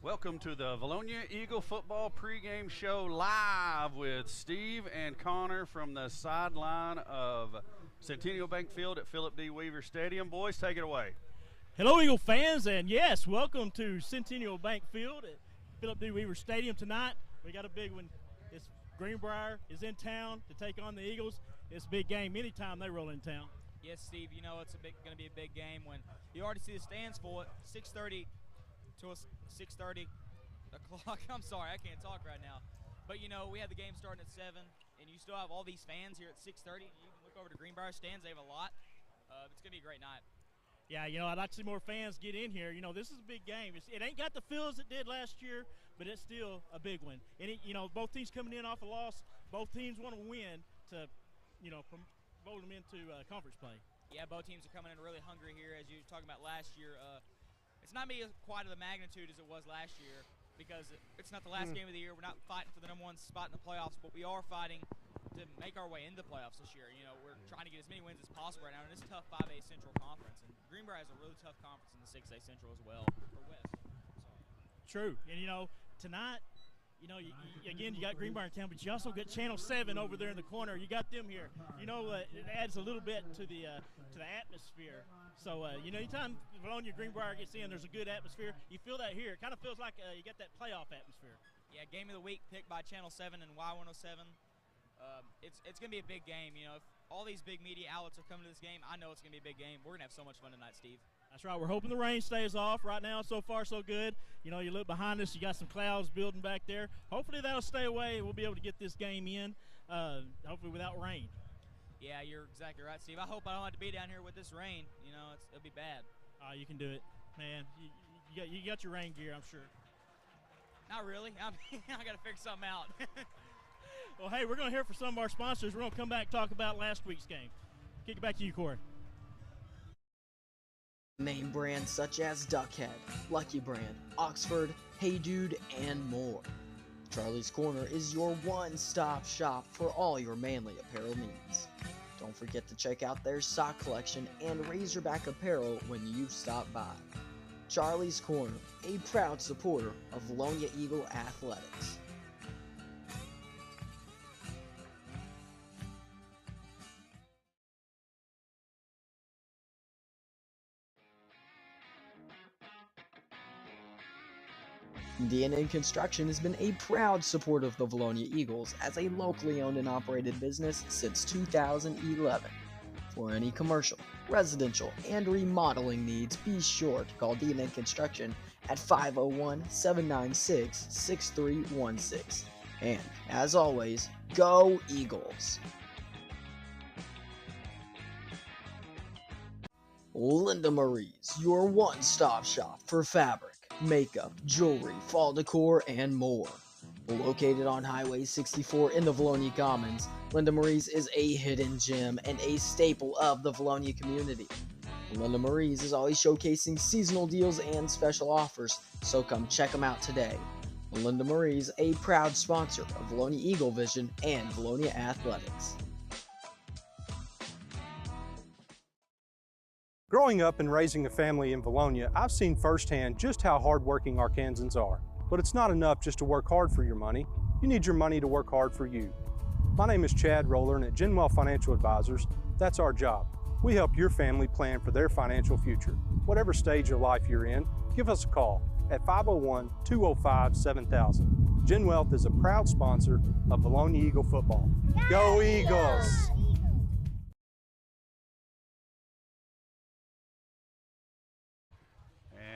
Welcome to the Vilonia Eagle Football Pregame Show live with Steve and Connor from the sideline of Centennial Bank Field at Philip D. Weaver Stadium. Boys, take it away. Hello, Eagle fans, and yes, welcome to Centennial Bank Field at Philip D. Weaver Stadium tonight. We got a big one. It's Greenbrier is in town to take on the Eagles. It's a big game anytime they roll in town. Yes, Steve, you know it's going to be a big game when you already see the stands full at 6:30 to 6:30 o'clock. I'm sorry, I can't talk right now. But, you know, we have the game starting at 7, and you still have all these fans here at 6:30. You can look over to Greenbrier stands. They have a lot. It's going to be a great night. Yeah, you know, I'd like to see more fans get in here. You know, this is a big game. It ain't got the feel as it did last year, but it's still a big one. And, you know, both teams coming in off a loss. Both teams want to win to, you know, promote them into conference play. Yeah, both teams are coming in really hungry here, as you were talking about last year. It's not maybe quite of the magnitude as it was last year because it's not the last game of the year. We're not fighting for the #1 spot in the playoffs, but we are fighting to make our way into the playoffs this year. You know, we're trying to get as many wins as possible right now in this tough 5A Central Conference. And Greenbrier has a really tough conference in the 6A Central as well, or West. True. And, you know, tonight, you know, again, you got Greenbrier in town, but you also got Channel 7 over there in the corner. You got them here. You know, it adds a little bit to the atmosphere. So, you know, anytime Vilonia Greenbrier gets in, there's a good atmosphere. You feel that here. It kind of feels like you got that playoff atmosphere. Yeah, Game of the Week picked by Channel 7 and Y107. It's going to be a big game. You know, if all these big media outlets are coming to this game, I know it's going to be a big game. We're going to have so much fun tonight, Steve. That's right. We're hoping the rain stays off. Right now, so far, so good. You know, you look behind us, you got some clouds building back there. Hopefully that'll stay away and we'll be able to get this game in, hopefully without rain. Yeah, you're exactly right, Steve. I hope I don't have to be down here with this rain. You know, it'll be bad. You can do it, man. You got your rain gear, I'm sure. Not really. I got to figure something out. Well, hey, we're going to hear from some of our sponsors. We're going to come back and talk about last week's game. Kick it back to you, Corey. Name brands such as Duckhead, Lucky Brand, Oxford, Hey Dude, and more. Charlie's Corner is your one-stop shop for all your manly apparel needs. Don't forget to check out their sock collection and Razorback apparel when you stop by. Charlie's Corner, a proud supporter of Vilonia Eagle Athletics. D&N Construction has been a proud supporter of the Vilonia Eagles as a locally owned and operated business since 2011. For any commercial, residential, and remodeling needs, be sure to call D&N Construction at 501-796-6316. And, as always, go Eagles! Linda Marie's, your one-stop shop for fabric, makeup, jewelry, fall decor, and more. Located on Highway 64 in the Vilonia Commons, Linda Marie's is a hidden gem and a staple of the Vilonia community. Linda Marie's is always showcasing seasonal deals and special offers, so come check them out today. Linda Marie's, a proud sponsor of Vilonia Eagle Vision and Vilonia Athletics. Growing up and raising a family in Vilonia, I've seen firsthand just how hardworking Arkansans are. But it's not enough just to work hard for your money. You need your money to work hard for you. My name is Chad Roller, and at Genwell Financial Advisors, that's our job. We help your family plan for their financial future. Whatever stage of life you're in, give us a call at 501-205-7000. Genwealth is a proud sponsor of Vilonia Eagle football. Go Eagles!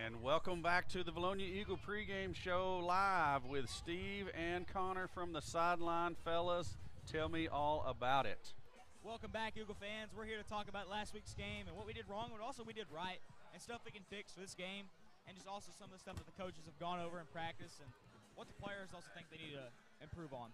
And welcome back to the Vilonia Eagle pregame show live with Steve and Connor from the sideline. Fellas, tell me all about it. Welcome back, Eagle fans. We're here to talk about last week's game and what we did wrong, but also we did right, and stuff we can fix for this game, and just also some of the stuff that the coaches have gone over in practice, and what the players also think they need to improve on.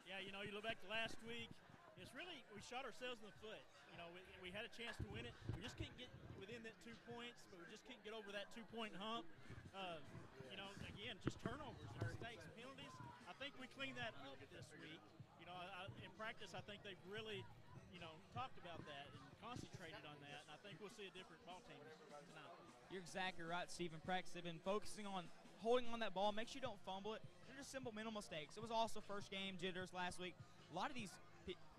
Yeah, you know, you look back to last week, it's really, we shot ourselves in the foot. You know, we had a chance to win it. We just couldn't get within that 2 points, but we just couldn't get over that 2-point hump. You know, again, just turnovers, mistakes, penalties. I think we cleaned that up this week. You know, in practice, I think they've really, you know, talked about that and concentrated on that, and I think we'll see a different ball team tonight. You're exactly right, Steve. In practice, they've been focusing on holding on that ball, make sure you don't fumble it. They're just simple mental mistakes. It was also first game jitters last week. A lot of these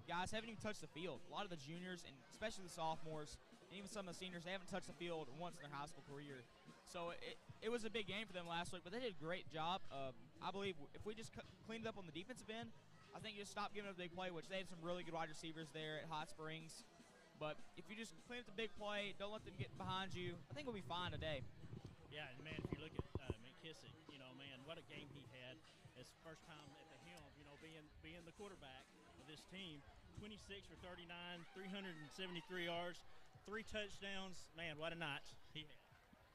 guys haven't even touched the field. A lot of the juniors, and especially the sophomores, and even some of the seniors, they haven't touched the field once in their high school career. So it was a big game for them last week, but they did a great job. I believe if we just cleaned up on the defensive end, I think you just stop giving up the big play, which they have some really good wide receivers there at Hot Springs. But if you just clean up the big play, don't let them get behind you, I think we'll be fine today. Yeah, and man, if you look at McKissick, man, what a game he had. His first time at the helm, being the quarterback of this team. 26 for 39, 373 yards, 3 touchdowns. Man, what a night he had.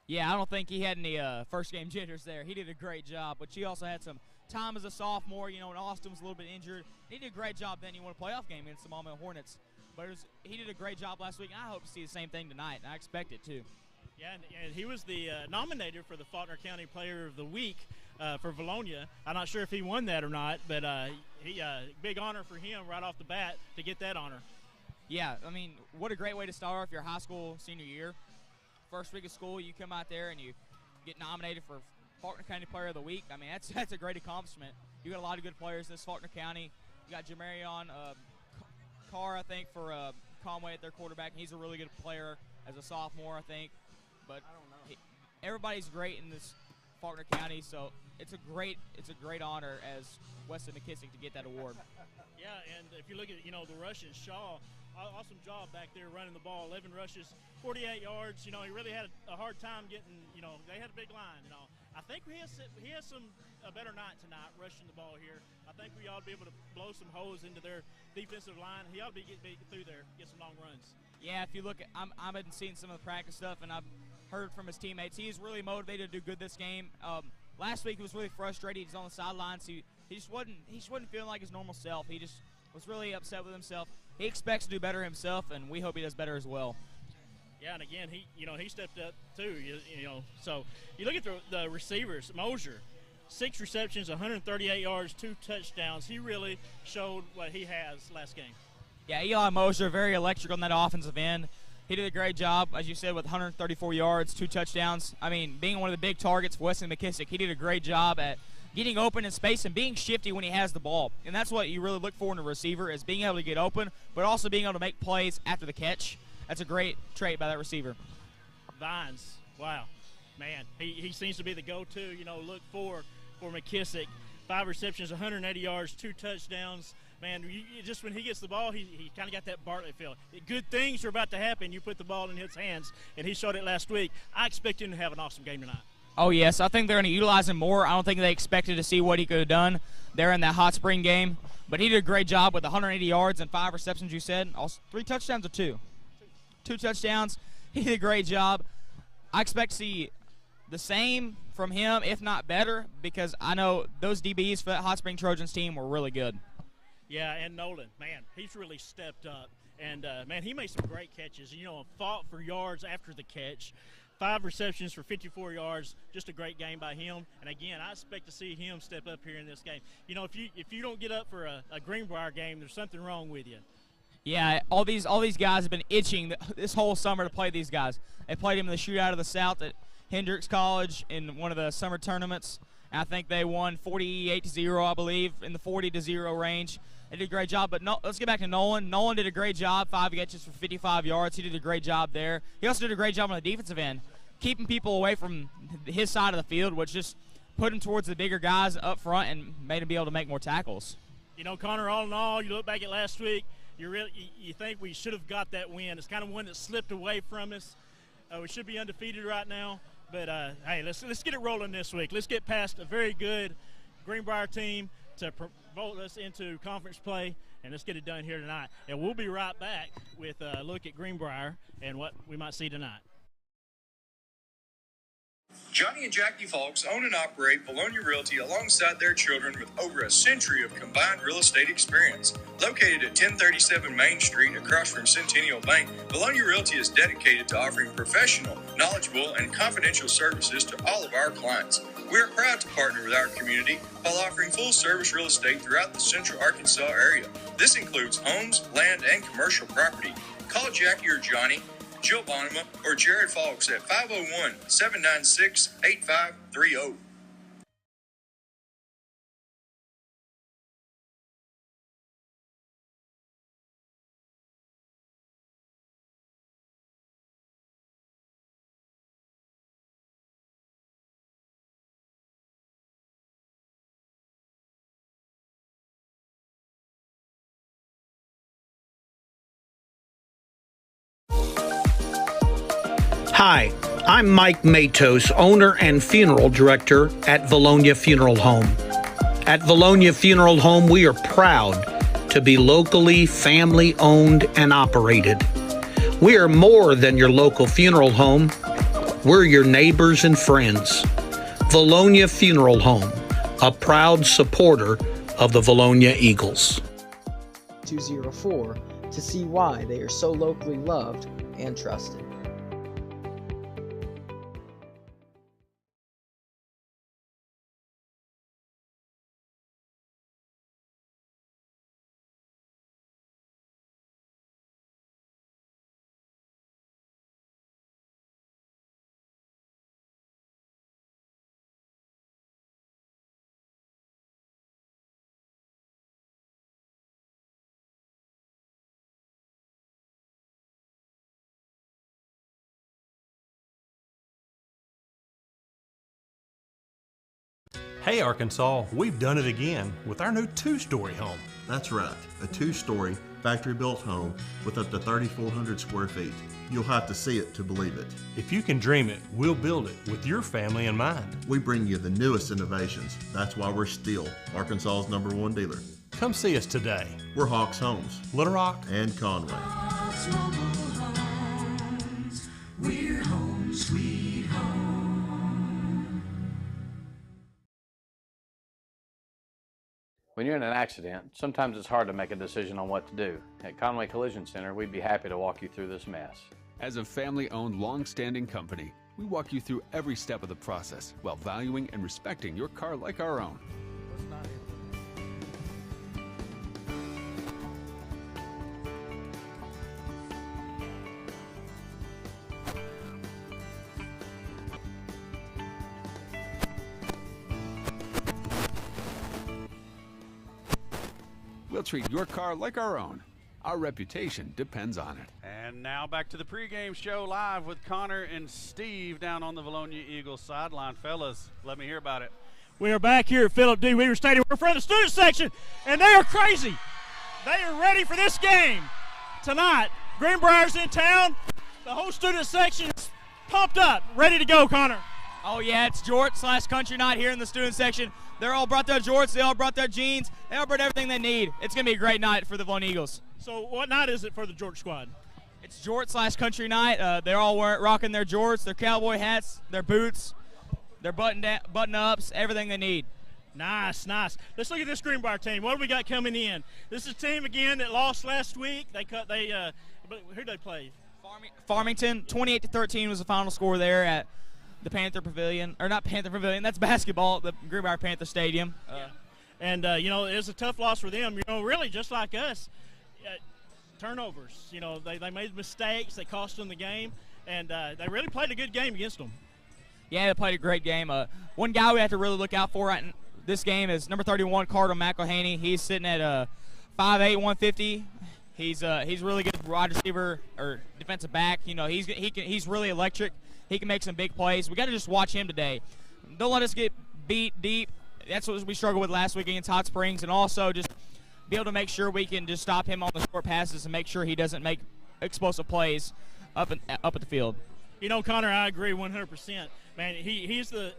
Yeah, I don't think he had any first game jitters there. He did a great job, but he also had some time as a sophomore, when Austin was a little bit injured. He did a great job then. He won a playoff game against the Maumelle Hornets. But he did a great job last week, and I hope to see the same thing tonight, and I expect it too. Yeah, and he was the nominator for the Faulkner County Player of the Week for Vilonia. I'm not sure if he won that or not, but big honor for him right off the bat to get that honor. Yeah, I mean, what a great way to start off your high school senior year. First week of school, you come out there and you get nominated for Faulkner County Player of the Week. I mean, that's a great accomplishment. You got a lot of good players in this Faulkner County. You got Jamarion Carr, I think, for Conway at their quarterback. He's a really good player as a sophomore, I think. But everybody's great in this Faulkner County, so it's a great honor as Weston McKissick to get that award. Yeah, and if you look at the Russians, Shaw, awesome job back there running the ball. 11 rushes, 48 yards. He really had a hard time getting. They had a big line. I think he has a better night tonight rushing the ball here. I think we ought to be able to blow some holes into their defensive line. He ought to be getting through there, get some long runs. Yeah, if you look at, I've been seeing some of the practice stuff, and I've heard from his teammates. He's really motivated to do good this game. Last week he was really frustrated. He's on the sidelines. He just wasn't feeling like his normal self. He just was really upset with himself. He expects to do better himself, and we hope he does better as well. Yeah, and again, he stepped up too. So you look at the receivers. Mosier, 6 receptions, 138 yards, 2 touchdowns. He really showed what he has last game. Yeah, Eli Mosier, very electric on that offensive end. He did a great job, as you said, with 134 yards, 2 touchdowns. I mean, being one of the big targets for Weston McKissick, he did a great job at getting open in space and being shifty when he has the ball. And that's what you really look for in a receiver, is being able to get open, but also being able to make plays after the catch. That's a great trait by that receiver. Vines, wow. Man, he seems to be the go-to, look for McKissick. 5 receptions, 180 yards, 2 touchdowns. Man, just when he gets the ball, he kind of got that Bartlett feel. Good things are about to happen. You put the ball in his hands, and he showed it last week. I expect him to have an awesome game tonight. Oh, yes. I think they're going to utilize him more. I don't think they expected to see what he could have done there in that Hot Spring game. But he did a great job with 180 yards and 5 receptions, you said. 3 touchdowns or 2? 2 touchdowns. He did a great job. I expect to see the same from him, if not better, because I know those DBs for that Hot Spring Trojans team were really good. Yeah, and Nolan, man, he's really stepped up. And, man, he made some great catches. Fought for yards after the catch. 5 receptions for 54 yards. Just a great game by him. And, again, I expect to see him step up here in this game. If you don't get up for a Greenbrier game, there's something wrong with you. Yeah, all these guys have been itching this whole summer to play these guys. They played him in the Shootout of the South at Hendricks College in one of the summer tournaments. I think they won 48-0, I believe, in the 40-0 range. They did a great job, but let's get back to Nolan. Nolan did a great job, 5 catches for 55 yards. He did a great job there. He also did a great job on the defensive end, keeping people away from his side of the field, which just put him towards the bigger guys up front and made him be able to make more tackles. Connor, all in all, you look back at last week, you think we should have got that win. It's kind of one that slipped away from us. We should be undefeated right now. But, hey, let's get it rolling this week. Let's get past a very good Greenbrier team to promote us into conference play, and let's get it done here tonight. And we'll be right back with a look at Greenbrier and what we might see tonight. Johnny and Jackie Fawkes own and operate Vilonia Realty alongside their children with over a century of combined real estate experience. Located at 1037 Main Street across from Centennial Bank, Vilonia Realty is dedicated to offering professional, knowledgeable, and confidential services to all of our clients. We are proud to partner with our community while offering full-service real estate throughout the Central Arkansas area. This includes homes, land, and commercial property. Call Jackie or Johnny, Jill Bonema, or Jared Fawkes at 501-796-8530. Hi, I'm Mike Matos, owner and funeral director at Vilonia Funeral Home. At Vilonia Funeral Home, we are proud to be locally family-owned and operated. We are more than your local funeral home. We're your neighbors and friends. Vilonia Funeral Home, a proud supporter of the Vilonia Eagles. 204 to see why they are so locally loved and trusted. Hey Arkansas, we've done it again with our new two-story home. That's right, a two-story factory-built home with up to 3,400 square feet. You'll have to see it to believe it. If you can dream it, we'll build it with your family in mind. We bring you the newest innovations. That's why we're still Arkansas's #1 dealer. Come see us today. We're Hawks Homes, Little Rock and Conway. Hawks Mobile Homes. We're home sweet home. When you're in an accident, sometimes it's hard to make a decision on what to do. At Conway Collision Center, we'd be happy to walk you through this mess. As a family-owned, long-standing company, we walk you through every step of the process while valuing and respecting your car like our own. We'll treat your car like our own. Our reputation depends on it. And now back to the pregame show live with Connor and Steve down on the Vilonia Eagles sideline. Fellas, let me hear about it. We are back here at Philip D. Weaver Stadium. We're in front of the student section, and they are crazy. They are ready for this game tonight. Greenbrier's in town. The whole student section is pumped up, ready to go, Connor. Oh yeah, it's Jort/country night here in the student section. They're all brought their jorts, they all brought their jeans, they all brought everything they need. It's going to be a great night for the Vilonia Eagles. So what night is it for the George squad? It's Jort/country night. They're all rocking their jorts, their cowboy hats, their boots, their button-ups, everything they need. Nice, nice. Let's look at this Greenbrier team. What do we got coming in? This is a team, again, that lost last week. Who'd they play? Farmington, 28-13 was the final score there at the Panther Pavilion, or not Panther Pavilion, that's basketball at the Greenbrier Panther Stadium. And it was a tough loss for them, really just like us. Turnovers, they made mistakes, they cost them the game, and they really played a good game against them. Yeah, they played a great game. One guy we have to really look out for right in this game is number 31, Carter McElhaney. He's sitting at 5'8", 150. He's really good wide receiver or defensive back. He's really electric. He can make some big plays. We got to just watch him today. Don't let us get beat deep. That's what we struggled with last week against Hot Springs, and also just be able to make sure we can just stop him on the short passes and make sure he doesn't make explosive plays up at the field. Connor, I agree 100%. Man, he's the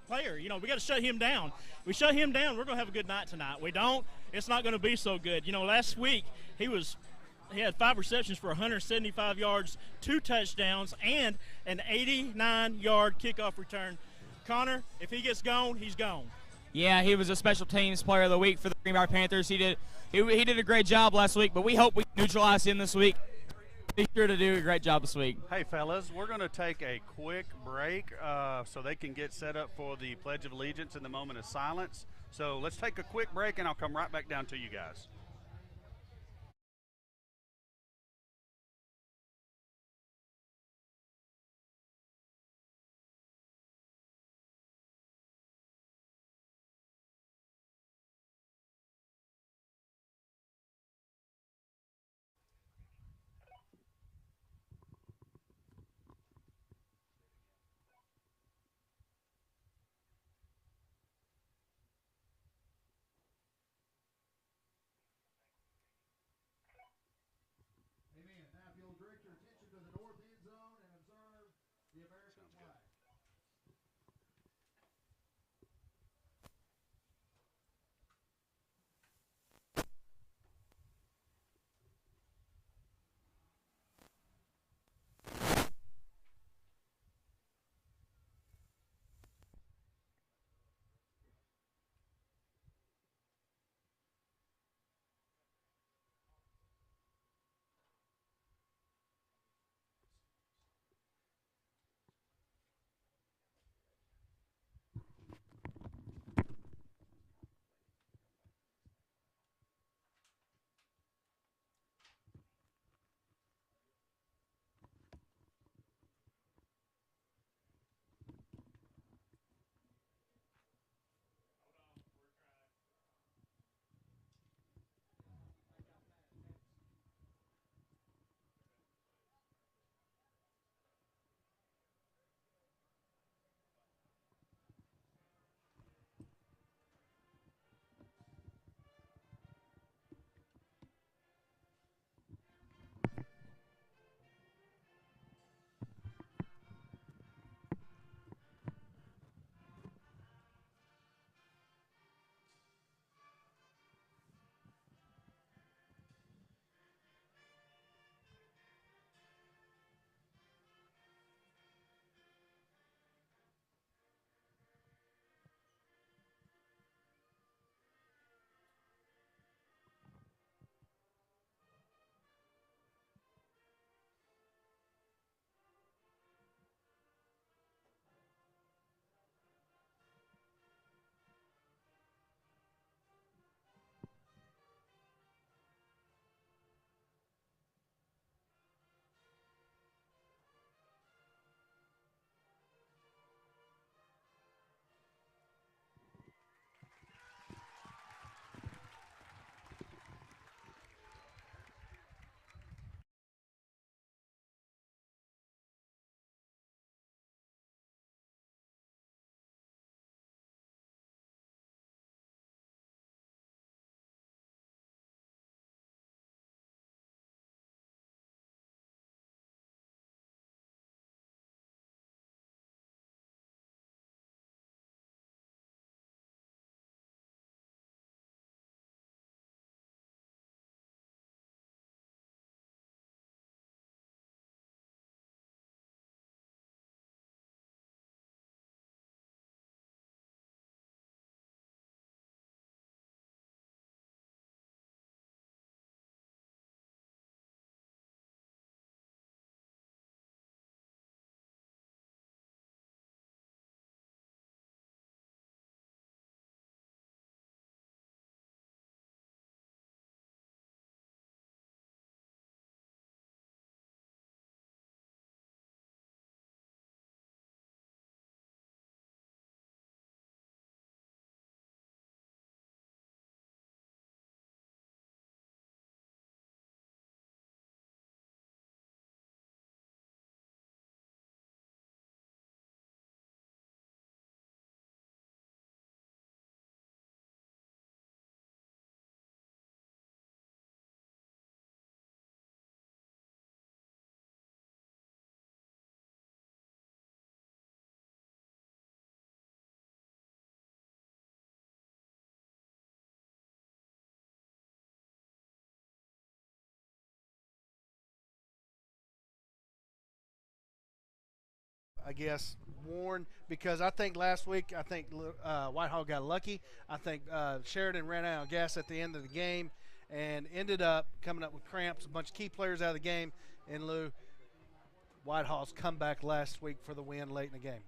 player. We got to shut him down. We shut him down, we're going to have a good night tonight. We don't, it's not going to be so good. Last week he had 5 receptions for 175 yards, 2 touchdowns, and an 89-yard kickoff return. Connor, if he gets gone, he's gone. Yeah, he was a special teams player of the week for the Greenbrier Panthers. He did a great job last week, but we hope we neutralize him this week. Be sure to do a great job this week. Hey, fellas, we're going to take a quick break so they can get set up for the Pledge of Allegiance and the moment of silence. So let's take a quick break, and I'll come right back down to you guys. I guess, worn because I think last week, Whitehall got lucky. I think Sheridan ran out of gas at the end of the game and ended up coming up with cramps, a bunch of key players out of the game. And Lou, Whitehall's comeback last week for the win late in the game.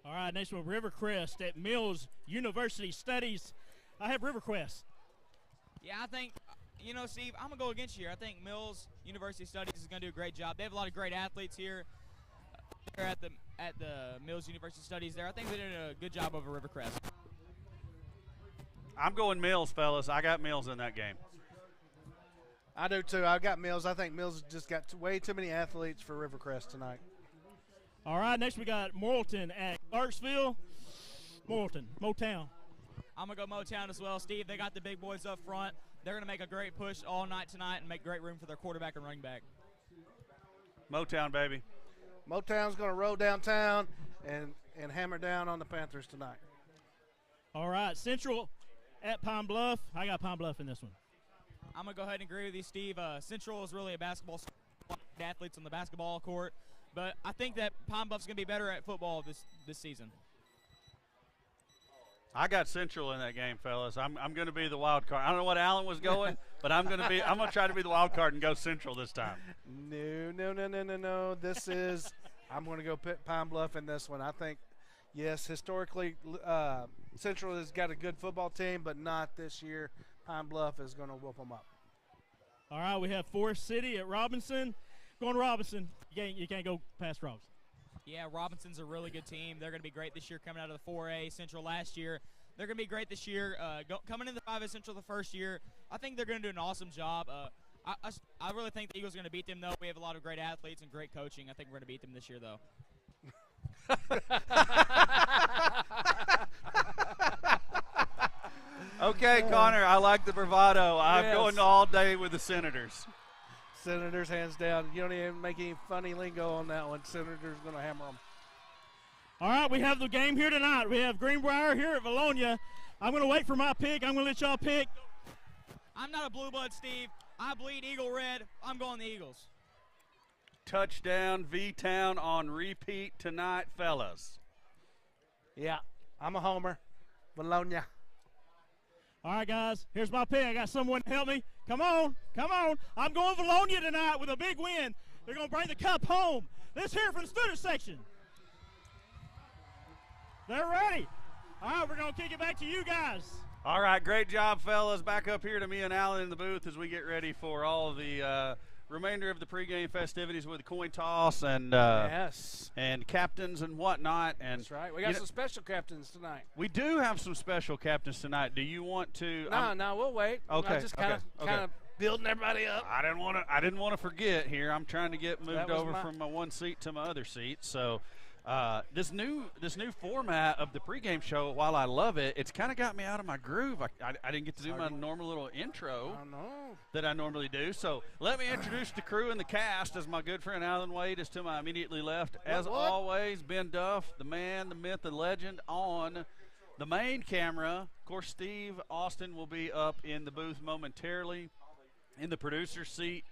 All right, next one, Rivercrest at Mills University Studies. I have Rivercrest. Yeah, I think, Steve, I'm going to go against you here. I think Mills University Studies is going to do a great job. They have a lot of great athletes here. They're at the Mills University Studies there. I think they did a good job over Rivercrest. I'm going Mills, fellas. I got Mills in that game. I do too. I got Mills. I think Mills just got way too many athletes for Rivercrest tonight. All right, next we got Morrilton at Clarksville. Motown. I'm going to go Motown as well, Steve. They got the big boys up front. They're going to make a great push all night tonight and make great room for their quarterback and running back. Motown, baby. Motown's going to roll downtown and hammer down on the Panthers tonight. All right, Central at Pine Bluff. I got Pine Bluff in this one. I'm going to go ahead and agree with you, Steve. Central is really a basketball school, athletes on the basketball court. But I think that Pine Bluff's going to be better at football this season. I got Central in that game, fellas. I'm going to be the wild card. I don't know what Allen was going, but I'm going to try to be the wild card and go Central this time. No. This is I'm going to go Pine Bluff in this one. I think, yes, historically, Central has got a good football team, but not this year. Pine Bluff is going to whoop them up. All right, we have Forest City at Robinson. Going Robinson. You can't go past Robinson. Yeah, Robinson's a really good team. They're going to be great this year coming out of the 4A Central last year. They're going to be great this year. Coming in the 5A Central the first year, I think they're going to do an awesome job. I really think the Eagles are going to beat them, though. We have a lot of great athletes and great coaching. I think we're going to beat them this year, though. Okay, Connor, I like the bravado. I'm Yes. going all day with the Senators. Senators, hands down. You don't even make any funny lingo on that one. Senators going to hammer them. All right, we have the game here tonight. We have Greenbrier here at Vilonia. I'm going to wait for my pick. I'm going to let y'all pick. I'm not a blue blood, Steve. I bleed Eagle Red. I'm going the Eagles. Touchdown, V-Town on repeat tonight, fellas. Yeah, I'm a homer. Vilonia. All right, guys, here's my pick. I got someone to help me. Come on. I'm going Vilonia tonight with a big win. They're going to bring the cup home. Let's hear it from the student section. They're ready. All right, we're going to kick it back to you guys. All right, great job, fellas. Back up here to me and Alan in the booth as we get ready for all the remainder of the pregame festivities with the coin toss and Yes. and captains and whatnot. And That's right. We got some special captains tonight. we do have some special captains tonight. Do you want to? No, we'll wait. Okay, I'm just kind of building everybody up. I didn't want to forget here. I'm trying to get moved was over from my one seat to my other seat. So this new format of the pregame show, while I love it, it's kind of got me out of my groove. I didn't get to do my normal little intro that I normally do. So let me introduce the crew and the cast as my good friend Alan Wade is to my immediately left. As always, Ben Duff, the man, the myth, the legend on the main camera. Of course, Steve Austin will be up in the booth momentarily in the producer's seat.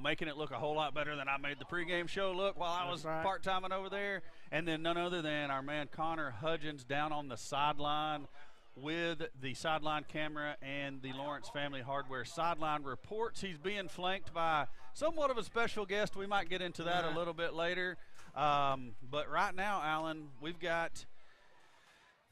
Making it look a whole lot better than I made the pregame show look while I was part-timing over there. And then none other than our man Connor Hudgens down on the sideline with the sideline camera and the Lawrence Family Hardware sideline reports. He's being flanked by somewhat of a special guest. We might get into that a little bit later. But right now, Alan, we've got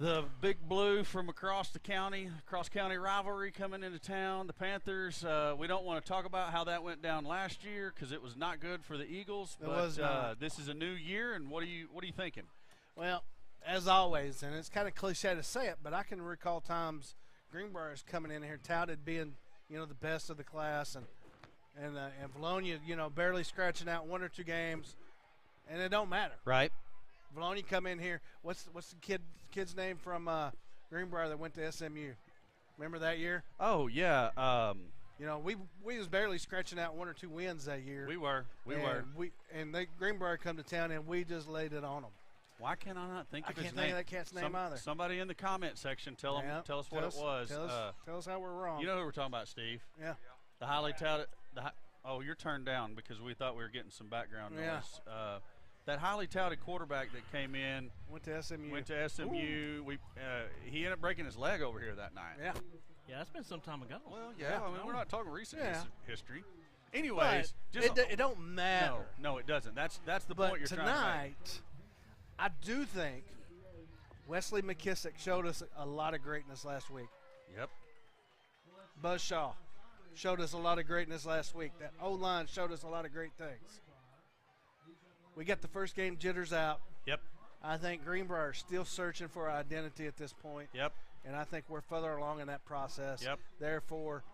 the Big Blue from across the county, cross-county rivalry coming into town. The Panthers, we don't want to talk about how that went down last year because it was not good for the Eagles. This is a new year, and what are you thinking? Well, as always, and it's kind of cliche to say it, but I can recall times Greenbrier is coming in here touted being, the best of the class, and Vilonia, barely scratching out one or two games, and it don't matter. Right. Vilonia come in here. What's the kid's name from Greenbrier that went to SMU? Remember that year? Oh yeah. We was barely scratching out one or two wins that year. We were. Greenbrier come to town and we just laid it on them. Why can I not think of his name? I can't think of that cat's name either. Somebody in the comment section tell us what it was. Tell us how we're wrong. You know who we're talking about, Steve? Yeah. The highly touted. You're turned down because we thought we were getting some background noise. That highly touted quarterback that came in went to SMU. Ooh. He ended up breaking his leg over here that night. Yeah. Yeah, that's been some time ago. Well, yeah. I mean, we're not talking recent history. Anyways, it don't matter. No, it doesn't. That's the point you're trying to make. Tonight, I do think Wesley McKissick showed us a lot of greatness last week. Yep. Buzz Shaw showed us a lot of greatness last week. That O-line showed us a lot of great things. We got the first game jitters out. Yep. I think Greenbrier is still searching for identity at this point. Yep. And I think we're further along in that process. Yep. Therefore,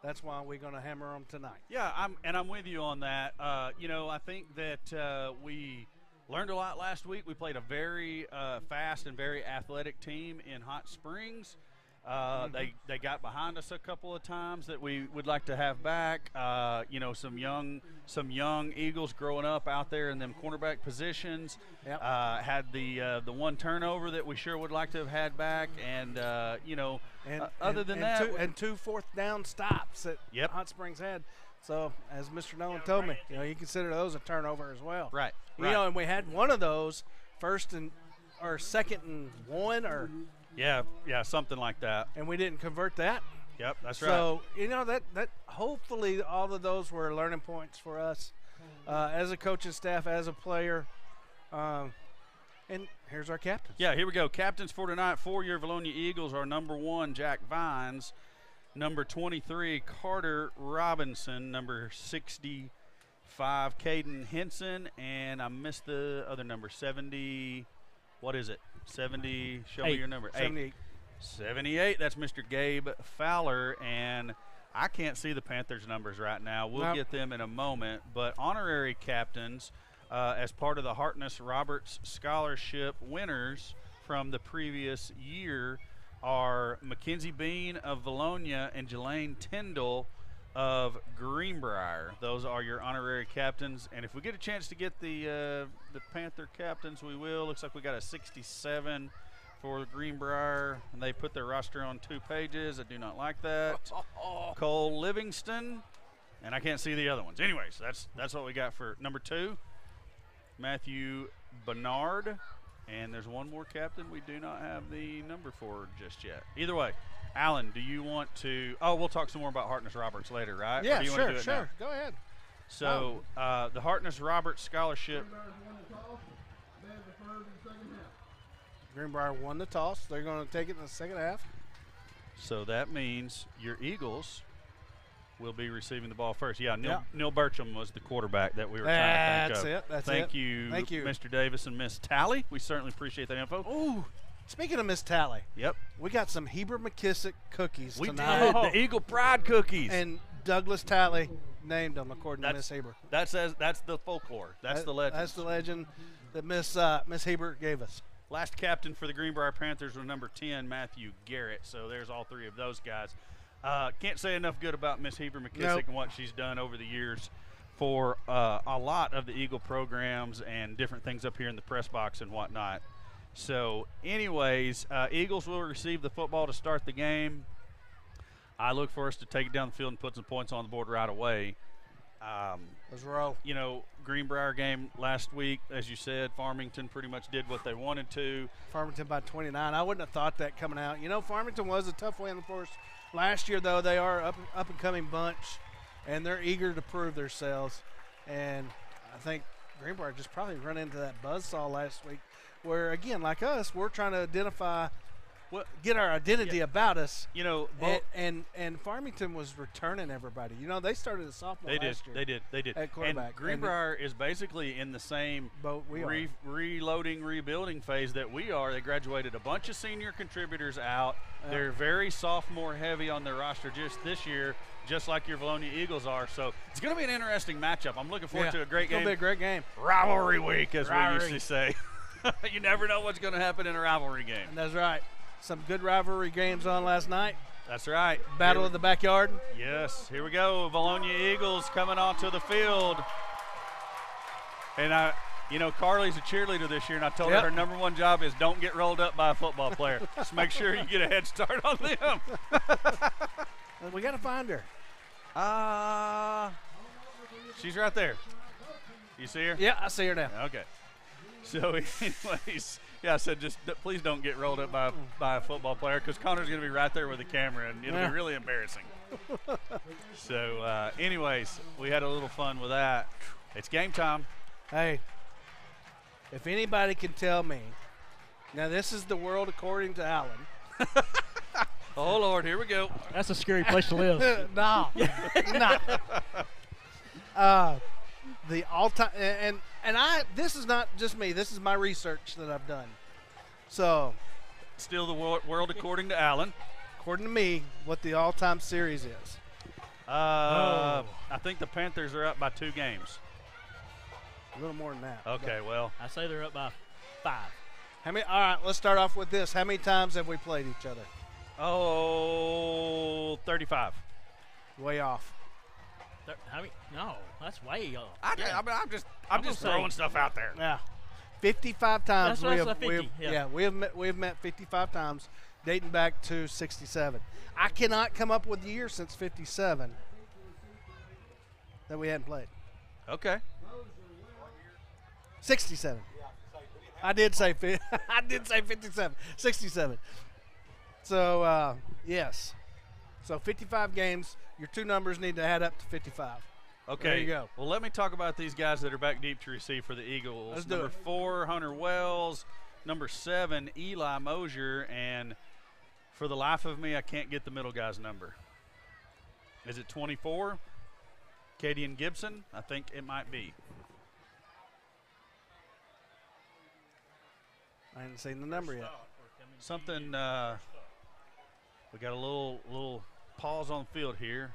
that's why we're going to hammer them tonight. Yeah, I'm with you on that. I think that we learned a lot last week. We played a very fast and very athletic team in Hot Springs. They got behind us a couple of times that we would like to have back. Some young Eagles growing up out there in them cornerback positions. Yep. Had the one turnover that we sure would like to have had back, and other than that, two fourth down stops that Hot Springs had. So as Mr. Nolan told me, you consider those a turnover as well. Right. And we had one of those second and one or. Yeah, something like that. And we didn't convert that. Yep, that's right. So, that hopefully all of those were learning points for us as a coaching staff, as a player. And here's our captains. Yeah, here we go. Captains for tonight, 4-year Vilonia Eagles are number 1, Jack Vines. Number 23, Carter Robinson. Number 65, Caden Henson. And I missed the other number, 70. What is it? 70, show me your number. 78, that's Mr. Gabe Fowler, and I can't see the Panthers numbers right now. We'll get them in a moment, but honorary captains as part of the Hartness Roberts Scholarship winners from the previous year are Mackenzie Bean of Vilonia and Jelaine Tyndall of Greenbrier. Those are your honorary captains, and if we get a chance to get the Panther captains, we will. Looks like we got a 67 for Greenbrier, and they put their roster on 2 pages. I do not like that. Cole Livingston, and I can't see the other ones. Anyways, that's what we got for number 2, Matthew Bernard, and there's one more captain we do not have the number for just yet. Either way, Alan, do you want to – we'll talk some more about Hartness Roberts later, right? Yeah, or do you sure. want to do it now? Go ahead. So the Hartness Roberts Scholarship – Greenbrier won the toss. They're going to take it in the second half. So that means your Eagles will be receiving the ball first. Yeah, Neil Burcham was the quarterback that we were trying to think of. Thank you, Mr. Davis and Miss Talley. We certainly appreciate that info. Ooh, speaking of Miss Talley. Yep. We got some Heber McKissick cookies we tonight. did, the Eagle Pride cookies. And Douglas Talley named them according to Miss Heber. That's the folklore. That's the legend. That's the legend that Miss Heber gave us. Last captain for the Greenbrier Panthers was number 10, Matthew Garrett. So there's all 3 of those guys. Can't say enough good about Miss Heber McKissick and what she's done over the years for a lot of the Eagle programs and different things up here in the press box and whatnot. So anyways, Eagles will receive the football to start the game. I look for us to take it down the field and put some points on the board right away. Let's roll. Greenbrier game last week, as you said, Farmington pretty much did what they wanted to. Farmington by 29. I wouldn't have thought that coming out. Farmington was a tough win for us last year, though. They are up and coming bunch, and they're eager to prove themselves. And I think Greenbrier just probably run into that buzzsaw last week, where again, like us, we're trying to identify. Get our identity about us, and Farmington was returning everybody. They started a sophomore last year. They did. At quarterback. And Greenbrier is basically in the same boat reloading, rebuilding phase that we are. They graduated a bunch of senior contributors out. They're very sophomore heavy on their roster just this year, just like your Vilonia Eagles are. So it's going to be an interesting matchup. I'm looking forward to a great game. It's going to be a great game. Rivalry week, as we used to say. You never know what's going to happen in a rivalry game. And that's right. Some good rivalry games on last night. That's right. Battle of the backyard. Yes, here we go. Vilonia Eagles coming onto the field. And Carly's a cheerleader this year, and I told her number 1 job is don't get rolled up by a football player. Just make sure you get a head start on them. We got to find her. She's right there. You see her? Yeah, I see her now. Okay. So, anyways, I said just please don't get rolled up by a football player, because Connor's going to be right there with the camera, and it'll be really embarrassing. So, anyways, we had a little fun with that. It's game time. Hey, if anybody can tell me, now this is the world according to Alan. Oh, Lord, here we go. That's a scary place to live. No. The all-time, and this is not just me. This is my research that I've done. So, still the world according to Alan. According to me, what the all-time series is. I think the Panthers are up by 2 games. A little more than that. Okay, well. I say they're up by 5. All right, let's start off with this. How many times have we played each other? Oh, 35. Way off. No, that's way off. I'm just throwing stuff out there. Yeah. 55 times That's 50, we have met 55 times dating back to 67. I cannot come up with a year since 57 that we hadn't played. Okay. 67. I did say 57. 67. So yes. So 55 games. Your two numbers need to add up to 55. Okay. There you go. Well, let me talk about these guys that are back deep to receive for the Eagles. Let's do Number it. 4, Hunter Wells. Number 7, Eli Mosier. And for the life of me, I can't get the middle guy's number. Is it 24? Cadian Gibson? I think it might be. I haven't seen the number yet. Something, we got a little pause on the field here.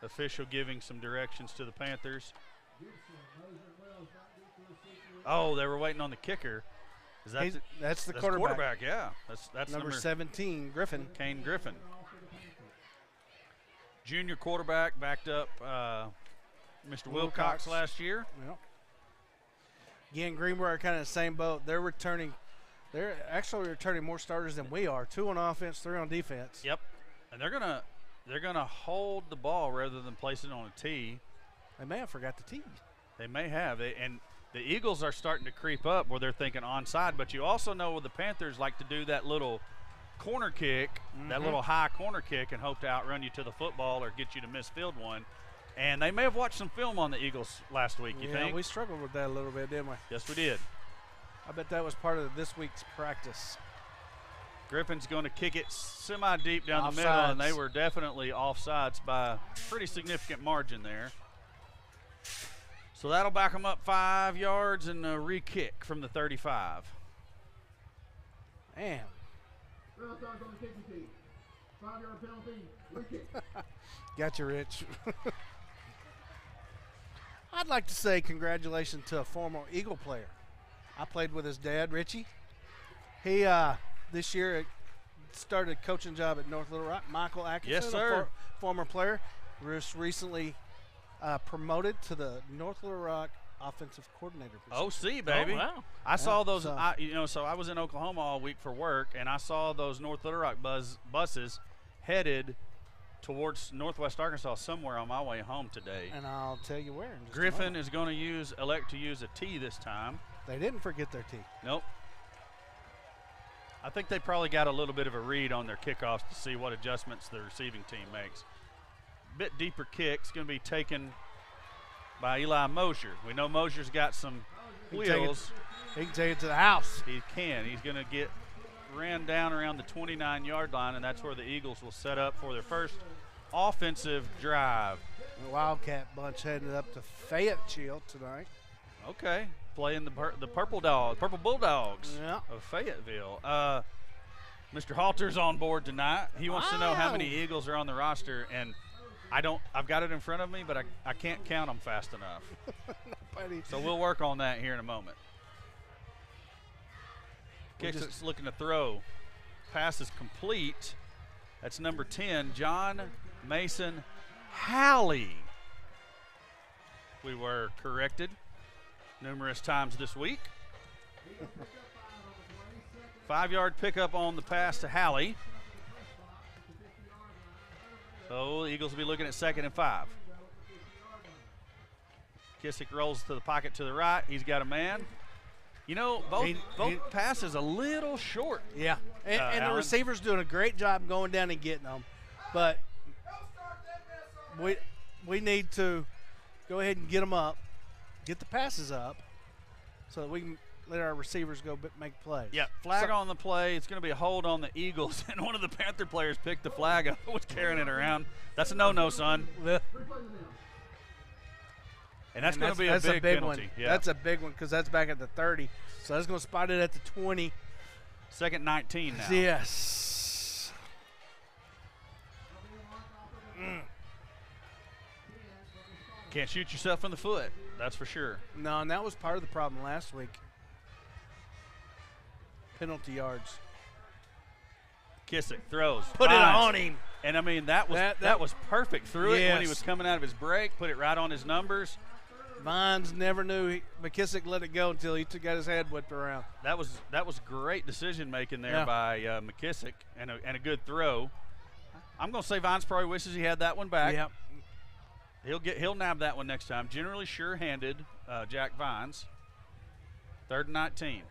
Official giving some directions to the Panthers. Oh, they were waiting on the kicker. Is that that's the that's quarterback. Yeah, that's number 17, Griffin. Kane Griffin. Junior quarterback, backed up Mr. Wilcox last year. Yep. Again, Greenbrier kind of the same boat. They're actually returning more starters than we are. 2 on offense, 3 on defense. Yep, and they're gonna hold the ball rather than place it on a tee. They may have forgot the tee. They may have. And the Eagles are starting to creep up where they're thinking onside, but you also know the Panthers like to do that little corner kick, that little high corner kick, and hope to outrun you to the football or get you to miss field one. And they may have watched some film on the Eagles last week, you think? Yeah, we struggled with that a little bit, didn't we? Yes, we did. I bet that was part of this week's practice. Griffin's going to kick it semi-deep down the middle, and they were definitely offsides by a pretty significant margin there. So that'll back them up 5 yards and a re-kick from the 35. Man. Gotcha, Rich. I'd like to say congratulations to a former Eagle player. I played with his dad, Richie. He this year started a coaching job at North Little Rock. Michael Atkinson, Yes, sir. Former player, was recently promoted to the North Little Rock offensive coordinator position. OC, baby. Oh, wow. I saw those. So- So I was in Oklahoma all week for work, and I saw those North Little Rock buses headed towards Northwest Arkansas somewhere on my way home today. And I'll tell you where. In just a Griffin moment. is going to elect to use a T this time. They didn't forget their T. Nope. I think they probably got a little bit of a read on their kickoffs to see what adjustments the receiving team makes. Bit deeper kick. It's going to be taken by Eli Mosier. We know Mosier's got some wheels. He can take it to the house. He can. He's going to get ran down around the 29-yard line, and that's where the Eagles will set up for their first offensive drive. The Wildcat bunch headed up to Fayetteville tonight. Okay, playing the Purple Bulldogs Yeah. of Fayetteville. Mr. Halter's on board tonight. He wants to know how many Eagles are on the roster, and I've got it in front of me, but I can't count them fast enough. So we'll work on that here in a moment. Kicks it's looking to throw. Pass is complete. That's number 10, John Mason Halley. We were corrected numerous times this week. 5-yard pickup on the pass to Halley. So the Eagles will be looking at 2nd and 5. Kissick rolls to the pocket to the right. He's got a man. You know, both passes a little short. Yeah, and the receiver's doing a great job going down and getting them. But we need to go ahead and get them up, get the passes up, so that we can let our receivers go make plays. Yeah, flag on the play. It's going to be a hold on the Eagles, and one of the Panther players picked the flag up and was carrying it around. That's a no-no, son. And that's going to be a big penalty. One. Yeah. That's a big one because that's back at the 30. So that's going to spot it at the 20. 2nd 19 now. Yes. Can't shoot yourself in the foot. That's for sure. No, and that was part of the problem last week. Penalty yards. McKissick throws. Put it Vines. on him. And, I mean, that was perfect. Threw it when he was coming out of his break, put it right on his numbers. Vines never knew McKissick let it go until he got his head whipped around. That was great decision-making there by McKissick and a good throw. I'm going to say Vines probably wishes he had that one back. Yep. He'll nab that one next time. Generally sure-handed, Jack Vines. 3rd and 19.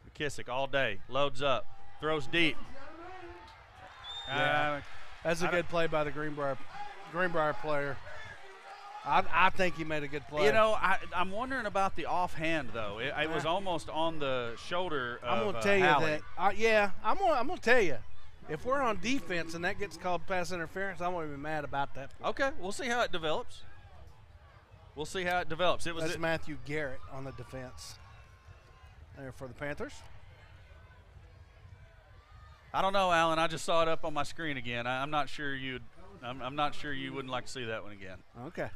McKissick all day, loads up, throws deep. Yeah. That's a good play by the Greenbrier player. I think he made a good play. You know, I'm wondering about the offhand though. It was almost on the shoulder of I'm going to tell Hallie. you that. I'm going to tell you. If we're on defense and that gets called pass interference, I'm going to be mad about that. Okay, we'll see how it develops. That's Matthew Garrett on the defense there for the Panthers. I don't know, Alan. I just saw it up on my screen again. I'm not sure you wouldn't like to see that one again. Okay.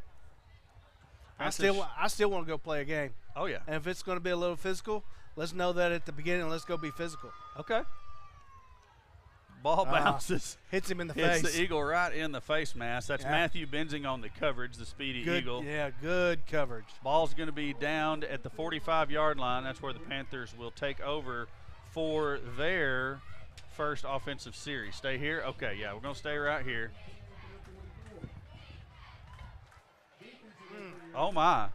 Panthers. I still want to go play a game. Oh yeah. And if it's going to be a little physical, let's know that at the beginning. Let's go be physical. Okay. Ball bounces. Hits him in the face. face. The Eagle right in the face mask. That's Matthew Benzing on the coverage, the speedy Eagle. Yeah, good coverage. Ball's going to be downed at the 45-yard line. That's where the Panthers will take over for their first offensive series. Stay here? Okay, yeah, we're going to stay right here. Oh, my.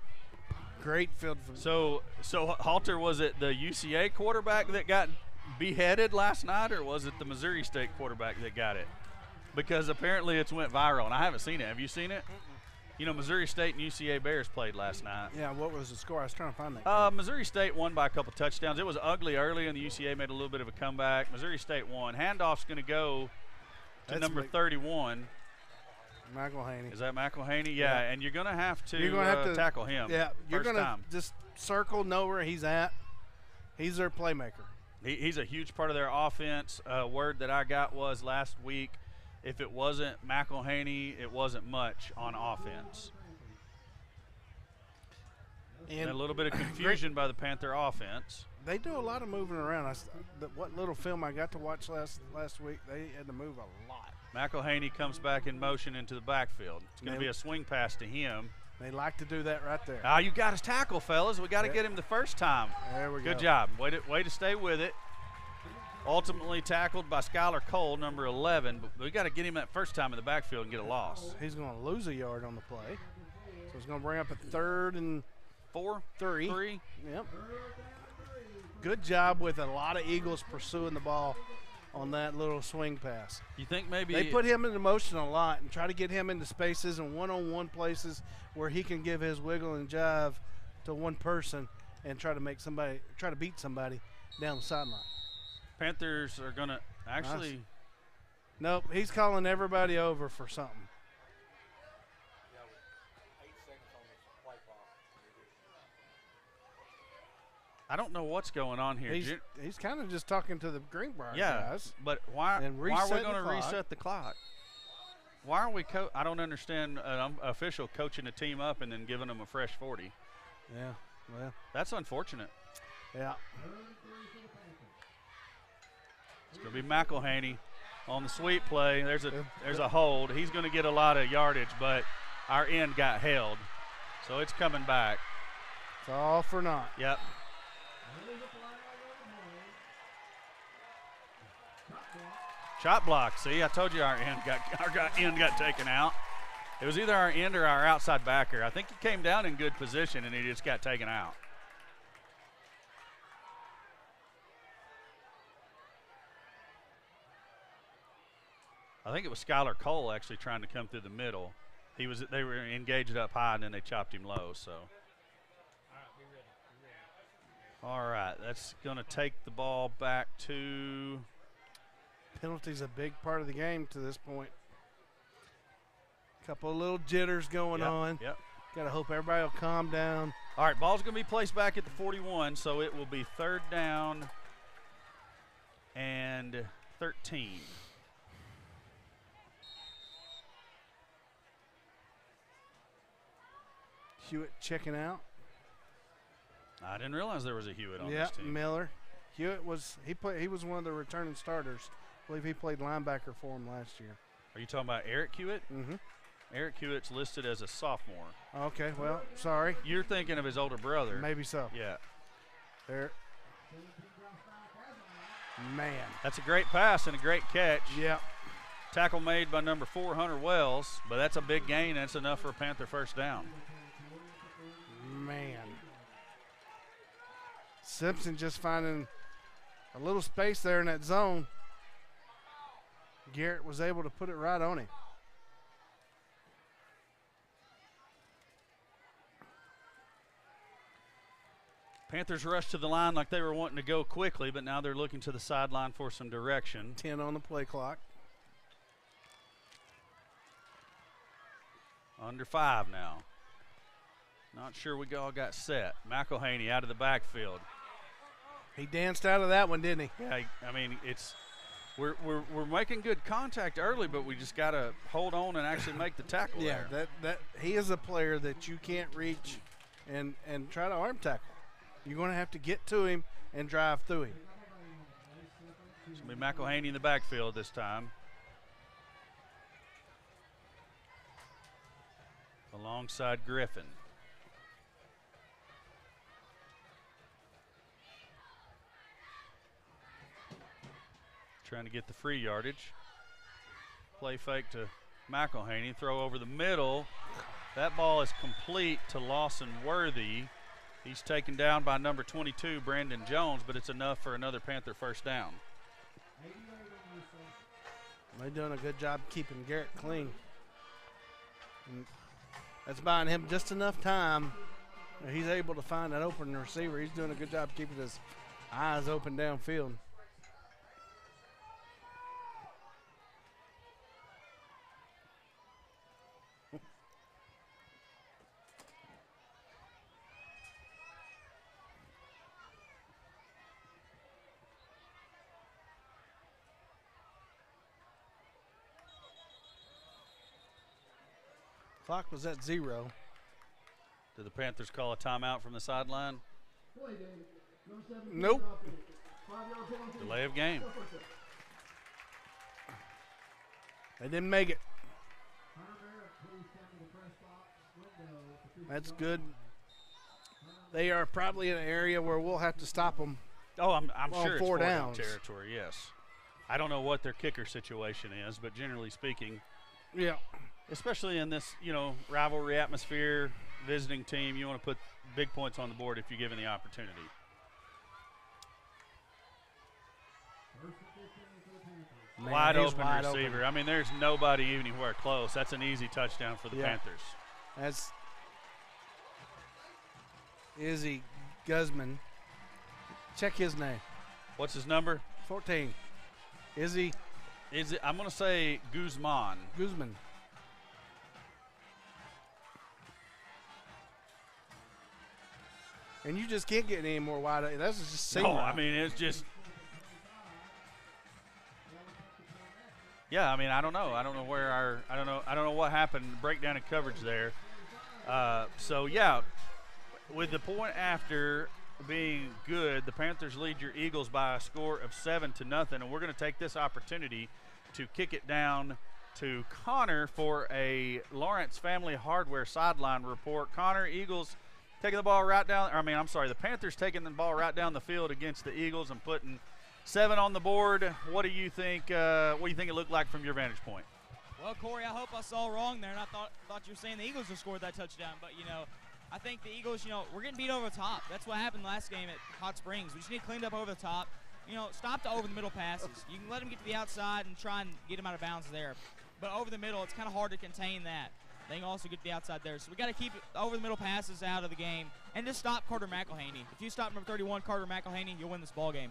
Great field. So Halter, was it the UCA quarterback that got beheaded last night, or was it the Missouri State quarterback that got it? Because apparently it's went viral, and I haven't seen it. Have you seen it? You know, Missouri State and UCA Bears played last night. Yeah, what was the score? I was trying to find that. Missouri State won by a couple touchdowns. It was ugly early, and the UCA made a little bit of a comeback. Missouri State won. Handoff's going to go to number 31. McElhaney. Is that McElhaney? Yeah, and you're going to have to tackle him. Yeah, you're going to time. just circle, know where he's at. He's their playmaker. He's a huge part of their offense. Word that I got was last week, if it wasn't McElhaney, it wasn't much on offense. And a little bit of confusion by the Panther offense. They do a lot of moving around. What little film I got to watch last week, they had to move a lot. McElhaney comes back in motion into the backfield. It's going to be a swing pass to him. They like to do that right there. You got his tackle, fellas. We got to get him the first time. There we go. Good job. Way to stay with it. Ultimately tackled by Skylar Cole, number 11. But we got to get him that first time in the backfield and get a loss. He's going to lose a yard on the play. So it's going to bring up a 3rd and 3. Yep. Good job with a lot of Eagles pursuing the ball on that little swing pass. You think maybe they put him into motion a lot and try to get him into spaces and one-on-one places where he can give his wiggle and jive to one person and try to beat somebody down the sideline. Panthers are going to actually. Nope, he's calling everybody over for something. I don't know what's going on here. He's kind of just talking to the Greenbrier guys. But why are we going to reset the clock? Why are we I don't understand an official coaching a team up and then giving them a fresh 40. Yeah, well. That's unfortunate. Yeah. It's going to be McElhaney on the sweep play. There's a hold. He's going to get a lot of yardage, but our end got held. So it's coming back. It's all for naught. Yep. Shot block. See, I told you our end got taken out. It was either our end or our outside backer. I think he came down in good position and he just got taken out. I think it was Skylar Cole actually trying to come through the middle. They were engaged up high and then they chopped him low. So. All right, that's going to take the ball back to. Penalty's a big part of the game to this point. Couple of little jitters going on. Yep. Got to hope everybody will calm down. All right, ball's going to be placed back at the 41, so it will be 3rd down and 13. Hewitt checking out. I didn't realize there was a Hewitt on this team. Miller. Hewitt was he was one of the returning starters. I believe he played linebacker for him last year. Are you talking about Eric Hewitt? Mm-hmm. Eric Hewitt's listed as a sophomore. Okay, well, sorry. You're thinking of his older brother. Maybe so. Yeah. There. Man. That's a great pass and a great catch. Yep. Tackle made by number 4, Hunter Wells, but that's a big gain. That's enough for a Panther first down. Man. Simpson just finding a little space there in that zone. Garrett was able to put it right on him. Panthers rushed to the line like they were wanting to go quickly, but now they're looking to the sideline for some direction. 10 on the play clock. Under 5 now. Not sure we all got set. McElhaney out of the backfield. He danced out of that one, didn't he? Yeah, I mean, we're making good contact early, but we just got to hold on and actually make the tackle Yeah, there. that he is a player that you can't reach and try to arm tackle. You're going to have to get to him and drive through him. It's going to be McElhaney in the backfield this time. Alongside Griffin. Trying to get the free yardage. Play fake to McElhaney. Throw over the middle. That ball is complete to Lawson Worthy. He's taken down by number 22, Brandon Jones, but it's enough for another Panther first down. They're doing a good job keeping Garrett clean. And that's buying him just enough time. He's able to find that open receiver. He's doing a good job keeping his eyes open downfield. Clock was at 0. Did the Panthers call a timeout from the sideline? Nope. Delay of game. They didn't make it. That's good. They are probably in an area where we'll have to stop them. Oh, I'm sure it's 4 down downs territory, yes. I don't know what their kicker situation is, but generally speaking, yeah. Especially in this, rivalry atmosphere, visiting team, you want to put big points on the board if you're given the opportunity. Man, wide he's open wide receiver. open. I mean, there's nobody anywhere close. That's an easy touchdown for the Yeah. Panthers. That's Izzy Guzman. Check his name. What's his number? 14. Izzy. I'm going to say Guzman. Guzman. And you just can't get any more wide. That's just seam No, route. I mean, it's just. Yeah, I mean, I don't know. I don't know what happened. Breakdown of coverage there. So yeah, with the point after being good, the Panthers lead your Eagles by a score of 7-0, and we're going to take this opportunity to kick it down to Connor for a Lawrence Family Hardware sideline report. Connor, Eagles taking the ball right down. The Panthers taking the ball right down the field against the Eagles and putting 7 on the board. What do you think? What do you think it looked like from your vantage point? Well, Corey, I hope I saw wrong there, and I thought you were saying the Eagles have scored that touchdown. But, I think the Eagles, we're getting beat over the top. That's what happened last game at Hot Springs. We just need cleaned up over the top. Stop the over-the-middle passes. You can let them get to the outside and try and get them out of bounds there. But over the middle, it's kind of hard to contain that. They can also get to the outside there. So we got to keep over-the-middle passes out of the game and just stop Carter McElhaney. If you stop number 31, Carter McElhaney, you'll win this ball game.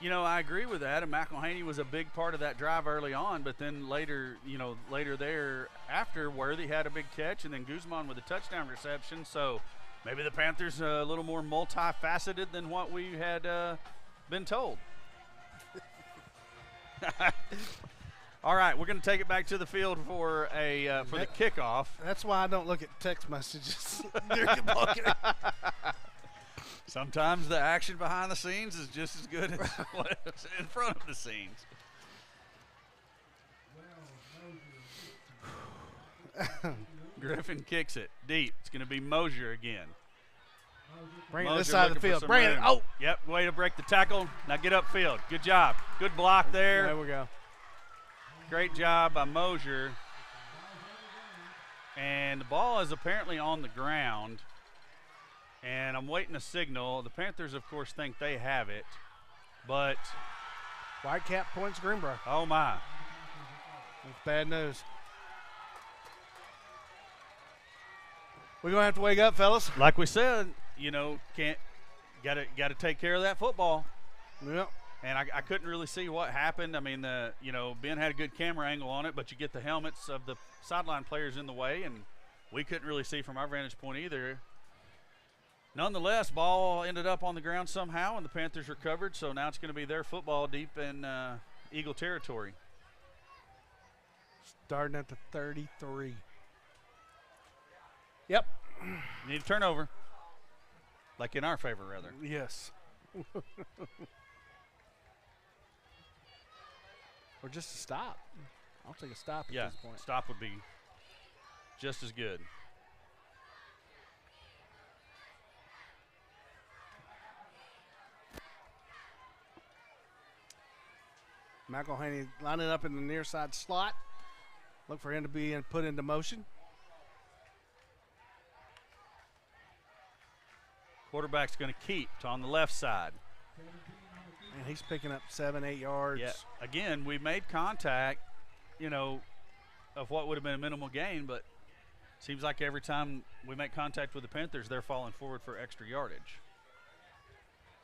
I agree with that, and McElhaney was a big part of that drive early on, but then later there after, Worthy had a big catch, and then Guzman with a touchdown reception, so maybe the Panthers are a little more multifaceted than what we had been told. All right, we're going to take it back to the field for the kickoff. That's why I don't look at text messages during the ball game. Sometimes the action behind the scenes is just as good as what's in front of the scenes. Griffin kicks it deep. It's going to be Mosier again. Bring it this side of the field. Bring it. Oh. Yep, way to break the tackle. Now get upfield. Good job. Good block there. There we go. Great job by Mosier. And the ball is apparently on the ground. And I'm waiting a signal. The Panthers, of course, think they have it. But Whitecap points Greenbrier. Oh, my. That's bad news. We're going to have to wake up, fellas. Like we said, you know, got to take care of that football. Yep. And I couldn't really see what happened. I mean, Ben had a good camera angle on it, but you get the helmets of the sideline players in the way, and we couldn't really see from our vantage point either. Nonetheless, ball ended up on the ground somehow, and the Panthers recovered, so now it's going to be their football deep in Eagle territory. Starting at the 33. Yep. Need a turnover. Like in our favor, rather. Yes. Or just a stop. I'll take a stop at this point. Stop would be just as good. McElhaney lining up in the near side slot. Look for him to be put into motion. Quarterback's going to keep on the left side. And he's picking up 7-8 yards. Yeah. Again, we made contact, of what would have been a minimal gain, but seems like every time we make contact with the Panthers, they're falling forward for extra yardage.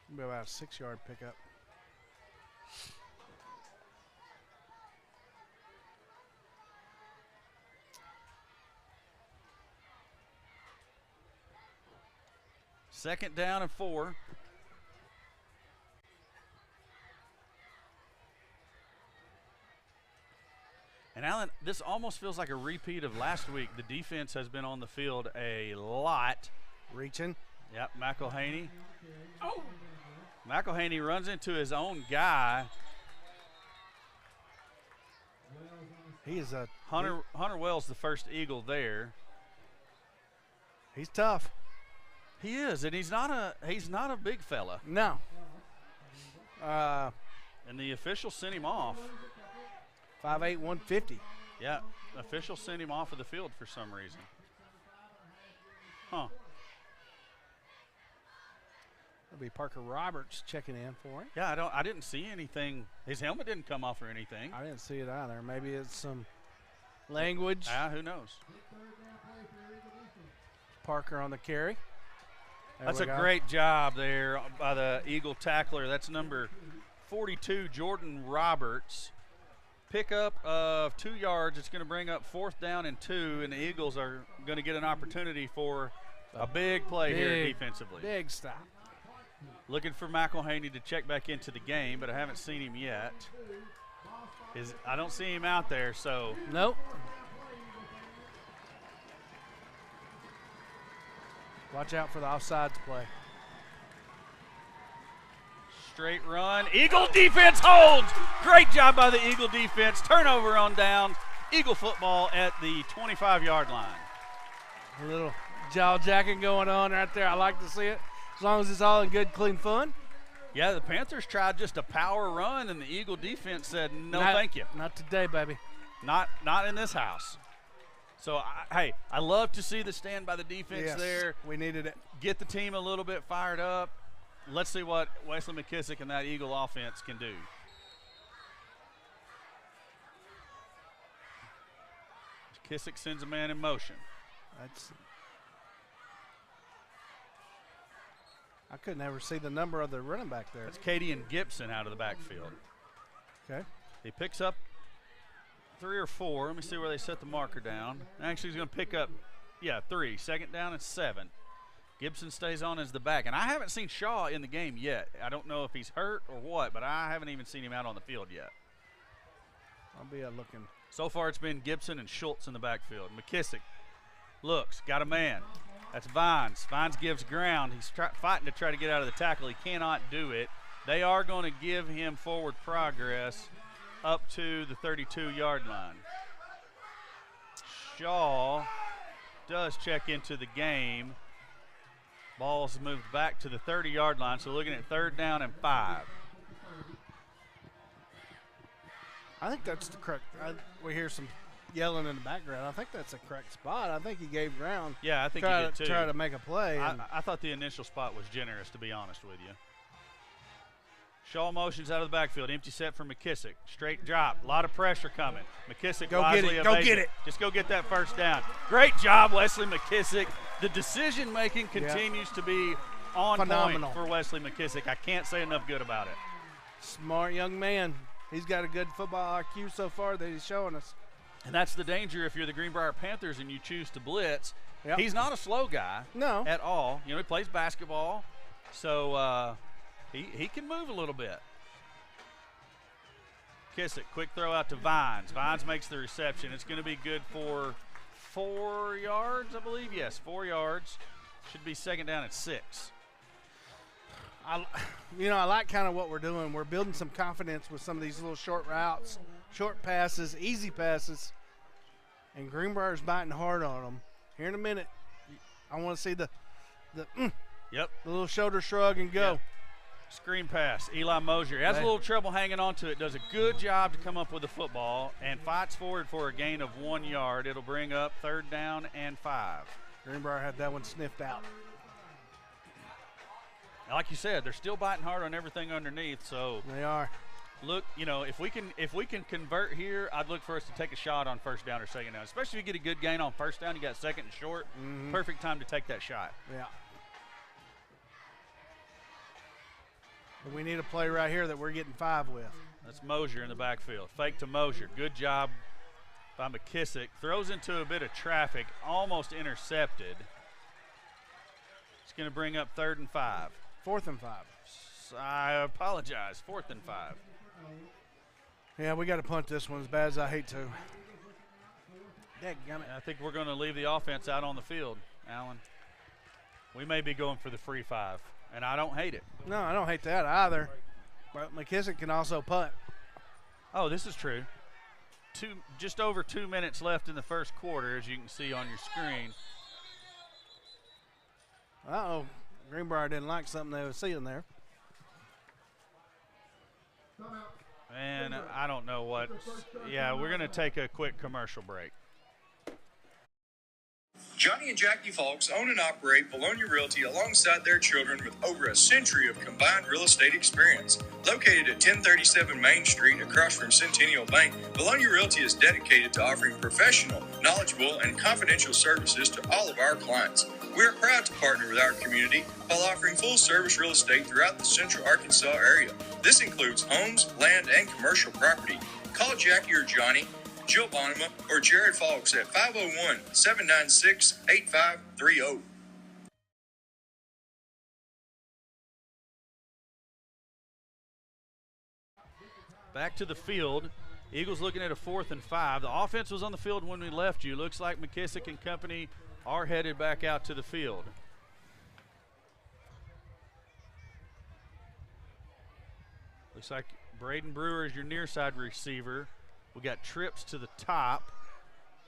It'll be about a 6-yard pickup. Second down and 4. And Alan, this almost feels like a repeat of last week. The defense has been on the field a lot. Reaching. Yep, McElhaney. Oh! McElhaney runs into his own guy. He is a Hunter Wells, the first Eagle there. He's tough. He is, and he's not a big fella. No. And the official sent him off. 5'8", 150. Yeah, official sent him off of the field for some reason. Huh. That'll be Parker Roberts checking in for him. Yeah, I didn't see anything. His helmet didn't come off or anything. I didn't see it either. Maybe it's some language. Who knows? Parker on the carry. That's a great job there by the Eagle tackler. That's number 42, Jordan Roberts. Pickup of 2 yards. It's going to bring up 4th down and 2, and the Eagles are going to get an opportunity for a big play here defensively. Big stop. Looking for McElhaney to check back into the game, but I haven't seen him yet. I don't see him out there, so. Nope. Watch out for the offsides play. Straight run. Eagle defense holds. Great job by the Eagle defense. Turnover on down. Eagle football at the 25-yard line. A little jaw jacking going on right there. I like to see it. As long as it's all in good, clean fun. Yeah, the Panthers tried just a power run, and the Eagle defense said, no, thank you. Not today, baby. Not in this house. So, I love to see the stand by the defense there. We needed it. Get the team a little bit fired up. Let's see what Wesley McKissick and that Eagle offense can do. McKissick sends a man in motion. I couldn't ever see the number of the running back there. That's Cadian Gibson out of the backfield. Okay. He picks up 3 or 4. Let me see where they set the marker down. Actually, he's going to pick up, 3. 2nd down and 7. Gibson stays on as the back. And I haven't seen Shaw in the game yet. I don't know if he's hurt or what, but I haven't even seen him out on the field yet. I'll be looking. So far, it's been Gibson and Schultz in the backfield. McKissick looks, got a man. That's Vines. Vines gives ground. He's fighting to try to get out of the tackle. He cannot do it. They are going to give him forward progress up to the 32-yard line. Shaw does check into the game. Ball's moved back to the 30-yard line, so looking at 3rd down and 5. I think that's the correct. We hear some yelling in the background. I think that's the correct spot. I think he gave ground. Yeah, I think he did too. Try to make a play. I thought the initial spot was generous, to be honest with you. Shaw motions out of the backfield. Empty set for McKissick. Straight drop. A lot of pressure coming. McKissick go get it. Go get it. Just go get that first down. Great job, Wesley McKissick. The decision-making continues to be on phenomenal point for Wesley McKissick. I can't say enough good about it. Smart young man. He's got a good football IQ so far that he's showing us. And that's the danger if you're the Greenbrier Panthers and you choose to blitz. Yep. He's not a slow guy at all. You know, he plays basketball, so he can move a little bit. Kissick, quick throw out to Vines. Vines makes the reception. It's going to be good for 4 yards, I believe. Yes, 4 yards. Should be 2nd down at 6. I like kind of what we're doing. We're building some confidence with some of these little short routes, short passes, easy passes, and Greenbrier's biting hard on them. Here in a minute, I want to see the little shoulder shrug and go. Yep. Screen pass, Eli Mosier. He has a little trouble hanging on to it, does a good job to come up with the football, and fights forward for a gain of 1 yard. It'll bring up 3rd down and 5. Greenbrier had that one sniffed out. Like you said, they're still biting hard on everything underneath, so they are. Look, if we can convert here, I'd look for us to take a shot on 1st down or 2nd down. Especially if you get a good gain on 1st down, you got 2nd and short. Perfect time to take that shot. Yeah. But we need a play right here that we're getting 5 with. That's Mosier in the backfield. Fake to Mosier. Good job by McKissick. Throws into a bit of traffic, almost intercepted. It's going to bring up 3rd and 5. 4th and 5. I apologize. 4th and 5. Yeah, we got to punt this one as bad as I hate to. I think we're going to leave the offense out on the field, Alan. We may be going for the free 5, and I don't hate it. No, I don't hate that either. But McKissick can also punt. Oh, this is true. Just over 2 minutes left in the first quarter, as you can see on your screen. Uh-oh. Greenbrier didn't like something they were seeing there. And I don't know what. Yeah, we're going to take a quick commercial break. Johnny and Jackie Falks own and operate Vilonia Realty alongside their children with over a century of combined real estate experience. Located at 1037 Main Street across from Centennial Bank, Vilonia Realty is dedicated to offering professional, knowledgeable, and confidential services to all of our clients. We are proud to partner with our community while offering full-service real estate throughout the Central Arkansas area. This includes homes, land, and commercial property. Call Jackie or Johnny, Jill Bonema, or Jared Falks at 501-796-8530. Back to the field. Eagles looking at a 4th and 5. The offense was on the field when we left you. Looks like McKissick and company are headed back out to the field. Looks like Braden Brewer is your near side receiver. We got trips to the top.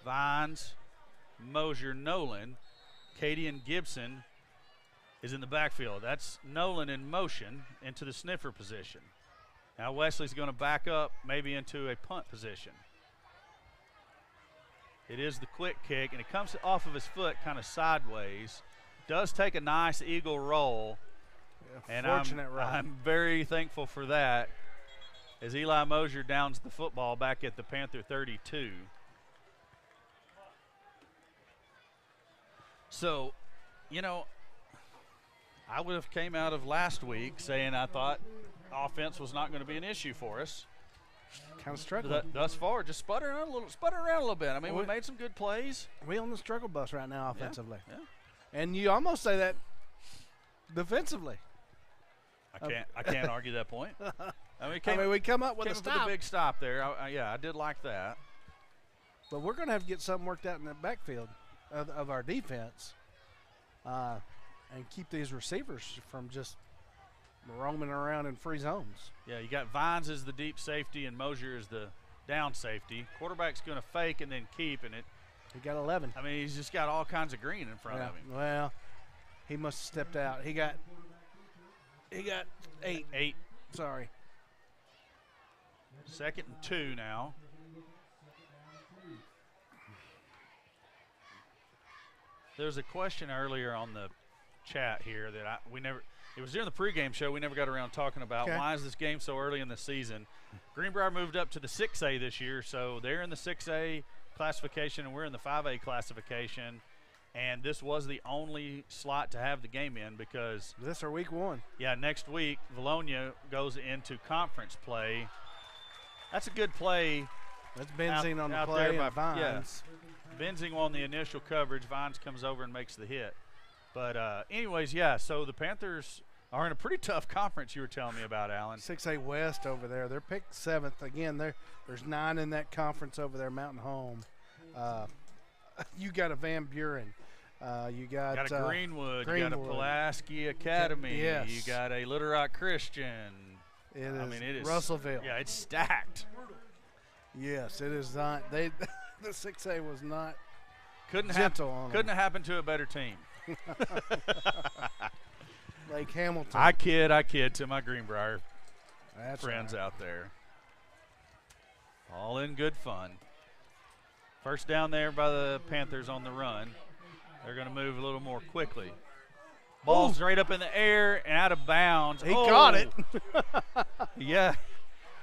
Vines, Mosier, Nolan. Katie and Gibson is in the backfield. That's Nolan in motion into the sniffer position. Now Wesley's going to back up maybe into a punt position. It is the quick kick, and it comes off of his foot kind of sideways. Does take a nice eagle roll, and I'm very thankful for that as Eli Mosier downs the football back at the Panther 32. So, I would have came out of last week saying I thought offense was not going to be an issue for us. Kind of struggling. Thus far, just sputtering around a little bit. I mean, we made some good plays. We on the struggle bus right now offensively. Yeah. And you almost say that defensively. I can't argue that point. We come up with a stop. With a big stop there. I did like that. But we're going to have to get something worked out in the backfield of our defense. and keep these receivers from just roaming around in free zones. Yeah, you got Vines as the deep safety and Mosier as the down safety. Quarterback's going to fake and then keep, and it. He got 11. I mean, he's just got all kinds of green in front of him. Well, he must have stepped out. He got 8. 8. Sorry. 2nd and 2 now. There was a question earlier on the chat here that it was during the pregame show, we never got around talking about. Why is this game so early in the season? Greenbrier moved up to the 6A this year, so they're in the 6A classification and we're in the 5A classification. And this was the only slot to have the game in because this or week 1. Yeah, next week Vilonia goes into conference play. That's a good play. That's Benzing on the play and Vines. Yeah. Benzing on the initial coverage. Vines comes over and makes the hit. But anyways, yeah, so the Panthers are in a pretty tough conference you were telling me about, Alan. 6A West over there. They're picked 7th. Again, there's 9 in that conference over there, Mountain Home. You got a Van Buren. You got a Greenwood. You got a Pulaski Academy. Yes. You got a Little Rock Christian. It is Russellville. Yeah, it's stacked. Yes, it is not. The 6A was not couldn't gentle on them. Couldn't have happened to a better team. Lake Hamilton. I kid to my Greenbrier friends out there. All in good fun. First down there by the Panthers on the run. They're going to move a little more quickly. Ball's right up in the air and out of bounds. He caught it. Yeah.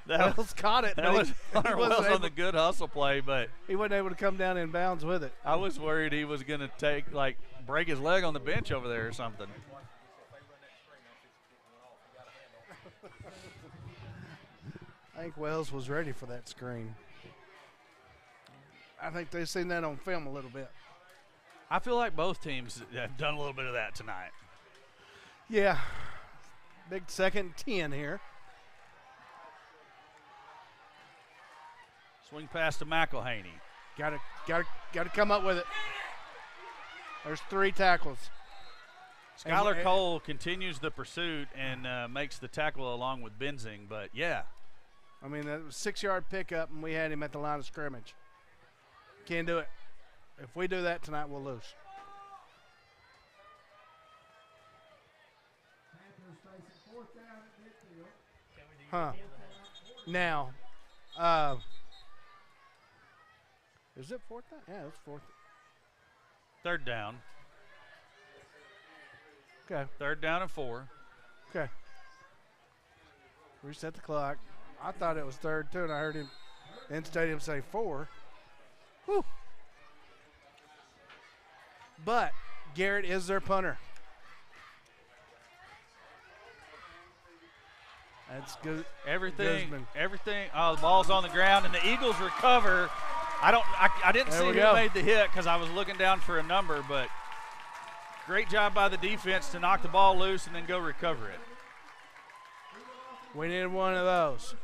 Wells caught it. That was Hunter Wells on the good hustle play, but he wasn't able to come down in bounds with it. I was worried he was going to break his leg on the bench over there or something. I think Wells was ready for that screen. I think they've seen that on film a little bit. I feel like both teams have done a little bit of that tonight. Yeah. Big 2nd and 10 here. Swing pass to McElhaney. Got to come up with it. There's 3 tackles. Skylar Cole continues the pursuit and makes the tackle along with Benzing, but yeah. I mean, that was a 6-yard pickup, and we had him at the line of scrimmage. Can't do it. If we do that tonight, we'll lose. Now, is it 4th down? Yeah, it's 4th. 3rd down. Okay. 3rd down and 4. Okay. Reset the clock. I thought it was 3rd, too, and I heard him in stadium say 4. Whew. But Garrett is their punter. That's good. Everything. Oh, the ball's on the ground, and the Eagles recover. I didn't see who made the hit because I was looking down for a number, but great job by the defense to knock the ball loose and then go recover it. We needed one of those.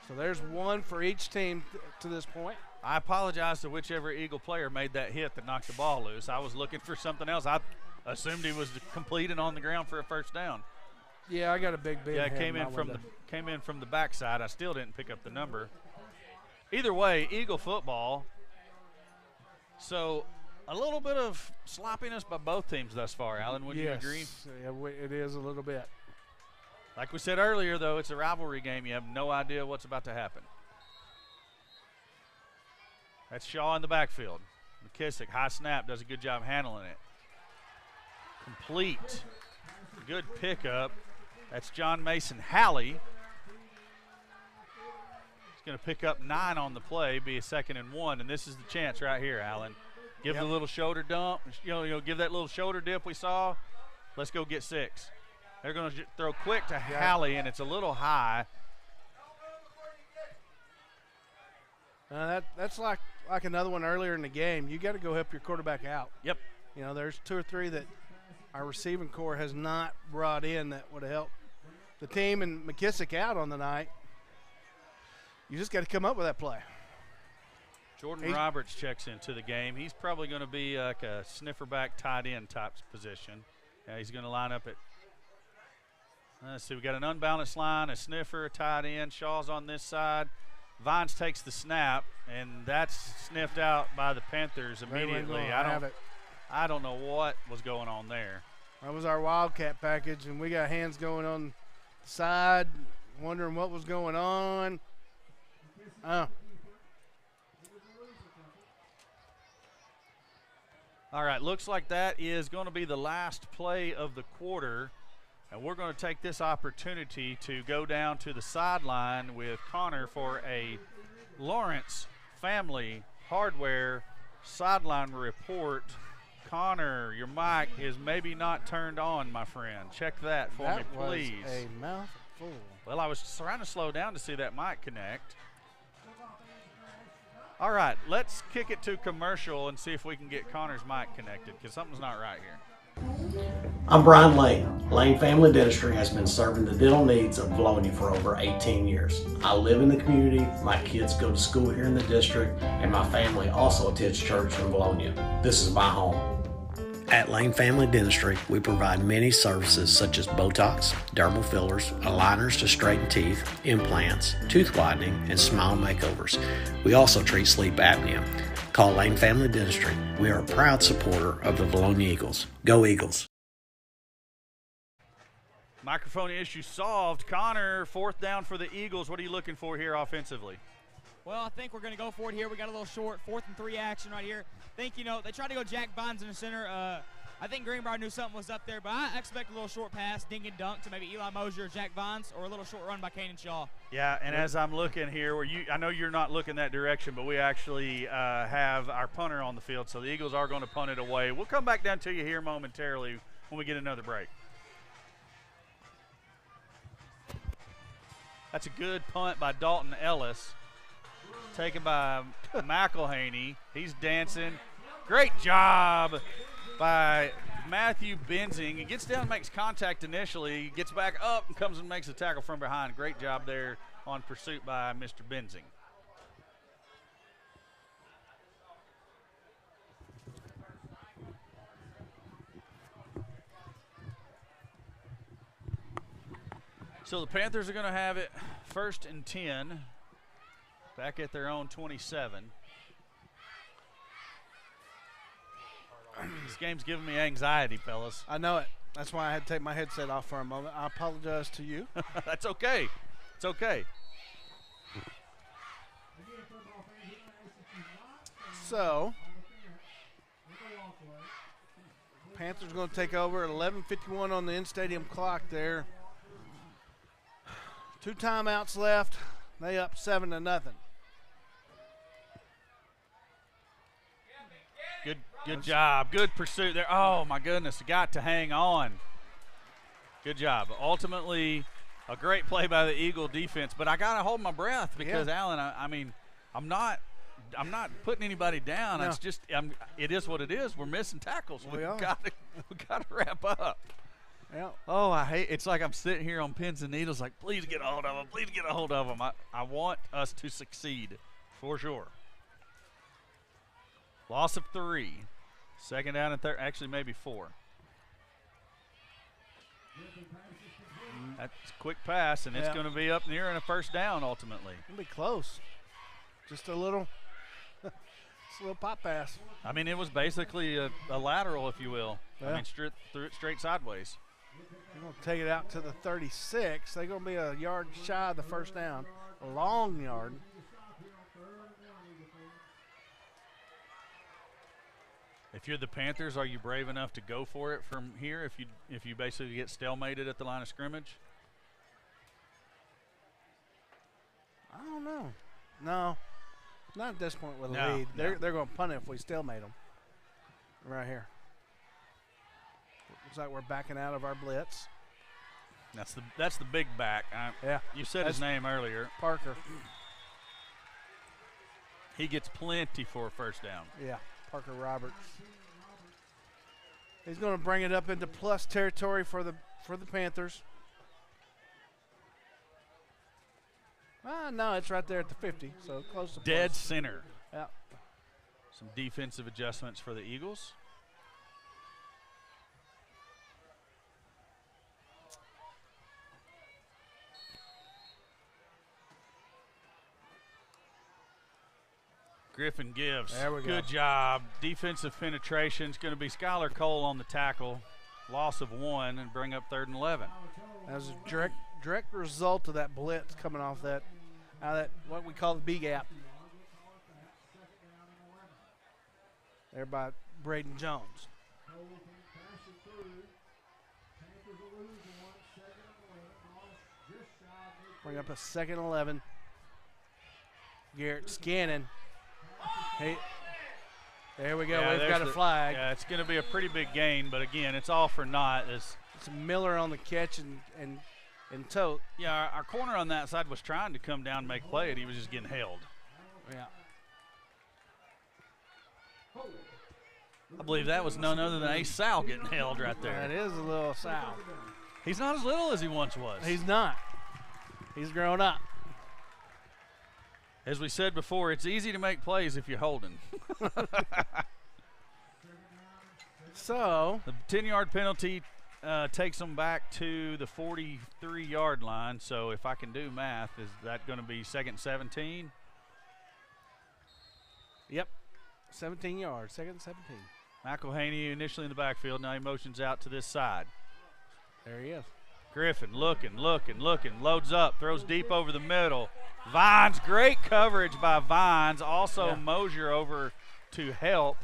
So there's one for each team to this point. I apologize to whichever Eagle player made that hit that knocked the ball loose. I was looking for something else. I assumed he was complete and on the ground for a first down. Yeah, I got a big Yeah, it came in from the backside. I still didn't pick up the number. Either way, Eagle football. So a little bit of sloppiness by both teams thus far, Alan. Would you agree? Yeah, it is a little bit. Like we said earlier, though, it's a rivalry game. You have no idea what's about to happen. That's Shaw in the backfield. McKissick, high snap, does a good job handling it. Complete. Good pickup. That's John Mason Halley. He's going to pick up 9 on the play, be a 2nd and 1, and this is the chance right here, Alan. Give the little shoulder dump. Give that little shoulder dip we saw. Let's go get 6. They're going to throw quick to Halley, and it's a little high. That's like another one earlier in the game. You got to go help your quarterback out. Yep. There's 2 or 3 that our receiving core has not brought in that would have helped the team and McKissick out on the night. You just got to come up with that play. Jordan Roberts checks into the game. He's probably going to be like a sniffer back tight end type position. He's going to line up at, let's see, we got an unbalanced line, a sniffer, a tight end. Shaw's on this side. Vines takes the snap, and that's sniffed out by the Panthers immediately. I don't know what was going on there. That was our Wildcat package, and we got hands going on the side, wondering what was going on. All right, looks like that is going to be the last play of the quarter, and we're going to take this opportunity to go down to the sideline with Connor for a Lawrence Family Hardware sideline report. Connor, your mic is maybe not turned on, my friend. Check that for me, please. That was a mouthful. Well, I was trying to slow down to see that mic connect. All right, let's kick it to commercial and see if we can get Connor's mic connected, because something's not right here. I'm Brian Lane. Lane Family Dentistry has been serving the dental needs of Vilonia for over 18 years. I live in the community, my kids go to school here in the district, and my family also attends church in Vilonia. This is my home. At Lane Family Dentistry, we provide many services such as Botox, dermal fillers, aligners to straighten teeth, implants, tooth whitening, and smile makeovers. We also treat sleep apnea. Call Lane Family Dentistry. We are a proud supporter of the Vilonia Eagles. Go Eagles! Microphone issue solved. Connor, 4th down for the Eagles. What are you looking for here offensively? Well, I think we're going to go for it here. We got a little short 4th and 3 action right here. I think, they tried to go Jack Vines in the center. I think Greenbrier knew something was up there, but I expect a little short pass, dink and dunk to maybe Eli Mosier or Jack Vines, or a little short run by Kanan Shaw. Yeah, and as I'm looking here, I know you're not looking that direction, but we actually have our punter on the field, so the Eagles are going to punt it away. We'll come back down to you here momentarily when we get another break. That's a good punt by Dalton Ellis. Taken by McElhaney. He's dancing. Great job by Matthew Benzing. He gets down and makes contact initially, gets back up and comes and makes a tackle from behind. Great job there on pursuit by Mr. Benzing. So the Panthers are going to have it 1st and 10. Back at their own 27. This game's giving me anxiety, fellas. I know it. That's why I had to take my headset off for a moment. I apologize to you. That's okay. It's okay. So, Panthers going to take over at 11:51 on the in-stadium clock there. 2 timeouts left. They up 7-0. Good job. Good pursuit there. Oh, my goodness. Got to hang on. Good job. Ultimately, a great play by the Eagle defense. But I got to hold my breath because, Alan, I mean, I'm not putting anybody down. No. It's just it is what it is. We're missing tackles. We got to wrap up. Yeah. Oh, I hate it's like I'm sitting here on pins and needles like, please get a hold of them. Please get a hold of them. I want us to succeed for sure. Loss of 3. 2nd down and third, actually maybe 4. That's a quick pass, and it's going to be up near and a 1st down ultimately. It'll be close. Just a little pop pass. I mean, it was basically a lateral, if you will. Yeah. I mean, threw it straight sideways. They're going to take it out to the 36. They're going to be a yard shy of the 1st down. A long yard. If you're the Panthers, are you brave enough to go for it from here if you basically get stalemated at the line of scrimmage? I don't know. No. Not at this point with a No, lead. no. They're going to punt it if we stalemate them. Right here. Looks like we're backing out of our blitz. That's the big back. Yeah. You said his name earlier. Parker. He gets plenty for a 1st down. Yeah. Parker Roberts. He's going to bring it up into plus territory for the Panthers. No, it's right there at the 50, so close to Dead plus. center. Yeah, Some defensive adjustments for the Eagles. Griffin gives. There we go. Good job. Defensive penetration. It's going to be Skylar Cole on the tackle. Loss of 1 and bring up 3rd and 11. That was a direct result of that blitz coming off that, what we call the B gap. There by Braden Jones. Bring up a 2nd and 11. Garrett scanning. Hey, there we go. Yeah, We've got a flag. Yeah, it's going to be a pretty big gain, but again, it's all for naught. It's Miller on the catch and tote. Yeah, our corner on that side was trying to come down and make play, and he was just getting held. Yeah. I believe that was none other than Ace Sal getting held right there. That is a little Sal. He's not as little as he once was. He's not. He's grown up. As we said before, it's easy to make plays if you're holding. So the 10-yard penalty takes them back to the 43-yard line. So if I can do math, is that going to be 2nd 17? Yep. 17 yards, 2nd 17. McElhaney initially in the backfield. Now he motions out to this side. There he is. Griffin looking, loads up, throws deep over the middle. Vines, great coverage by Vines. Also Mosier over to help.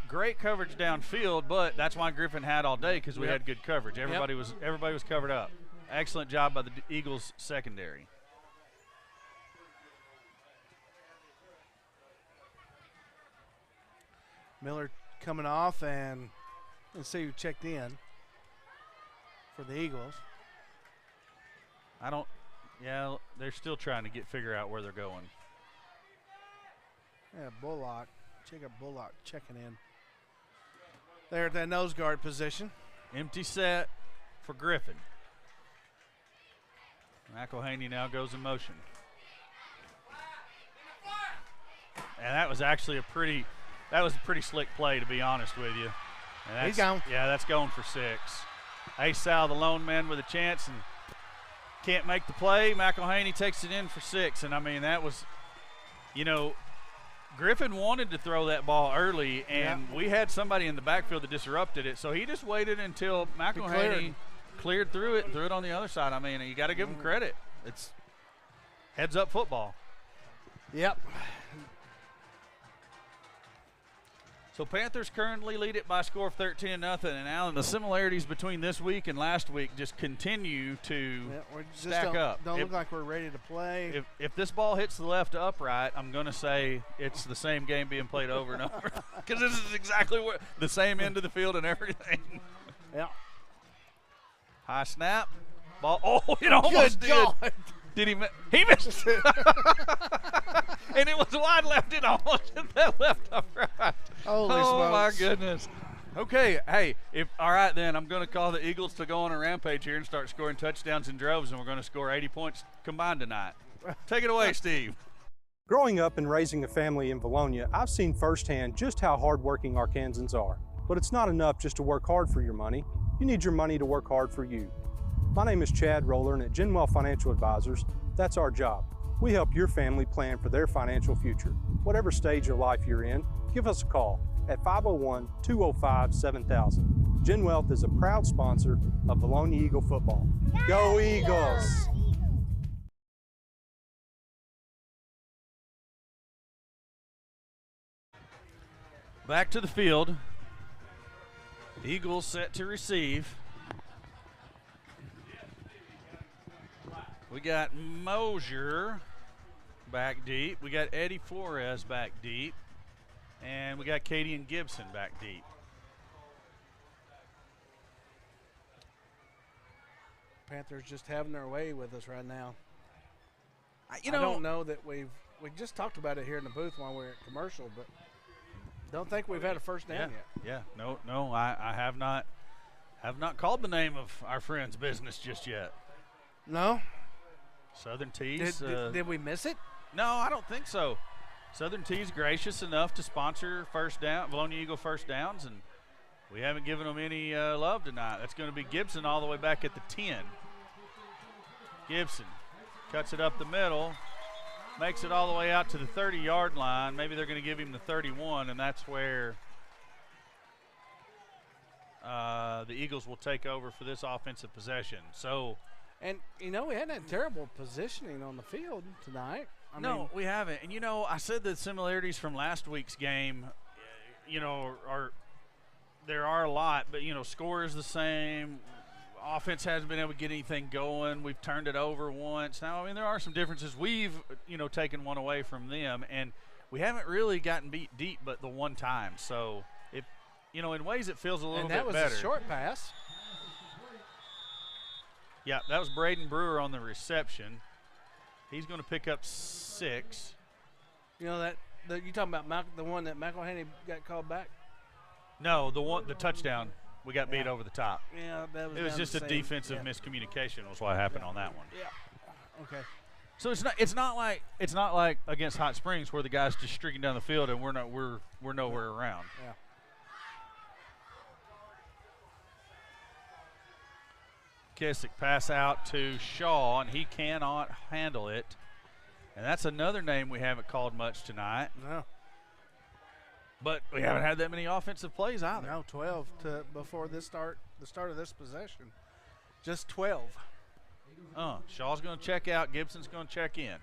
Great coverage downfield, but that's why Griffin had all day, because we had good coverage. Everybody was covered up. Excellent job by the Eagles secondary. Miller coming off, and let's see who checked in for the Eagles. They're still trying to figure out where they're going. Yeah, Bullock. Check out Bullock checking in. There at that nose guard position. Empty set for Griffin. McElhaney now goes in motion. And that was actually a pretty slick play, to be honest with you. And He's gone. Yeah, that's going for 6. Ace Sal, the lone man with a chance, and can't make the play. McElhaney takes it in for 6. And, I mean, that was, Griffin wanted to throw that ball early, and we had somebody in the backfield that disrupted it. So he just waited until McElhaney cleared through it and threw it on the other side. I mean, you got to give him credit. It's heads-up football. Yep. So Panthers currently lead it by a score of 13-0. And, Alan, the similarities between this week and last week just continue to stack up. Don't look like we're ready to play. If this ball hits the left upright, I'm going to say it's the same game being played over and over, because this is exactly the same end of the field and everything. Yeah. High snap. Ball. Oh, it almost did. God. Did he miss? He missed. And it was wide left. It almost hit that left upright. Holy smokes. Oh, my goodness. Okay, hey, all right then, I'm going to call the Eagles to go on a rampage here and start scoring touchdowns in droves, and we're going to score 80 points combined tonight. Take it away, Steve. Growing up and raising a family in Vilonia, I've seen firsthand just how hardworking Arkansans are. But it's not enough just to work hard for your money. You need your money to work hard for you. My name is Chad Roller, and at Genwell Financial Advisors, that's our job. We help your family plan for their financial future. Whatever stage of life you're in, give us a call at 501-205-7000. Genwealth is a proud sponsor of Vilonia Eagle football. Go Eagles! Back to the field. Eagles set to receive. We got Mosier back deep. We got Eddie Flores back deep. And we got Katie and Gibson back deep. Panthers just having their way with us right now. I don't know that we just talked about it here in the booth while we were at commercial, but don't think we've had a first down yet. Yeah, no, I have not called the name of our friend's business just yet. No? Southern Tees. Did we miss it? No, I don't think so. Southern Tea's gracious enough to sponsor Vilonia Eagle first downs, and we haven't given them any love tonight. That's going to be Gibson all the way back at the 10. Gibson cuts it up the middle, makes it all the way out to the 30-yard line. Maybe they're going to give him the 31, and that's where the Eagles will take over for this offensive possession. So, and, we hadn't had terrible positioning on the field tonight. I mean, we haven't. And, I said the similarities from last week's game, there are a lot, but, score is the same. Offense hasn't been able to get anything going. We've turned it over once. Now, there are some differences. We've, taken one away from them, and we haven't really gotten beat deep but the one time. So, in ways it feels a little bit better. And that was a short pass. Yeah, that was Braden Brewer on the reception. He's going to pick up 6. You talking about the one that McElhaney got called back? No, the touchdown. We got beat over the top. Yeah, that was. It was just a defensive miscommunication was what happened on that one. Yeah. Okay. So it's not like against Hot Springs where the guy's just streaking down the field and we're nowhere around. Yeah. Kissick pass out to Shaw, and he cannot handle it. And that's another name we haven't called much tonight. No. But we haven't had that many offensive plays either. No, 12 before the start of this possession. Just 12. Shaw's going to check out. Gibson's going to check in.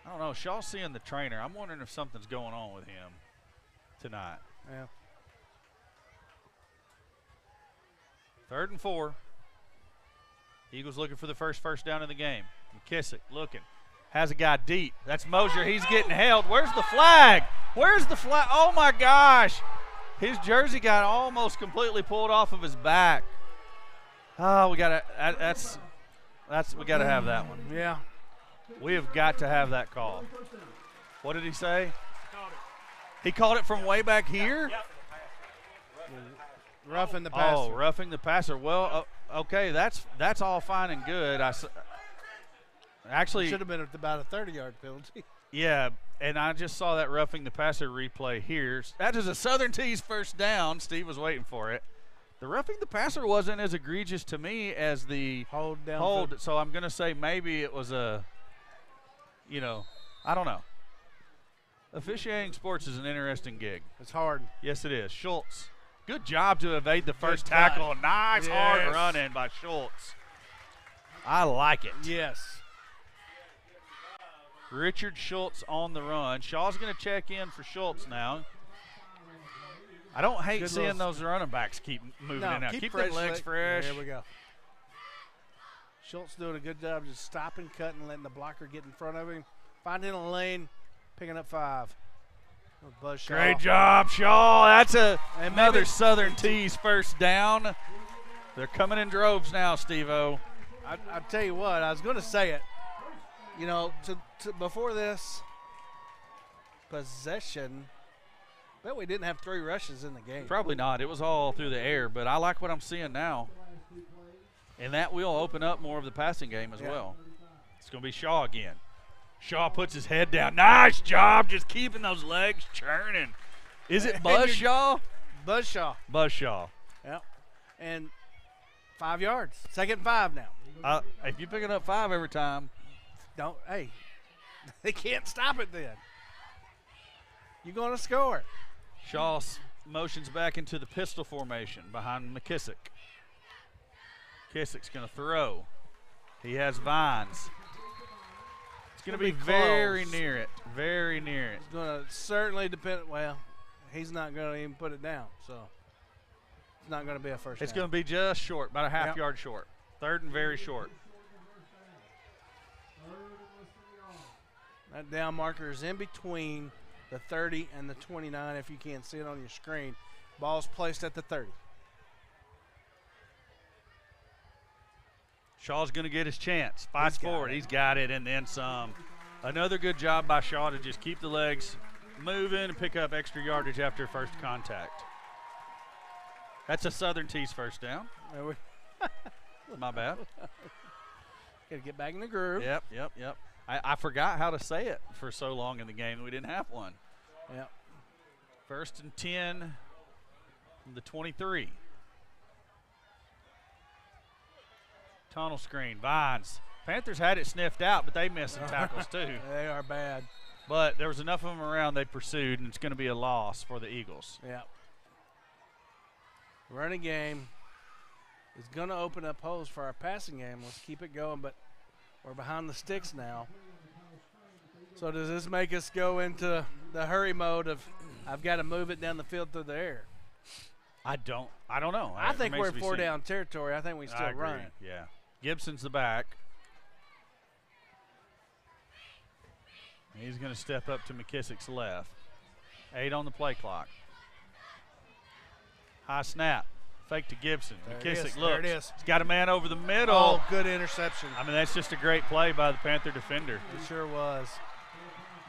I don't know. Shaw's seeing the trainer. I'm wondering if something's going on with him tonight. Yeah. 3rd and 4. Eagles looking for the first down in the game. McKissick looking. Has a guy deep. That's Mosier. He's getting held. Where's the flag? Where's the flag? Oh, my gosh. His jersey got almost completely pulled off of his back. Oh, we got to we got to have that one. Yeah. We have got to have that call. What did he say? He called it from way back here? Yep. Roughing the passer. Oh, roughing the passer. Well, okay, that's all fine and good. Actually, should have been about a 30-yard penalty. Yeah, and I just saw that roughing the passer replay here. That is a Southern Tees first down. Steve was waiting for it. The roughing the passer wasn't as egregious to me as the hold. So I'm going to say maybe it was I don't know. Officiating sports is an interesting gig. It's hard. Yes, it is. Schultz. Good job to evade the first tackle. Nice hard running by Schultz. I like it. Yes. Richard Schultz on the run. Shaw's going to check in for Schultz now. I don't hate seeing those running backs keep moving in and out. Keep their legs fresh. There we go. Schultz doing a good job just stopping, cutting, letting the blocker get in front of him. Finding a lane, picking up 5. Buzz Shaw. Great job, Shaw. That's another Southern Tees first down. They're coming in droves now, Steve-O. I tell you what, I was going to say it. Before this possession, bet we didn't have 3 rushes in the game. Probably not. It was all through the air, but I like what I'm seeing now. And that will open up more of the passing game as well. It's going to be Shaw again. Shaw puts his head down. Nice job just keeping those legs churning. Is it Buzz Shaw? Buzz Shaw. Buzz Shaw. Yep. And 5 yards. 2nd and 5 now. If you're picking up 5 every time. They can't stop it then. You're going to score. Shaw motions back into the pistol formation behind McKissick. McKissick's going to throw. He has Vines. It's going to be very near it. Very near it. It's going to certainly depend. Well, he's not going to even put it down, so it's not going to be a first down. It's going to be just short, about a half yard short. 3rd and very short. That down marker is in between the 30 and the 29 if you can't see it on your screen. Ball's placed at the 30. Shaw's going to get his chance. Fights forward. He's got it and then some. Another good job by Shaw to just keep the legs moving and pick up extra yardage after first contact. That's a Southern Tees first down. My bad. Got to get back in the groove. Yep. I forgot how to say it for so long in the game. We didn't have one. Yep. 1st and 10 from the 23. Tunnel screen, Vines. Panthers had it sniffed out, but they missed some tackles too. They are bad. But there was enough of them around they pursued, and it's going to be a loss for the Eagles. Yep. Running game is going to open up holes for our passing game. Let's keep it going, but we're behind the sticks now. So does this make us go into the hurry mode of I've got to move it down the field through the air? I don't know. I think we're in in 4-down territory. I think we still run. Yeah. Gibson's the back. He's going to step up to McKissick's left. 8 on the play clock. High snap. Fake to Gibson. McKissick looks. There it is. He's got a man over the middle. Oh, good interception. I mean, that's just a great play by the Panther defender. It sure was.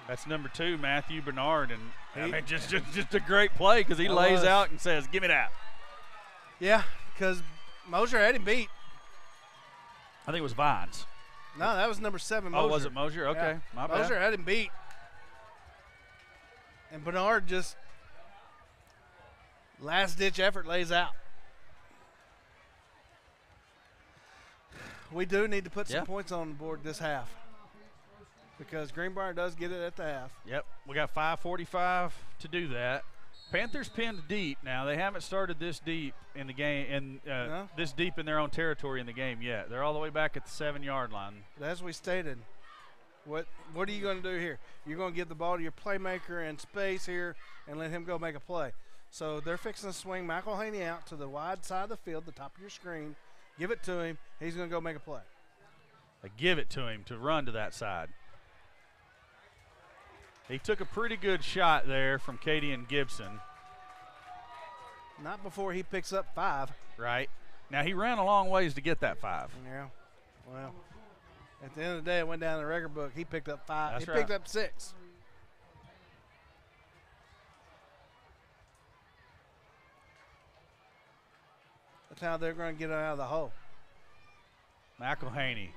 That's number 2, Matthew Bernard. And I mean, just a great play because he lays out and says, give me that. Yeah, because Mosier had him beat. I think it was Vines. No, that was number 7, Mosier. Oh, was it Mosier? Okay, yeah. my bad. Mosier had him beat. And Bernard just last-ditch effort lays out. We do need to put some points on the board this half because Greenbrier does get it at the half. Yep, we got 5:45 to do that. Panthers pinned deep now. They haven't started this deep in the game, this deep in their own territory in the game yet. They're all the way back at the 7-yard line. But as we stated, what are you going to do here? You're going to give the ball to your playmaker in space here and let him go make a play. So they're fixing to swing McElhaney out to the wide side of the field, the top of your screen. Give it to him. He's going to go make a play. They give it to him to run to that side. He took a pretty good shot there from Katie and Gibson. Not before he picks up 5. Right. Now, he ran a long ways to get that 5. Yeah. Well, at the end of the day, it went down in the record book. He picked up 5. That's he right. picked up 6. That's how they're going to get out of the hole. McElhaney.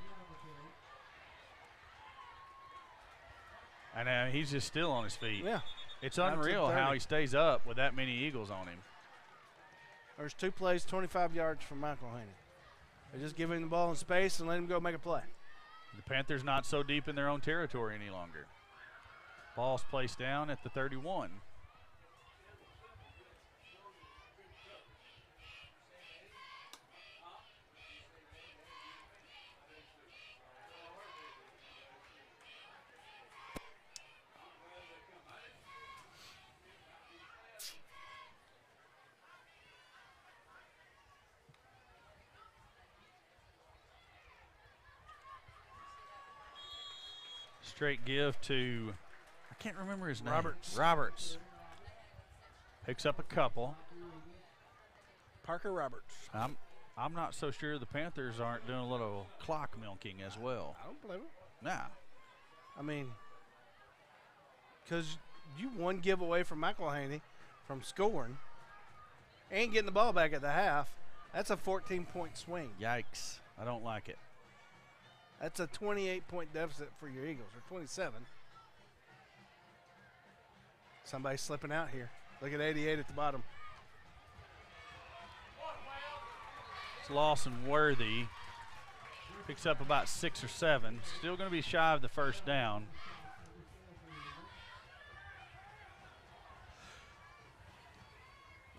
And he's just still on his feet. Yeah. It's unreal how he stays up with that many Eagles on him. There's 2 plays, 25 yards from McElhaney. They just give him the ball in space and let him go make a play. The Panthers not so deep in their own territory any longer. Ball's placed down at the 31. Straight give to, I can't remember his name. Roberts. Picks up a couple. Parker Roberts. I'm not so sure the Panthers aren't doing a little clock milking as well. I don't blame him. Nah. I mean, because you one giveaway from McElhaney from scoring and getting the ball back at the half. That's a 14-point swing. Yikes. I don't like it. That's a 28-point deficit for your Eagles, or 27. Somebody's slipping out here. Look at 88 at the bottom. It's Lawson Worthy. Picks up about 6 or 7. Still going to be shy of the first down.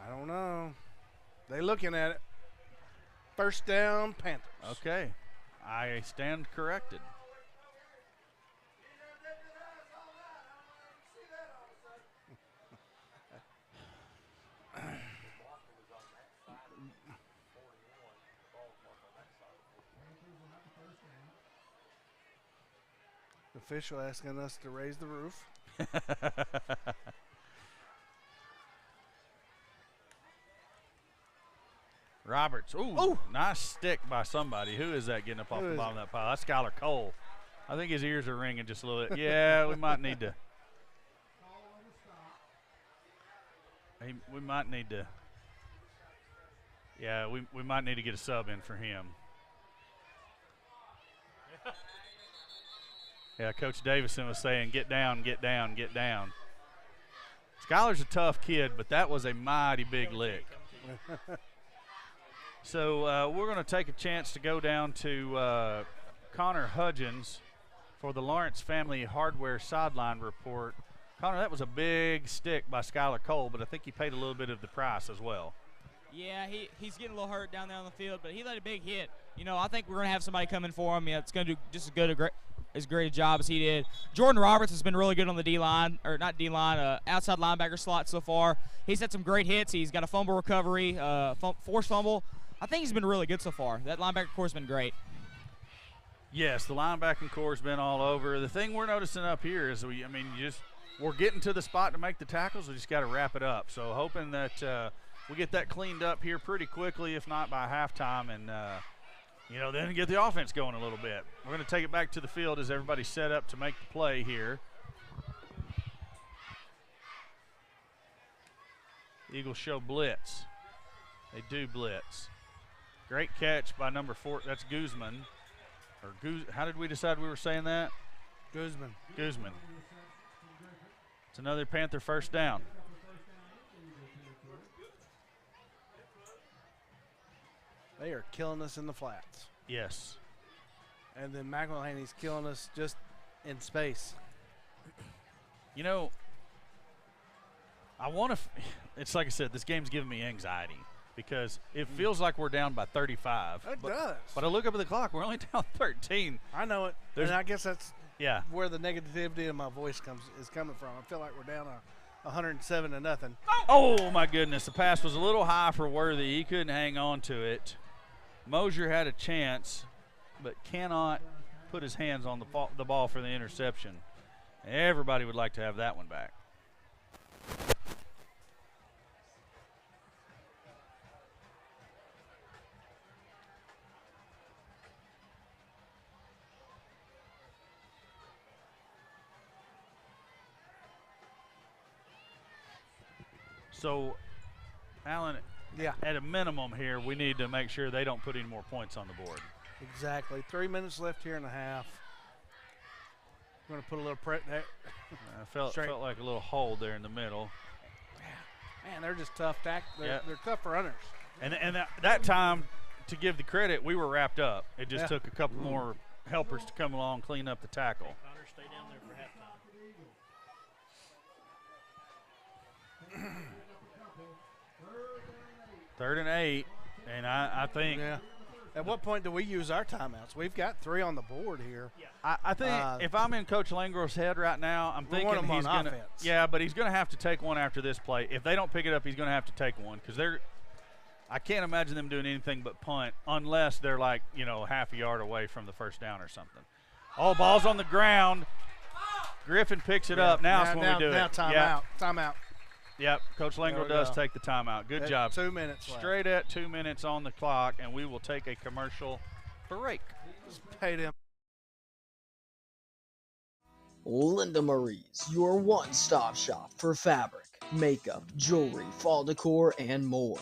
I don't know. They looking at it. First down, Panthers. Okay. I stand corrected. Official asking us to raise the roof. Roberts. Ooh, nice stick by somebody. Who is that getting up off the bottom of that pile? That's Skylar Cole. I think his ears are ringing just a little bit. Yeah, we might need to. We might need to. Yeah, we might need to get a sub in for him. Yeah, Coach Davison was saying, get down, get down, get down. Skylar's a tough kid, but that was a mighty big lick. So we're going to take a chance to go down to Connor Hudgens for the Lawrence Family Hardware Sideline Report. Connor, that was a big stick by Skylar Cole, but I think he paid a little bit of the price as well. Yeah, he's getting a little hurt down there on the field, but he let a big hit. You know, I think we're going to have somebody come in for him. Yeah, it's going to do just as great a job as he did. Jordan Roberts has been really good on the D-line, or not D-line, outside linebacker slot so far. He's had some great hits. He's got a fumble recovery, forced fumble. I think he's been really good so far. That linebacker core has been great. Yes, the linebacking core has been all over. The thing we're noticing up here is, we're getting to the spot to make the tackles. We just got to wrap it up. So hoping that we get that cleaned up here pretty quickly, if not by halftime, and then get the offense going a little bit. We're going to take it back to the field as everybody's set up to make the play here. Eagles show blitz. They do blitz. Great catch by number 4. That's Guzman. How did we decide we were saying that? Guzman. It's another Panther first down. They are killing us in the flats. Yes. And then McElhaney's killing us just in space. You know, it's like I said, this game's giving me anxiety because it feels like we're down by 35. It does. But I look up at the clock, we're only down 13. I know it. And I guess that's where the negativity in my voice is coming from. I feel like we're down 107-0. Oh, my goodness. The pass was a little high for Worthy. He couldn't hang on to it. Mosier had a chance, but cannot put his hands on the ball for the interception. Everybody would like to have that one back. So, Alan, at a minimum here, we need to make sure they don't put any more points on the board. Exactly. 3 minutes left here and a half. We're going to put a little there. Felt like a little hold there in the middle. Man, they're just tough. They're tough runners. And that time, to give the credit, we were wrapped up. It just took a couple more helpers to come along, clean up the tackle. Stay down there for halftime. 3rd and 8, and I think. Yeah. At what point do we use our timeouts? We've got 3 on the board here. I think if I'm in Coach Langro's head right now, I'm thinking he's going to. Yeah, but he's going to have to take one after this play. If they don't pick it up, he's going to have to take one because I can't imagine them doing anything but punt unless they're like half a yard away from the first down or something. Oh, ball's on the ground. Griffin picks it up. Now we do it. Now timeout. Timeout. Yep, Coach Langro does take the timeout. Good job. 2 minutes left. Straight at 2 minutes on the clock, and we will take a commercial break. Just pay them. Linda Marie's, your one-stop shop for fabric, makeup, jewelry, fall decor, and more.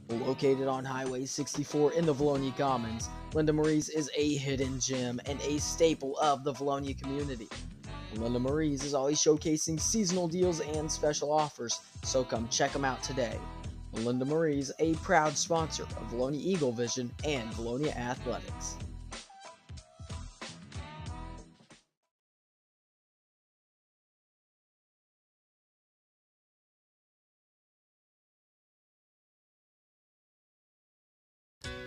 Located on Highway 64 in the Vilonia Commons, Linda Marie's is a hidden gem and a staple of the Vilonia community. Linda Marie's is always showcasing seasonal deals and special offers, so come check them out today. Linda Marie's, a proud sponsor of Vilonia Eagle Vision and Vilonia Athletics.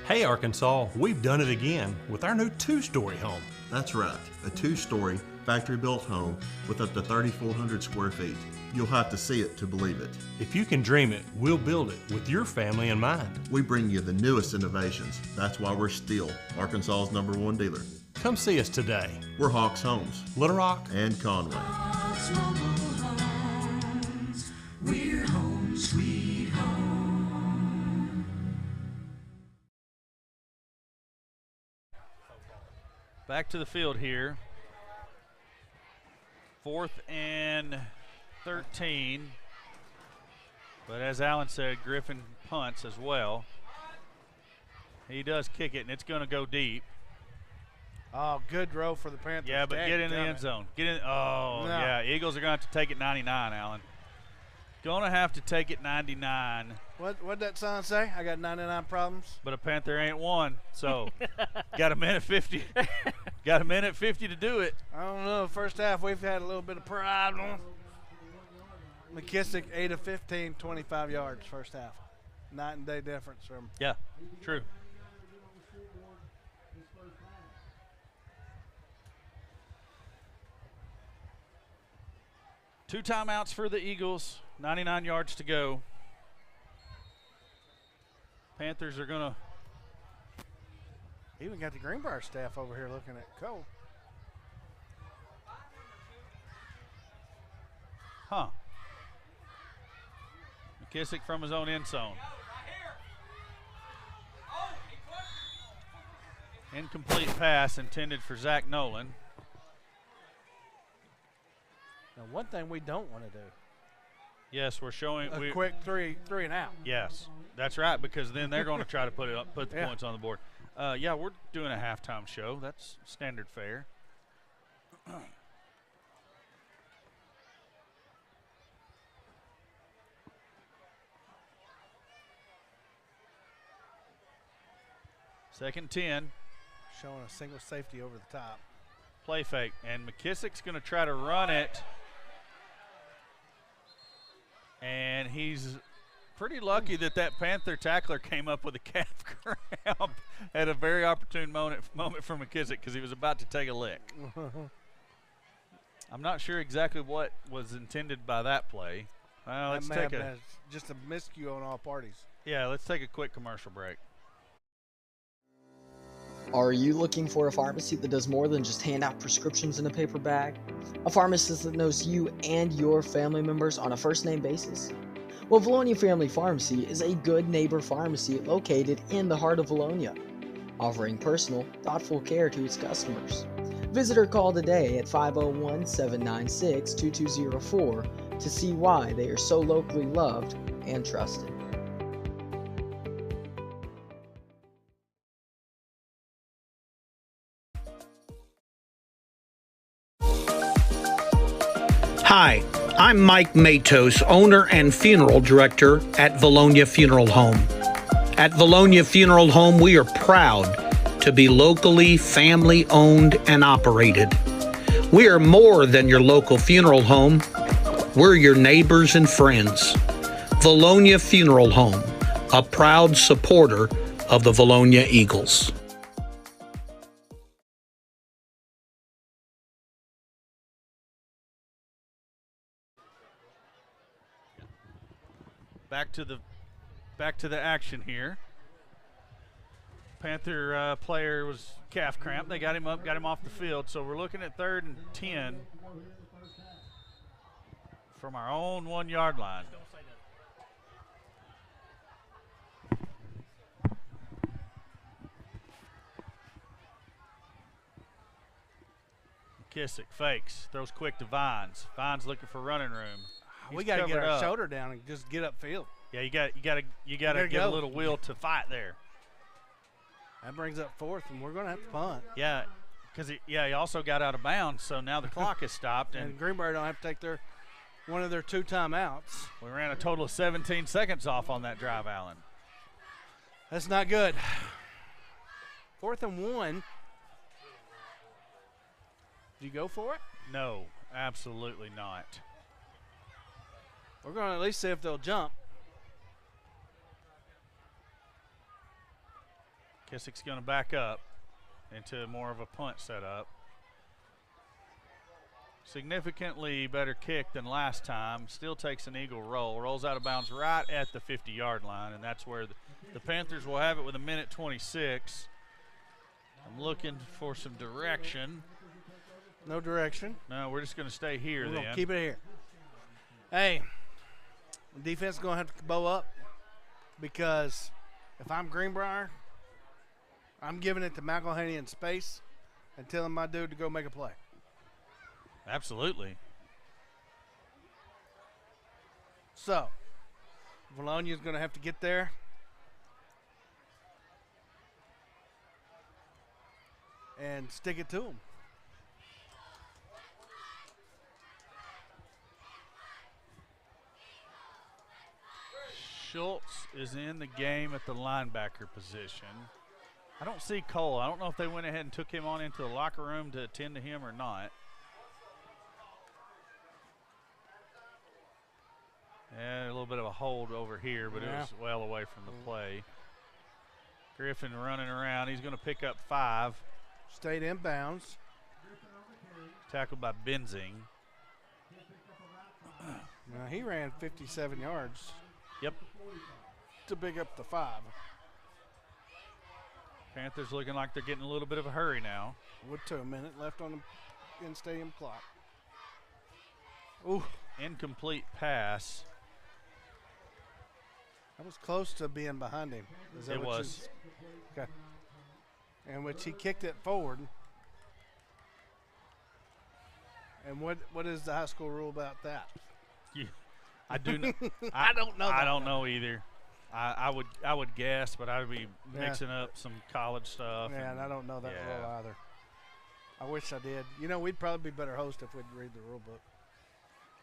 Hey Arkansas, we've done it again with our new 2-story home. That's right, a 2-story factory-built home with up to 3,400 square feet. You'll have to see it to believe it. If you can dream it, we'll build it with your family in mind. We bring you the newest innovations. That's why we're still Arkansas's #1 dealer. Come see us today. We're Hawks Homes, Little Rock, and Conway. Hawks Mobile Homes. We're home sweet home. Back to the field here. 4th and 13. But as Alan said, Griffin punts as well. He does kick it, and it's going to go deep. Oh, good row for the Panthers. Yeah, but get in the end zone. Get in. Oh, No. yeah. Eagles are going to have to take it 99, Allen. Going to have to take it 99. What'd that sign say? I got 99 problems. But a Panther ain't one, so got a minute 50. Got a minute 50 to do it. I don't know. First half, we've had a little bit of problem. McKissick, 8 of 15, 25 yards first half. Night and day difference from. Yeah, true. Two timeouts for the Eagles. 99 yards to go. Panthers are going to. Even got the Greenbrier staff over here looking at Cole. Huh. McKissick from his own end zone. Incomplete pass intended for Zach Nolan. Now, one thing we don't want to do. Yes, we're showing A quick three and out. Yes, that's right, because then they're going to try to put the Yeah. points on the board. Yeah, we're doing a halftime show. That's standard fare. Second 10. Showing a single safety over the top. Play fake, and McKissick's going to try to run it. And he's pretty lucky that Panther tackler came up with a calf cramp at a very opportune moment for McKissick because he was about to take a lick. I'm not sure exactly what was intended by that play. Let's That may take have a been just a miscue on all parties. yeah. Let's take a quick commercial break. Are you looking for a pharmacy that does more than just hand out prescriptions in a paper bag? A pharmacist that knows you and your family members on a first-name basis? Well, Vilonia Family Pharmacy is a good neighbor pharmacy located in the heart of Vilonia, offering personal, thoughtful care to its customers. Visit or call today at 501-796-2204 to see why they are so locally loved and trusted. Hi, I'm Mike Matos, owner and funeral director at Vilonia Funeral Home. At Vilonia Funeral Home, we are proud to be locally family owned and operated. We are more than your local funeral home. We're your neighbors and friends. Vilonia Funeral Home, a proud supporter of the Vilonia Eagles. Back to the action here. Panther player was calf cramp. They got him up, got him off the field. So we're looking at 3rd and 10 from our own 1-yard line. McKissick fakes, throws quick to Vines. Vines looking for running room. We got to get our shoulder down and just get upfield. Yeah, you got to get a little will to fight there. That brings up 4th, and we're going to have to punt. Yeah, because he also got out of bounds, so now the clock is stopped. And Greenbrier don't have to take one of their 2 timeouts. We ran a total of 17 seconds off on that drive, Allen. That's not good. 4th and 1. Do you go for it? No, absolutely not. We're going to at least see if they'll jump. Kissick's going to back up into more of a punt setup. Significantly better kick than last time. Still takes an Eagle roll. Rolls out of bounds right at the 50-yard line, and that's where the Panthers will have it with 1:26. I'm looking for some direction. No direction. No, we're just going to stay here We're then. going to keep it here. Hey, the defense is going to have to bow up because if I'm Greenbrier, I'm giving it to McElhaney in space and telling my dude to go make a play. Absolutely. So, Vilonia's going to have to get there and stick it to them. Schultz is in the game at the linebacker position. I don't see Cole. I don't know if they went ahead and took him on into the locker room to attend to him or not. And a little bit of a hold over here, but it was well away from the play. Griffin running around. He's going to pick up 5. Stayed in bounds. Tackled by Benzing. Now he ran 57 yards. Yep. To pick up the 5. Panthers looking like they're getting a little bit of a hurry now. With 2 minutes left on the in-stadium clock. Ooh. Incomplete pass. That was close to being behind him. Is that it was. Okay. In which he kicked it forward. And what is the high school rule about that? I do. I don't know. I don't know either. I would guess, but I would be mixing up some college stuff. Yeah, and I don't know that rule either. I wish I did. You know, we'd probably be better host if we'd read the rule book.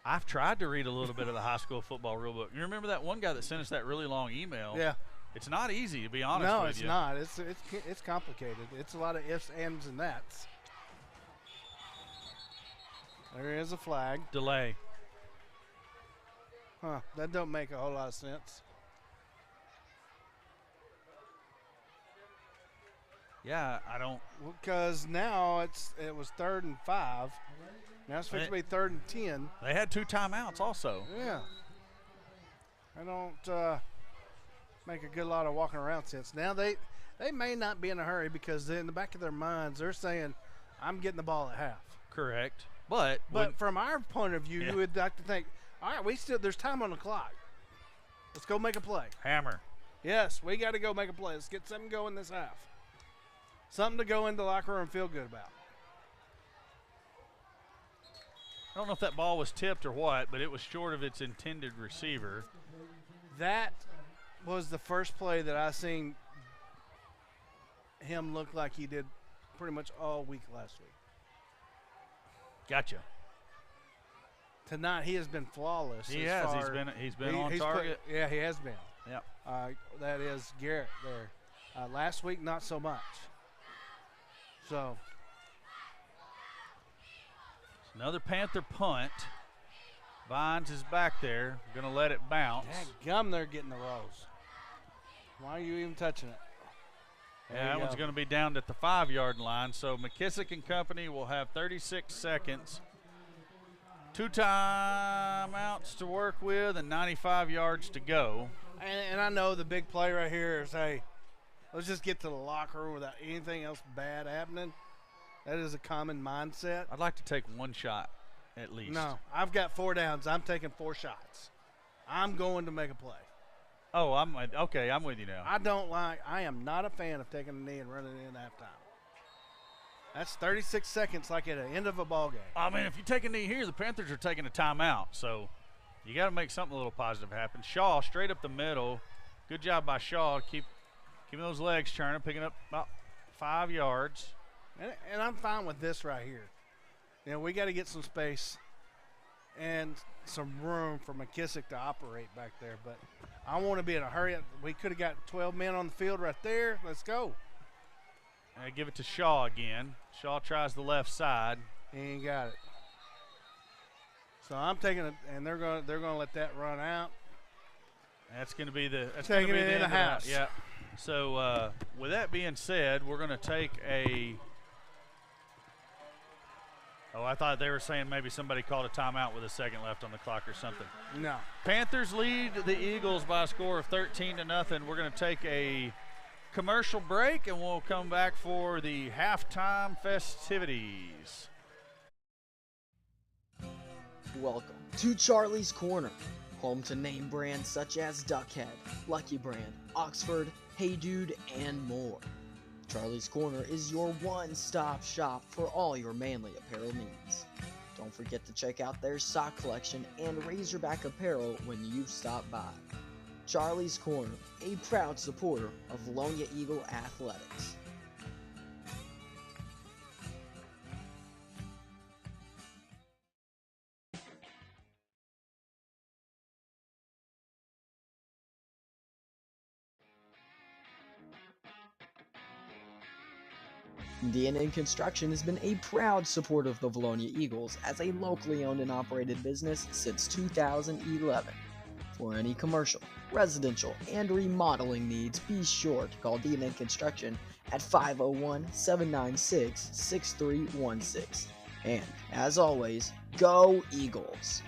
I've tried to read a little bit of the high school football rule book. You remember that one guy that sent us that really long email? Yeah. It's not easy, to be honest no, with it's you. not. It's complicated. It's a lot of ifs, ands, and that's. There is a flag. Delay. Huh, that don't make a whole lot of sense. Yeah, I don't. Because now it was 3rd and 5. Now it's supposed to be 3rd and 10. They had 2 timeouts also. Yeah. I don't make a good lot of walking around sense. Now they may not be in a hurry because in the back of their minds they're saying, I'm getting the ball at half. Correct. But from our point of view, you would like to think, all right, there's time on the clock. Let's go make a play. Hammer. Yes, we got to go make a play. Let's get something going this half. Something to go in the locker room and feel good about. I don't know if that ball was tipped or what, but it was short of its intended receiver. That was the first play that I seen him look like he did pretty much all week last week. Gotcha. Tonight he has been flawless. He has. He's been on target. Yeah, he has been. Yep. That is Garrett there. Last week, not so much. So. Another Panther punt. Vines is back there. Going to let it bounce. Dadgum, they're getting the rolls. Why are you even touching it? Yeah, that one's going to be down at the 5-yard line. So McKissick and company will have 36 seconds. 2 timeouts to work with and 95 yards to go. And I know the big play right here is, hey, let's just get to the locker room without anything else bad happening. That is a common mindset. I'd like to take 1 shot at least. No, I've got 4 downs. I'm taking 4 shots. I'm going to make a play. Oh, I'm with you now. I am not a fan of taking a knee and running in halftime. That's 36 seconds like at the end of a ball game. I mean, if you take a knee here, the Panthers are taking a timeout. So you got to make something a little positive happen. Shaw straight up the middle. Good job by Shaw. Keeping those legs churning, picking up about 5 yards. And I'm fine with this right here. You know, we got to get some space and some room for McKissick to operate back there. But I want to be in a hurry. We could have got 12 men on the field right there. Let's go. And give it to Shaw again. Shaw tries the left side. He ain't got it. So I'm taking it, and they're gonna let that run out. That's going to be the taking it in the house. Yeah. So with that being said, we're going to take a. Oh, I thought they were saying maybe somebody called a timeout with a second left on the clock or something. No. Panthers lead the Eagles by a score of 13-0. We're going to take a commercial break, and we'll come back for the halftime festivities. Welcome to Charlie's Corner, home to name brands such as Duckhead, Lucky Brand, Oxford, Hey Dude, and more. Charlie's Corner is your one-stop shop for all your manly apparel needs. Don't forget to check out their sock collection and Razorback apparel when you stop by. Charlie's Corner, a proud supporter of Vilonia Eagle Athletics. D&N Construction has been a proud supporter of the Vilonia Eagles as a locally owned and operated business since 2011. For any commercial, residential, and remodeling needs, be sure to call D&N Construction at 501-796-6316. And, as always, go Eagles!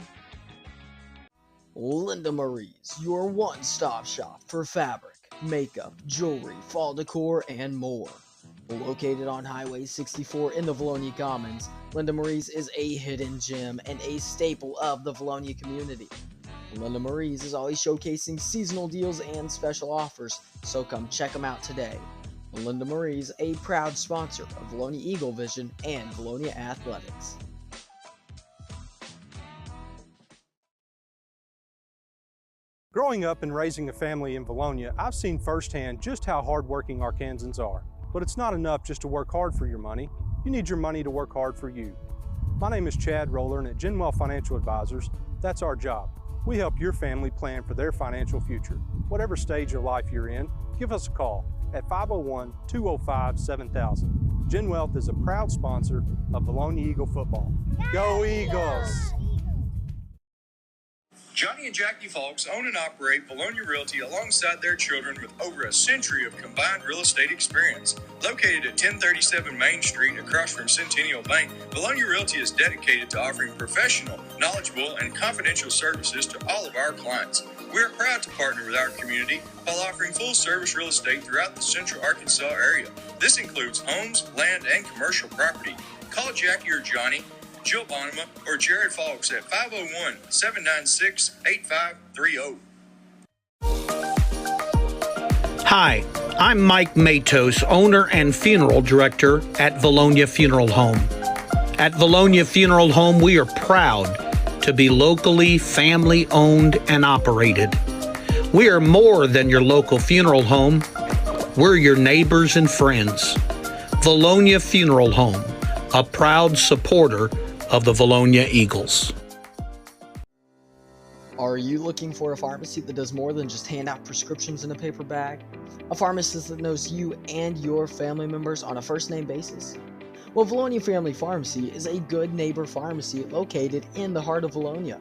Linda Marie's, your one-stop shop for fabric, makeup, jewelry, fall decor, and more. Located on Highway 64 in the Vilonia Commons, Linda Marie's is a hidden gem and a staple of the Vilonia community. Linda Marie's is always showcasing seasonal deals and special offers, so come check them out today. Linda Marie's, a proud sponsor of Vilonia Eagle Vision and Vilonia Athletics. Growing up and raising a family in Vilonia, I've seen firsthand just how hardworking Arkansans are. But it's not enough just to work hard for your money. You need your money to work hard for you. My name is Chad Roller, and at Genwell Financial Advisors, that's our job. We help your family plan for their financial future. Whatever stage of life you're in, give us a call at 501-205-7000. Genwealth is a proud sponsor of Vilonia Eagle football. Go Eagles! Johnny and Jackie Folks own and operate Vilonia Realty alongside their children with over a century of combined real estate experience. Located at 1037 Main Street across from Centennial Bank, Vilonia Realty is dedicated to offering professional, knowledgeable, and confidential services to all of our clients. We are proud to partner with our community while offering full-service real estate throughout the central Arkansas area. This includes homes, land, and commercial property. Call Jackie or Johnny, Jill Bonema, or Jared Fox at 501-796-8530. Hi, I'm Mike Matos, owner and funeral director at Vilonia Funeral Home. At Vilonia Funeral Home, we are proud to be locally family-owned and operated. We are more than your local funeral home. We're your neighbors and friends. Vilonia Funeral Home, a proud supporter of the Vilonia Eagles. Are you looking for a pharmacy that does more than just hand out prescriptions in a paper bag? A pharmacist that knows you and your family members on a first-name basis? Well, Vilonia Family Pharmacy is a good neighbor pharmacy located in the heart of Vilonia,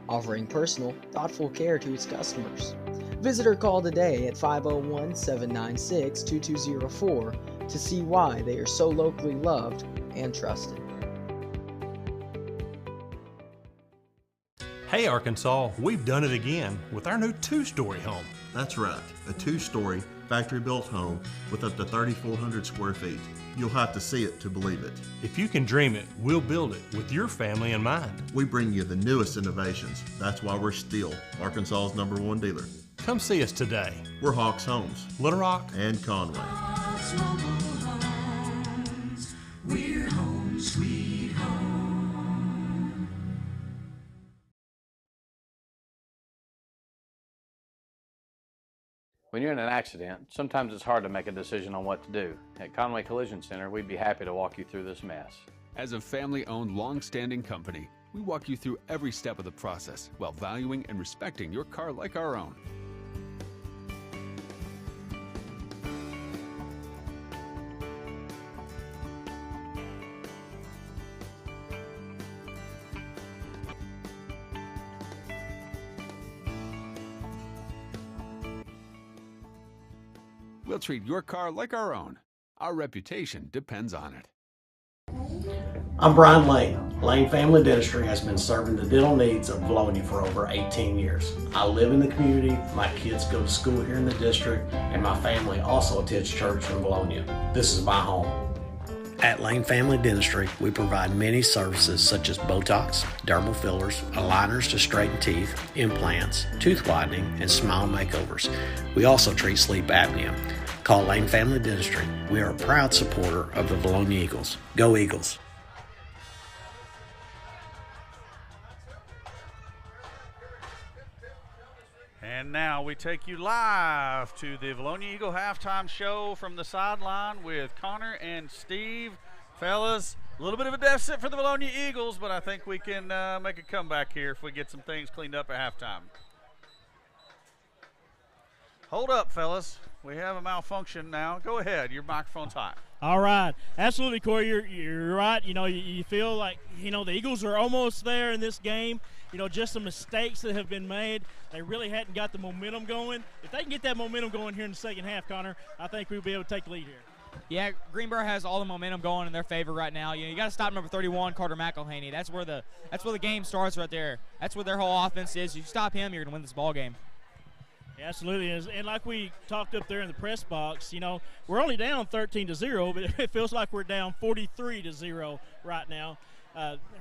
offering personal, thoughtful care to its customers. Visit or call today at 501-796-2204 to see why they are so locally loved and trusted. Hey Arkansas, we've done it again with our new two-story home. That's right, a two-story factory-built home with up to 3,400 square feet. You'll have to see it to believe it. If you can dream it, we'll build it with your family in mind. We bring you the newest innovations. That's why we're still Arkansas's #1 dealer. Come see us today. We're Hawks Homes, Little Rock, and Conway. Hawks Mobile Homes. We're home sweet home. When you're in an accident, sometimes it's hard to make a decision on what to do. At Conway Collision Center, we'd be happy to walk you through this mess. As a family-owned, long-standing company, we walk you through every step of the process while valuing and respecting your car like our own. We'll treat your car like our own. Our reputation depends on it. I'm Brian Lane. Lane Family Dentistry has been serving the dental needs of Vilonia for over 18 years. I live in the community, my kids go to school here in the district, and my family also attends church in Vilonia. This is my home. At Lane Family Dentistry, we provide many services such as Botox, dermal fillers, aligners to straighten teeth, implants, tooth whitening, and smile makeovers. We also treat sleep apnea. Call Lane Family Dentistry. We are a proud supporter of the Vilonia Eagles. Go Eagles! And now we take you live to the Vilonia Eagle halftime show from the sideline with Connor and Steve. Fellas, a little bit of a deficit for the Vilonia Eagles, but I think we can make a comeback here if we get some things cleaned up at halftime. Hold up, fellas. We have a malfunction now. Go ahead. Your microphone's hot. All right. Absolutely, Corey. You're right. You know, you feel like, you know, the Eagles are almost there in this game. You know, just some mistakes that have been made. They really hadn't got the momentum going. If they can get that momentum going here in the second half, Connor, I think we'll be able to take the lead here. Yeah, Greenbrier has all the momentum going in their favor right now. You know, you got to stop number 31, Carter McElhaney. That's where the game starts right there. That's where their whole offense is. You stop him, you're going to win this ball game. Yeah, absolutely. And like we talked up there in the press box, you know, we're only down 13-0, but it feels like we're down 43-0 right now.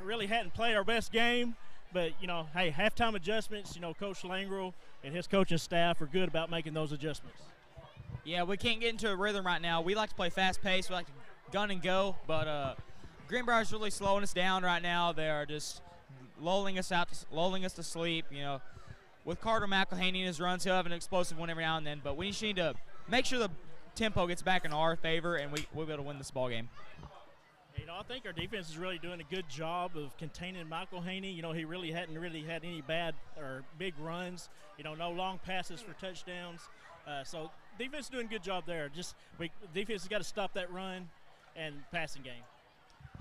Really hadn't played our best game, but, you know, hey, halftime adjustments, you know, Coach Langrel and his coaching staff are good about making those adjustments. Yeah, we can't get into a rhythm right now. We like to play fast-paced. We like to gun and go, but Greenbrier's really slowing us down right now. They are just lulling us to sleep, you know. With Carter McElhaney in his runs, he'll have an explosive one every now and then, but we just need to make sure the tempo gets back in our favor, and we'll be able to win this ball game. You know, I think our defense is really doing a good job of containing McElhaney. You know, he really hadn't had any bad or big runs. You know, no long passes for touchdowns. So defense is doing a good job there. Just defense has got to stop that run and passing game.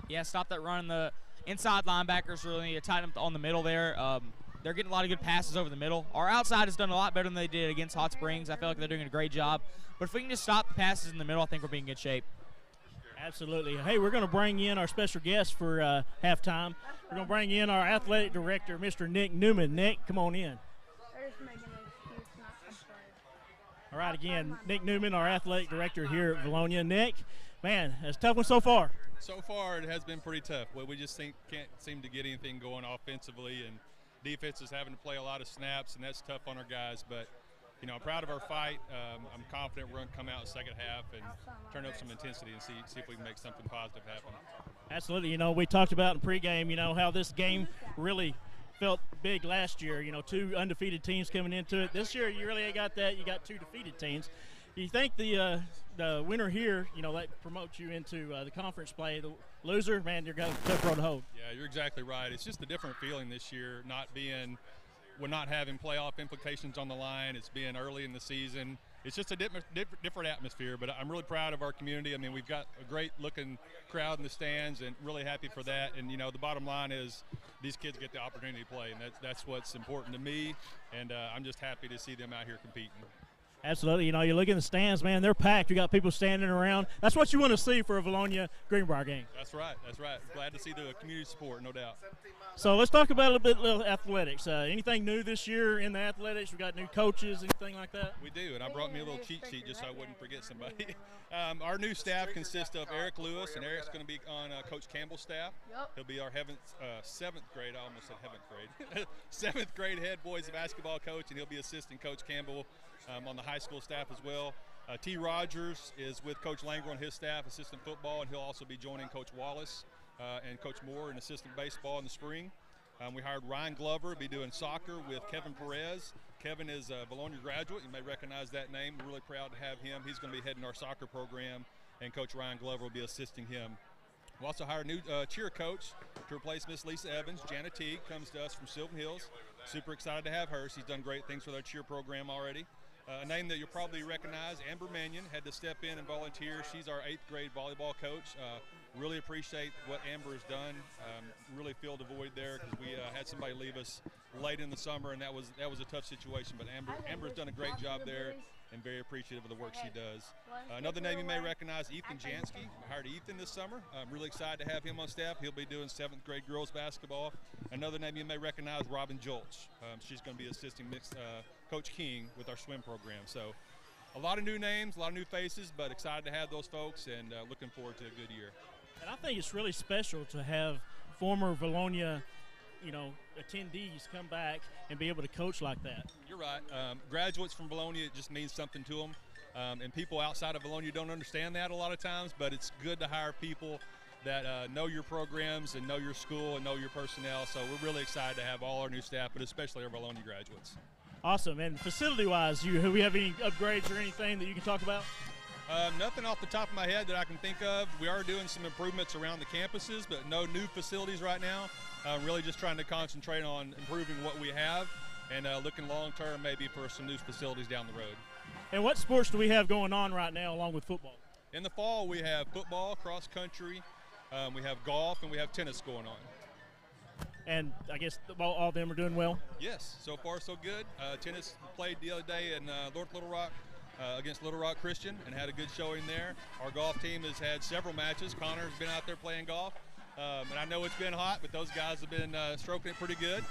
Yeah, stop that run. The inside linebackers really need to tighten up on the middle there. They're getting a lot of good passes over the middle. Our outside has done a lot better than they did against Hot Springs. I feel like they're doing a great job. But if we can just stop the passes in the middle, I think we'll be in good shape. Absolutely. Hey, we're going to bring in our special guest for halftime. We're going to bring in our athletic director, Mr. Nick Newman. Nick, come on in. All right, again, Nick Newman, our athletic director here at Vilonia. Nick, man, it's a tough one so far. So far, it has been pretty tough. Well, we just can't seem to get anything going offensively, and defense is having to play a lot of snaps, and that's tough on our guys. But, you know, I'm proud of our fight. I'm confident we're going to come out in the second half and turn up some intensity and see if we can make something positive happen. Absolutely. You know, we talked about in pregame, you know, how this game really felt big last year. You know, 2 undefeated teams coming into it. This year, you really ain't got that. You got 2 defeated teams. You think the winner here, you know, that promotes you into the conference play. The loser, man, you're got a tough road to hold. Yeah, you're exactly right. It's just a different feeling this year, we're not having playoff implications on the line. It's being early in the season. It's just a different atmosphere, but I'm really proud of our community. I mean, we've got a great-looking crowd in the stands and really happy for that. And, you know, the bottom line is these kids get the opportunity to play, and that's what's important to me, and I'm just happy to see them out here competing. Absolutely. You know, you look in the stands, man, they're packed. You got people standing around. That's what you want to see for a Vilonia Greenbrier game. That's right. That's right. Glad to see the community support, no doubt. So let's talk about a little athletics. Anything new this year in the athletics? We got new coaches, anything like that? We do, and I brought me a little cheat sheet just so I wouldn't forget somebody. Our new staff consists of Eric Lewis, and Eric's going to be on Coach Campbell's staff. Yep. He'll be our seventh grade, I almost said heaventh grade, 7th grade head boys basketball coach, and he'll be assisting Coach Campbell on the high school staff as well. T. Rogers is with Coach Langer on his staff, assistant football, and he'll also be joining Coach Wallace and Coach Moore in assistant baseball in the spring. We hired Ryan Glover to be doing soccer with Kevin Perez. Kevin is a Vilonia graduate. You may recognize that name. We're really proud to have him. He's going to be heading our soccer program, and Coach Ryan Glover will be assisting him. We also hired a new cheer coach to replace Miss Lisa Evans. Jana Teague comes to us from Sylvan Hills. Super excited to have her. She's done great things with our cheer program already. A name that you'll probably recognize, Amber Mannion, had to step in and volunteer. She's our 8th grade volleyball coach. Really appreciate what Amber has done. Really filled the void there because we had somebody leave us late in the summer, and that was a tough situation. But Amber's done a great job there, and very appreciative of the work she does. Another name you may recognize, Ethan Jansky. I hired Ethan this summer. I'm really excited to have him on staff. He'll be doing 7th grade girls basketball. Another name you may recognize, Robin Jolch. She's going to be assisting Coach King with our swim program. So a lot of new names, a lot of new faces, but excited to have those folks and looking forward to a good year. And I think it's really special to have former Vilonia, you know, attendees come back and be able to coach like that. You're right. Graduates from Vilonia, it just means something to them. And people outside of Vilonia don't understand that a lot of times, but it's good to hire people that know your programs and know your school and know your personnel. So we're really excited to have all our new staff, but especially our Vilonia graduates. Awesome. And facility-wise, do we have any upgrades or anything that you can talk about? Nothing off the top of my head that I can think of. We are doing some improvements around the campuses, but no new facilities right now. Really just trying to concentrate on improving what we have and looking long-term maybe for some new facilities down the road. And what sports do we have going on right now along with football? In the fall, we have football, cross country, we have golf, and we have tennis going on. And I guess all of them are doing well? Yes, so far so good. Tennis played the other day in North Little Rock against Little Rock Christian and had a good showing there. Our golf team has had several matches. Connor's been out there playing golf. And I know it's been hot, but those guys have been stroking it pretty good.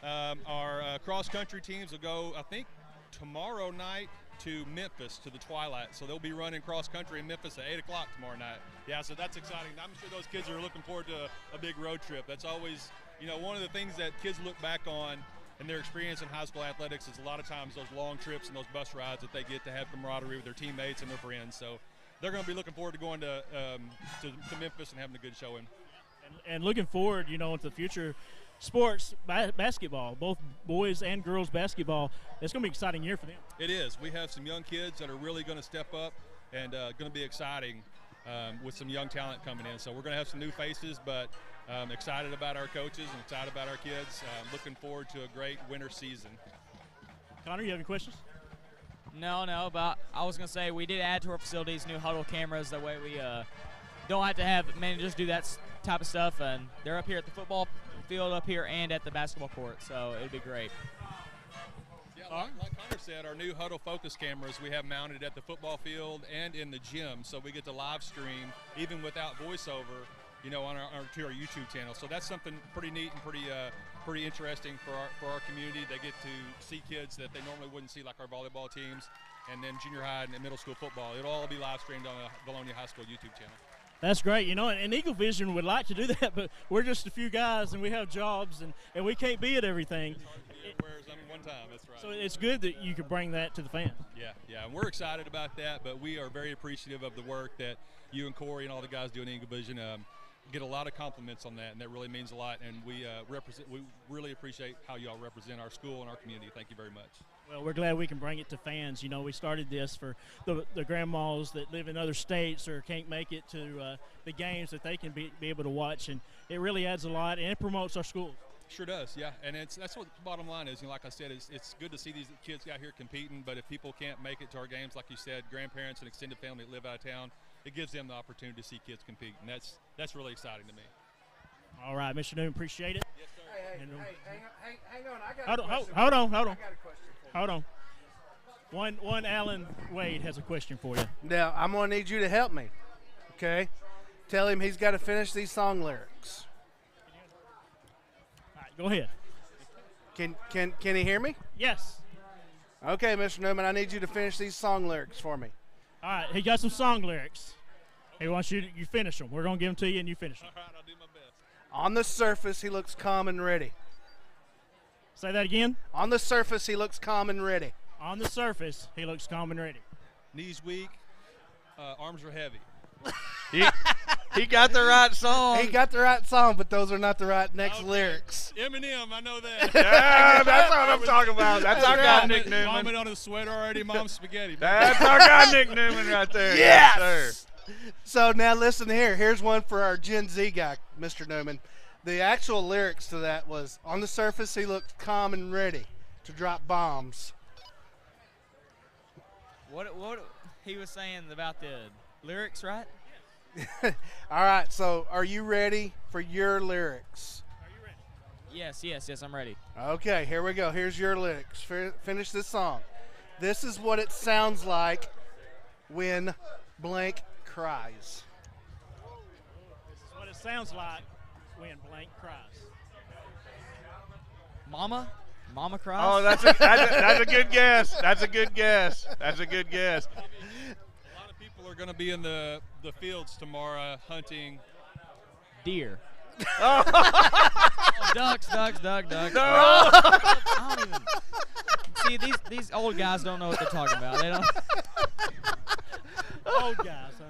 Our cross-country teams will go, I think, tomorrow night to Memphis to the Twilight. So they'll be running cross-country in Memphis at 8 o'clock tomorrow night. Yeah, so that's exciting. I'm sure those kids are looking forward to a big road trip. That's always, you know, one of the things that kids look back on in their experience in high school athletics is a lot of times those long trips and those bus rides that they get to have camaraderie with their teammates and their friends. So they're going to be looking forward to going to Memphis and having a good showing. And looking forward, you know, into the future sports, basketball, both boys and girls basketball. It's going to be an exciting year for them. It is. We have some young kids that are really going to step up and going to be exciting with some young talent coming in. So we're going to have some new faces, but excited about our coaches and excited about our kids. Looking forward to a great winter season. Connor, you have any questions? No, but I was going to say we did add to our facilities new huddle cameras. That way we don't have to have managers do that type of stuff. And they're up here at the football field up here and at the basketball court, so it'd be great. Yeah, like Connor said, our new huddle focus cameras we have mounted at the football field and in the gym, so we get to live stream even without voiceover, you know, on our YouTube channel. So that's something pretty neat and pretty interesting for our community. They get to see kids that they normally wouldn't see, like our volleyball teams, and then junior high and middle school football. It'll all be live streamed on the Vilonia High School YouTube channel. That's great, you know, and Eagle Vision would like to do that, but we're just a few guys and we have jobs and we can't be at everything. One time, that's right. So it's good that you could bring that to the fans. Yeah, and we're excited about that, but we are very appreciative of the work that you and Corey and all the guys do in Eagle Vision. Get a lot of compliments on that, and that really means a lot, and we really appreciate how you all represent our school and our community. Thank you very much. Well, we're glad we can bring it to fans. You know, we started this for the grandmas that live in other states or can't make it to the games that they can be able to watch, and it really adds a lot, and it promotes our schools. Sure does, yeah, and that's what the bottom line is. You know, like I said, it's good to see these kids out here competing, but if people can't make it to our games, like you said, grandparents and extended family that live out of town, it gives them the opportunity to see kids compete, and that's really exciting to me. All right, Mr. Newman, appreciate it. Yes, sir. Hang on. I got a question. Hold on. I got a question for you. Hold on. One Alan Wade has a question for you. Now, I'm going to need you to help me, okay? Tell him he's got to finish these song lyrics. All right, go ahead. Can he hear me? Yes. Okay, Mr. Newman, I need you to finish these song lyrics for me. All right, he got some song lyrics. He wants you finish them. We're going to give them to you, and you finish them. All right, I'll do my best. On the surface, he looks calm and ready. Say that again. On the surface, he looks calm and ready. On the surface, he looks calm and ready. Knees weak, arms are heavy. He got the right song. He got the right song, but those are not the right next lyrics. Eminem, I know that. Yeah, that's what I'm talking about. That's our guy, Nick Newman. Vomit on his sweater already, mom's spaghetti. That's our guy, Nick Newman, right there. Yes! Yes, sir. So now listen here. Here's one for our Gen Z guy, Mr. Newman. The actual lyrics to that was, on the surface, he looked calm and ready to drop bombs. What he was saying about the lyrics, right? All right, so are you ready for your lyrics? Are you ready? Yes, I'm ready. Okay, here we go. Here's your lyrics. Finish this song. This is what it sounds like when blank cries. This is what it sounds like when blank cries. Mama cries? Oh, that's a good guess. That's a good guess. That's a good guess. A lot of people are going to be in the fields tomorrow hunting deer. Oh. Ducks. No. I don't even see these old guys don't know what they're talking about. They don't. Old guys, huh?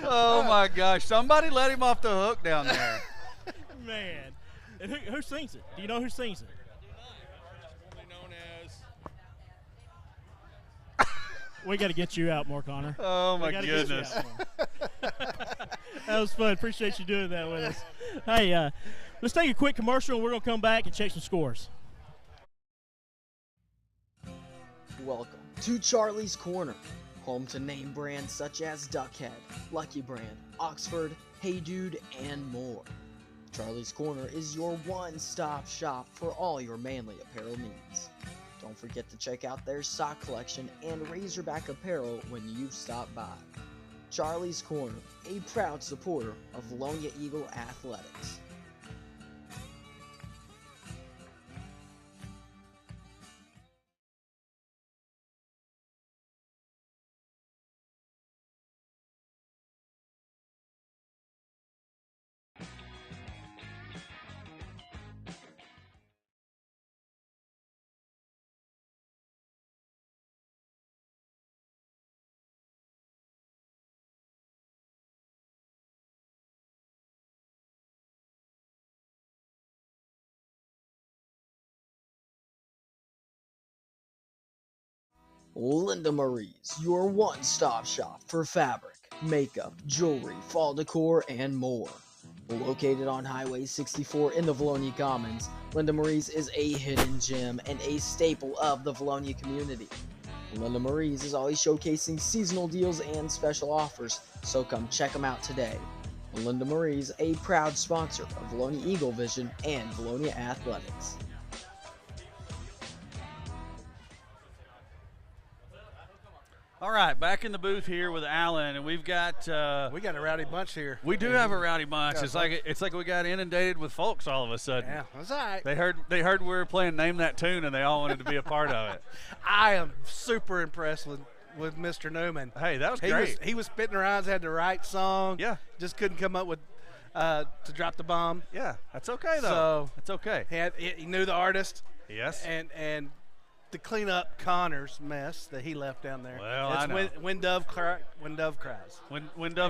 Oh my gosh! Somebody let him off the hook down there. Man, and who sings it? Do you know who sings it? known as. We got to get you out more, Connor. Oh my goodness! That was fun. Appreciate you doing that with us. Hey, let's take a quick commercial, and we're gonna come back and check some scores. Welcome to Charlie's Corner. Home to name brands such as Duckhead, Lucky Brand, Oxford, Hey Dude, and more. Charlie's Corner is your one-stop shop for all your manly apparel needs. Don't forget to check out their sock collection and Razorback apparel when you stop by. Charlie's Corner, a proud supporter of Vilonia Eagle Athletics. Linda Marie's, your one-stop shop for fabric, makeup, jewelry, fall decor, and more. Located on Highway 64 in the Vilonia Commons, Linda Marie's is a hidden gem and a staple of the Vilonia community. Linda Marie's is always showcasing seasonal deals and special offers, so come check them out today. Linda Marie's, a proud sponsor of Vilonia Eagle Vision and Vilonia Athletics. All right, back in the booth here with Alan, and we've got we got a rowdy bunch here. We do have a rowdy bunch. It's like we got inundated with folks all of a sudden. Yeah, that's all right. They heard we were playing Name That Tune, and they all wanted to be a part of it. I am super impressed with Mr. Newman. Hey, that was great. He was spitting around, had the right song. Yeah, just couldn't come up with to drop the bomb. Yeah, that's okay though. So that's okay. He knew the artist. Yes, and to clean up Connor's mess that he left down there. Well, it's I know. When Dove Cries. When Doves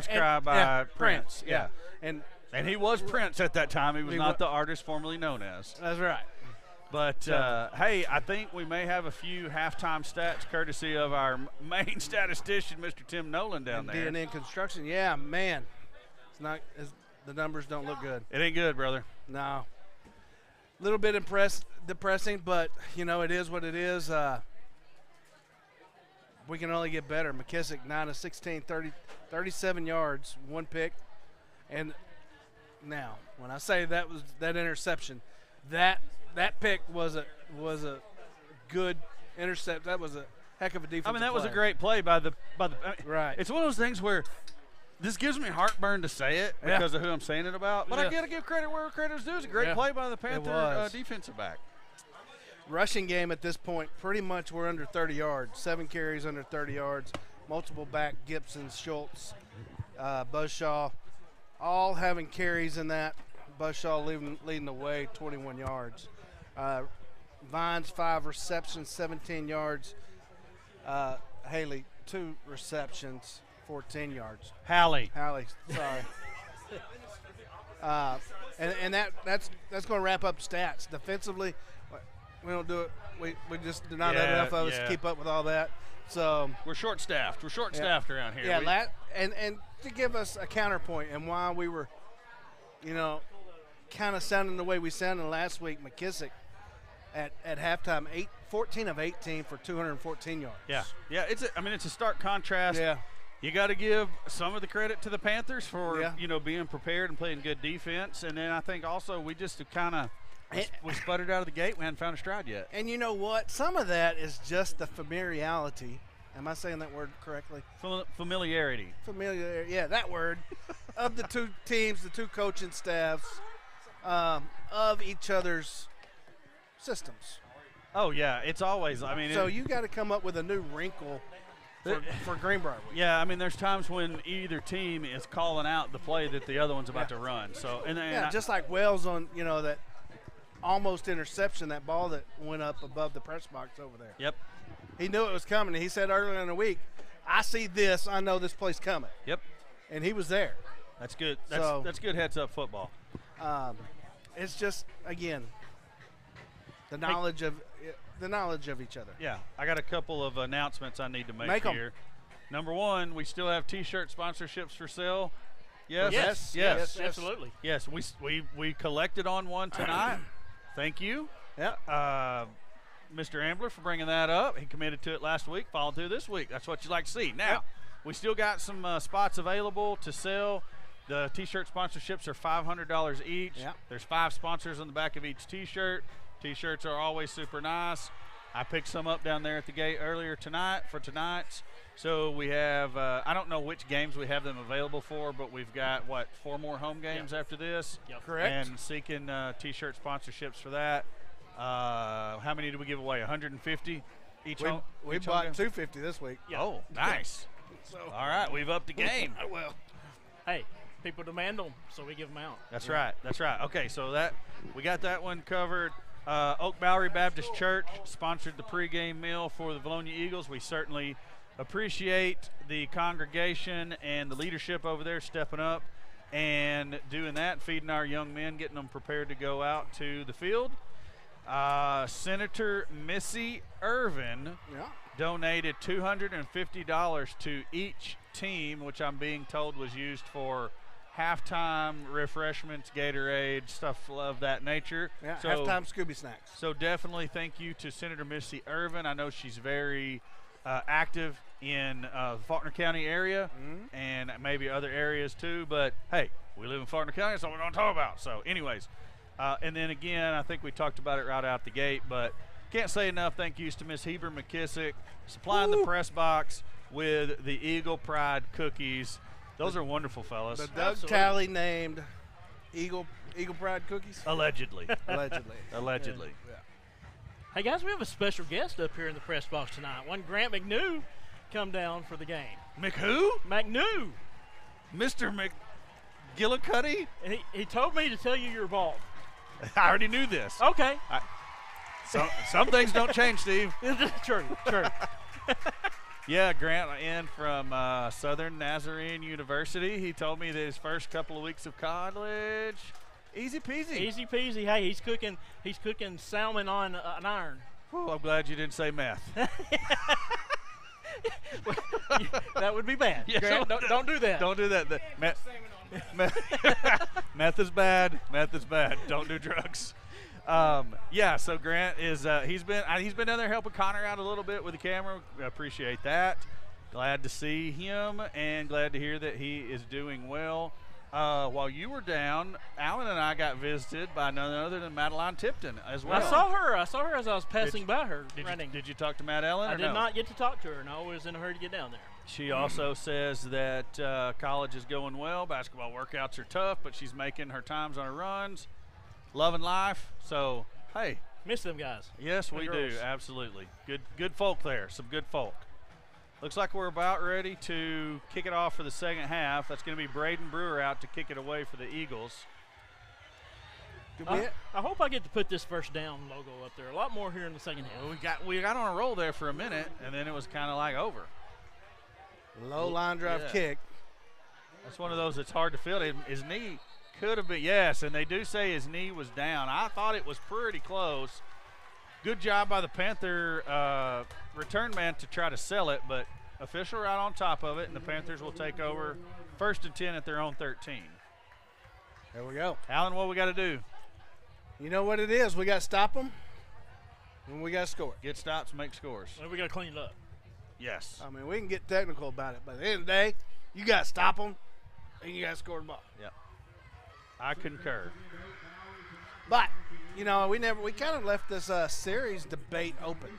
Cry by Prince. Yeah. And he was Prince at that time. He was not the artist formerly known as. That's right. But, hey, I think we may have a few halftime stats courtesy of our main statistician, Mr. Tim Nolan, down there. D&N Construction. Yeah, man. The numbers don't look good. It ain't good, brother. No. A little bit depressing, but, it is what it is. We can only get better. McKissick, 9 of 16, 37 yards, 1 pick. And now, when I say that was that interception, that pick was a good intercept. That was a heck of a defensive play. That was a great play by the right. It's one of those things where this gives me heartburn to say it because of who I'm saying it about, but I got to give credit where credit's due. It's a great play by the Panther defensive back. Rushing game at this point, pretty much we're under 30 yards. 7 carries under 30 yards. Multiple back, Gibson, Schultz, Buzzshaw, all having carries in that. Buzzshaw leading the way, 21 yards. Vines, 5 receptions, 17 yards. Haley, 2 receptions, 14 yards. Hallie, sorry. And that's going to wrap up stats. Defensively, we don't do it. We just do not have enough of us to keep up with all that. So we're short-staffed. We're short-staffed around here. Yeah, and to give us a counterpoint and why we were, kind of sounding the way we sounded last week, McKissick at halftime, 14 of 18 for 214 yards. Yeah. It's a stark contrast. Yeah. You got to give some of the credit to the Panthers for being prepared and playing good defense, and then I think also we just kind of we sputtered out of the gate. We hadn't found a stride yet. And you know what? Some of that is just the familiarity. Am I saying that word correctly? Familiarity. Familiarity. Yeah, that word of the two teams, the two coaching staffs, of each other's systems. Oh yeah, it's always. So you got to come up with a new wrinkle for Greenbrier. Yeah, there's times when either team is calling out the play that the other one's about to run. So just like Wells on that almost interception, that ball that went up above the press box over there. Yep. He knew it was coming. He said earlier in the week, I see this, I know this play's coming. Yep. And he was there. That's good. That's good heads-up football. It's just, again, the knowledge of each other. Yeah. I got a couple of announcements I need to make here. Number one, we still have T-shirt sponsorships for sale. Yes. Absolutely. Yes, we collected on one tonight. Thank you. Yeah. Mr. Ambler for bringing that up. He committed to it last week, followed through this week. That's what you like to see. Now, we still got some spots available to sell. The T-shirt sponsorships are $500 each. Yep. There's 5 sponsors on the back of each T-shirt. T-shirts are always super nice. I picked some up down there at the gate earlier tonight for tonight's. So we have, I don't know which games we have them available for, but we've got, 4 more home games after this? Yep. Correct. And seeking T-shirt sponsorships for that. How many did we give away? 150 each home? We each bought home game? 250 this week. Oh, nice. So. All right, we've upped the game. Well, hey, people demand them, so we give them out. That's right. That's right. Okay, so that we got that one covered. Oak Bowery Baptist Church sponsored the pregame meal for the Vilonia Eagles. We certainly appreciate the congregation and the leadership over there stepping up and doing that, feeding our young men, getting them prepared to go out to the field. Senator Missy Irvin donated $250 to each team, which I'm being told was used for halftime refreshments, Gatorade, stuff of that nature. Yeah, so, halftime Scooby snacks. So definitely thank you to Senator Missy Irvin. I know she's very active in the Faulkner County area and maybe other areas too, but hey, we live in Faulkner County, that's what we're going to talk about. So anyways, and then again, I think we talked about it right out the gate, but can't say enough thank yous to Miss Heber McKissick supplying the press box with the Eagle Pride cookies. Those are wonderful, fellas. The Doug Talley named Eagle Pride cookies? Allegedly. Allegedly. Allegedly. Yeah. Hey, guys, we have a special guest up here in the press box tonight. One Grant McNew come down for the game. McWho? McNew. Mr. McGillicuddy? And he told me to tell you you're bald. I already knew this. Okay. Some things don't change, Steve. True. Yeah, Grant in from Southern Nazarene University. He told me that his first couple of weeks of college, easy peasy. Easy peasy. Hey, he's cooking salmon on an iron. Oh, I'm glad you didn't say meth. That would be bad. Yeah, Grant, don't do that. Don't do that. Meth is bad. Meth is bad. Don't do drugs. Yeah, so Grant is he's been down there helping Connor out a little bit with the camera. I appreciate that. Glad to see him and glad to hear that he is doing well. While you were down, Alan and I got visited by none other than Madeline Tipton as well. I saw her as I was passing by her running. Did you talk to Matt Ellen? I did not get to talk to her. No, I was in a hurry to get down there. She also says that college is going well. Basketball workouts are tough, but she's making her times on her runs. Loving life. So, hey. Miss them guys. Yes, we do. Absolutely. Good folk there. Some good folk. Looks like we're about ready to kick it off for the second half. That's going to be Braden Brewer out to kick it away for the Eagles. I hope I get to put this first down logo up there. A lot more here in the second half. Well, we got on a roll there for a minute, and then it was kind of like over. Low line drive kick. That's one of those that's hard to feel. His knee could have been, yes, and they do say his knee was down. I thought it was pretty close. Good job by the Panther return man to try to sell it, but official right on top of it, and the Panthers will take over 1st and 10 at their own 13. There we go. Alan, what we got to do? You know what it is. We got to stop them, and we got to score. Get stops, make scores. Well, we got to clean it up. Yes. I mean, we can get technical about it, but at the end of the day, you got to stop them, and you got to score the ball. Yep. I concur. But, you know, we kind of left this series debate open.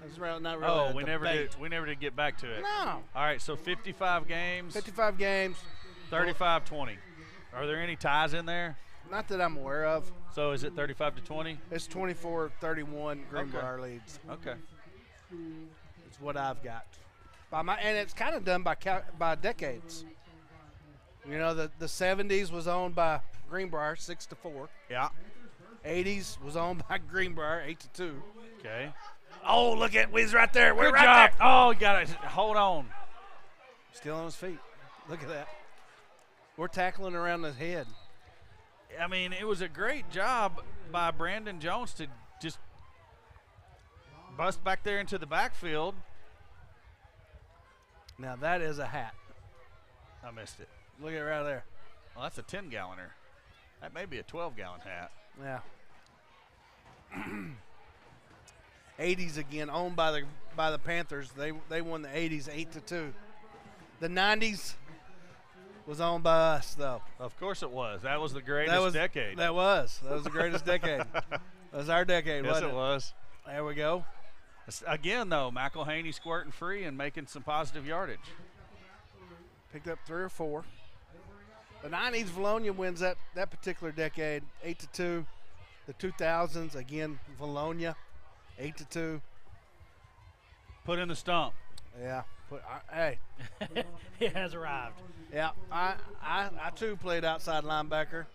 That's not really Oh, a we debate. never did get back to it. No. All right, so 55 games. 55 games. 35-20. Are there any ties in there? Not that I'm aware of. So is it 35-20? It's 24-31 Greenbrier leads. Okay. It's what I've got. And it's kind of done by decades. You know, the 70s was owned by Greenbrier 6-4. Yeah. 80s was owned by Greenbrier 8-2. Okay. Oh, look at Wiz right there. We're Good right job. there. Oh, you got to hold on. Still on his feet. Look at that. We're tackling around his head. I mean, it was a great job by Brandon Jones to just bust back there into the backfield. Now, that is a hat. I missed it. Look at it right there. Well, that's a 10-galloner. That may be a 12-gallon hat. Yeah. 80s again, owned by the Panthers. They won the 80s 8-2. The 90s was owned by us, though. Of course it was. That was the greatest decade. That was the greatest decade. That was our decade, yes, wasn't it? Yes, it was. There we go. Again, though, McElhaney squirting free and making some positive yardage. Picked up 3 or 4. The 90s, Vilonia wins that particular decade, 8-2. The 2000s, again, Vilonia, 8-2. Put in the stump. Yeah. Hey. It has arrived. Yeah. I too played outside linebacker.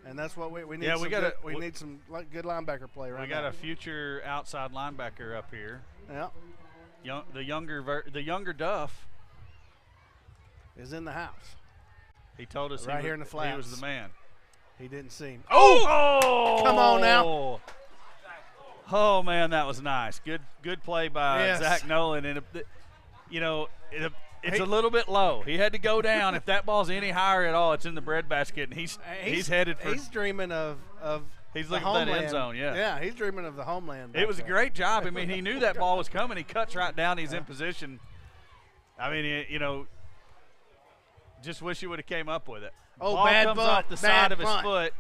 And that's what we need. Yeah, we need some good linebacker play right now. We got a future outside linebacker up here. Yeah. The younger Duff is in the house. He told us here in the flats. He was the man. He didn't see him. Oh! Come on now. Oh man, that was nice. Good play by Zach Nolan, and it's a little bit low. He had to go down. If that ball's any higher at all, it's in the breadbasket, and he's headed for. He's dreaming of. He's looking for that end zone. Yeah. Yeah, he's dreaming of the homeland. It was a great job. I mean, he knew that ball was coming. He cuts right down. He's in position. I mean, just wish he would have came up with it. Oh, ball bad comes butt, off the side of his front. foot.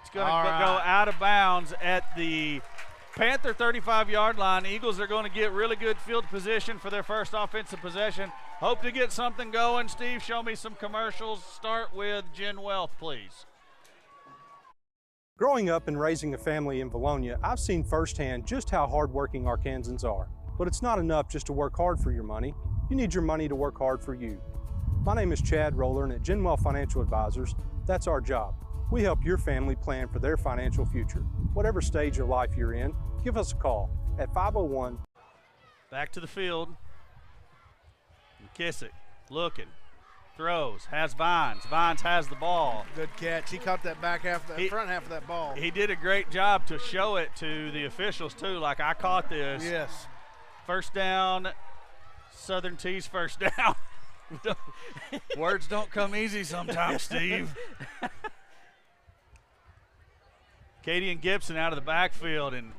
It's going to go out of bounds at the Panther 35-yard line. Eagles are going to get really good field position for their first offensive possession. Hope to get something going. Steve, show me some commercials. Start with Gen Wealth, please. Growing up and raising a family in Vilonia, I've seen firsthand just how hardworking Arkansans are. But it's not enough just to work hard for your money. You need your money to work hard for you. My name is Chad Roller, and at Gen Wealth Financial Advisors, that's our job. We help your family plan for their financial future. Whatever stage of life you're in, give us a call at 501. Back to the field. McKissick looking, throws, has Vines. Vines has the ball. Good catch. He caught that front half of that ball. He did a great job to show it to the officials too. Like, I caught this. Yes. First down, Southern T's first down. Words don't come easy sometimes, Steve. Katie and Gibson out of the backfield, and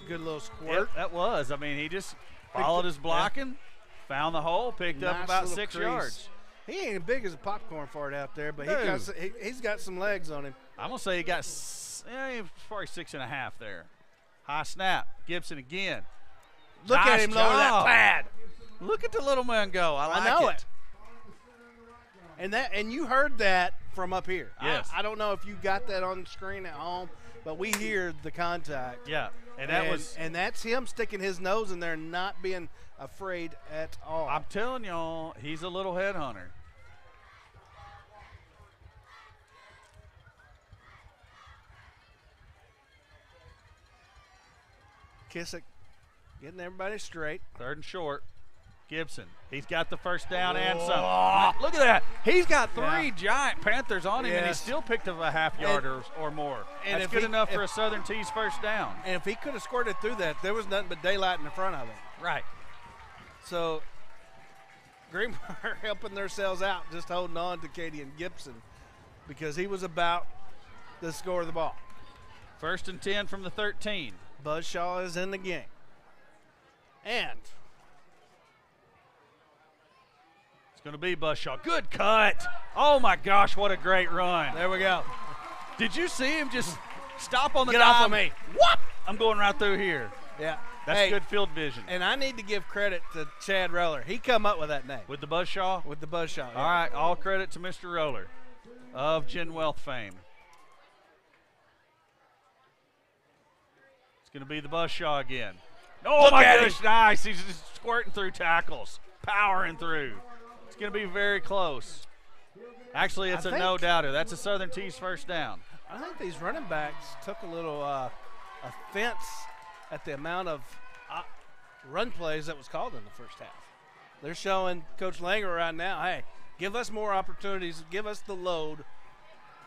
good little squirt. That was. I mean, he just followed his blocking, found the hole, picked up about 6 yards. He ain't as big as a popcorn fart out there, but he's got some legs on him. I'm gonna say he got probably 6.5 there. High snap. Gibson again. Look at him lower that pad. Look at the little man go. I know it. And you heard that from up here. Yes. I don't know if you got that on the screen at home, but we hear the contact. Yeah. And that's him sticking his nose in there, not being afraid at all. I'm telling y'all, he's a little headhunter. Kissick getting everybody straight. 3rd and short. Gibson. He's got the first down and some. Look at that. He's got 3 giant Panthers on him, and he still picked up a half yard or more. And that's good enough for a Southern T's first down. And if he could have squirted through that, there was nothing but daylight in the front of him. Right. So Greenbrier helping themselves out, just holding on to Katie and Gibson because he was about to score the ball. 1st and 10 from the 13. Buzzshaw is in the game. And it's going to be Buzzshaw. Good cut. Oh, my gosh, what a great run. There we go. Did you see him just stop on the Get dime? off of me. What? I'm going right through here. Yeah. That's good field vision. And I need to give credit to Chad Roller. He come up with that name. With the Buzzshaw? With the Buzzshaw. All right, all credit to Mr. Roller of Gen Wealth fame. It's going to be the Buzzshaw again. Oh, my gosh, nice. He's just squirting through tackles, powering through. It's going to be very close. Actually, it's a no-doubter. That's a Southern T's first down. I think these running backs took a little offense at the amount of run plays that was called in the first half. They're showing Coach Langer right now, hey, give us more opportunities, give us the load,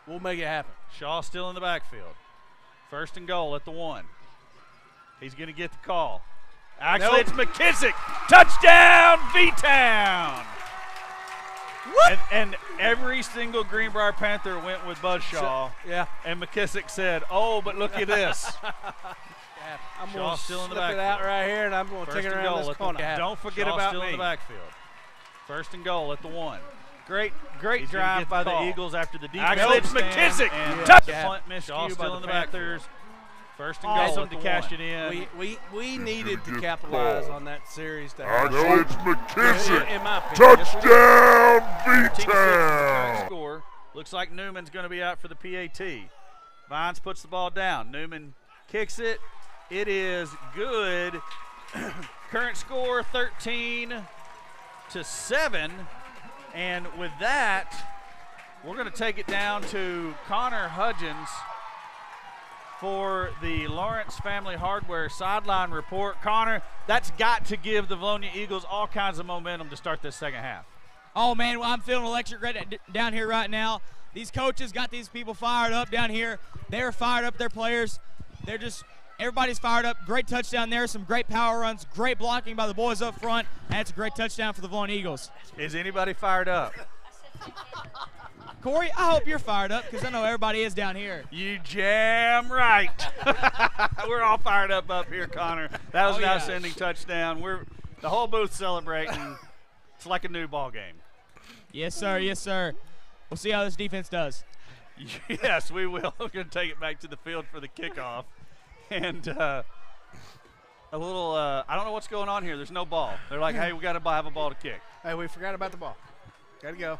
we'll make it happen. Shaw still in the backfield. 1st and goal at the 1. He's going to get the call. Actually, it's McKissick. Touchdown, V-Town. And every single Greenbrier Panther went with Buzzshaw. Yeah. And McKissick said, "Oh, but look at this." I'm Shaw going to still in the slip it backfield. out right here, and I'm going to take it First and around goal this at the- corner. Don't forget Shaw about still me. in the backfield. First and goal at the 1. Great He's gonna drive get by the call. Eagles after the defense. Actually, it's stand, McKissick. and Touch the the punt punt. miscue by Still in the Panthers. Panthers. First and goal Awesome at to the cash 1. it in. We needed to Good capitalize call. on that series to have Actually, it's McKissick. In my opinion. Touchdown, Current B-Town. score. Looks like Newman's going to be out for the PAT. Vines puts the ball down. Newman kicks it. It is good. Current score 13-7. And with that, we're going to take it down to Connor Hudgens for the Lawrence Family Hardware sideline report. Connor, that's got to give the Vilonia Eagles all kinds of momentum to start this second half. Oh, man, well, I'm feeling electric down here right now. These coaches got these people fired up down here. They're fired up, their players. They're just – everybody's fired up. Great touchdown there, some great power runs, great blocking by the boys up front, and it's a great touchdown for the Vilonia Eagles. Is anybody fired up? Corey, I hope you're fired up because I know everybody is down here. You jam right. We're all fired up here, Connor. That was an outstanding touchdown. We're the whole booth celebrating. It's like a new ball game. Yes, sir. Yes, sir. We'll see how this defense does. Yes, we will. We're going to take it back to the field for the kickoff. And a little, I don't know what's going on here. There's no ball. They're like, hey, we got to have a ball to kick. Hey, we forgot about the ball. Got to go.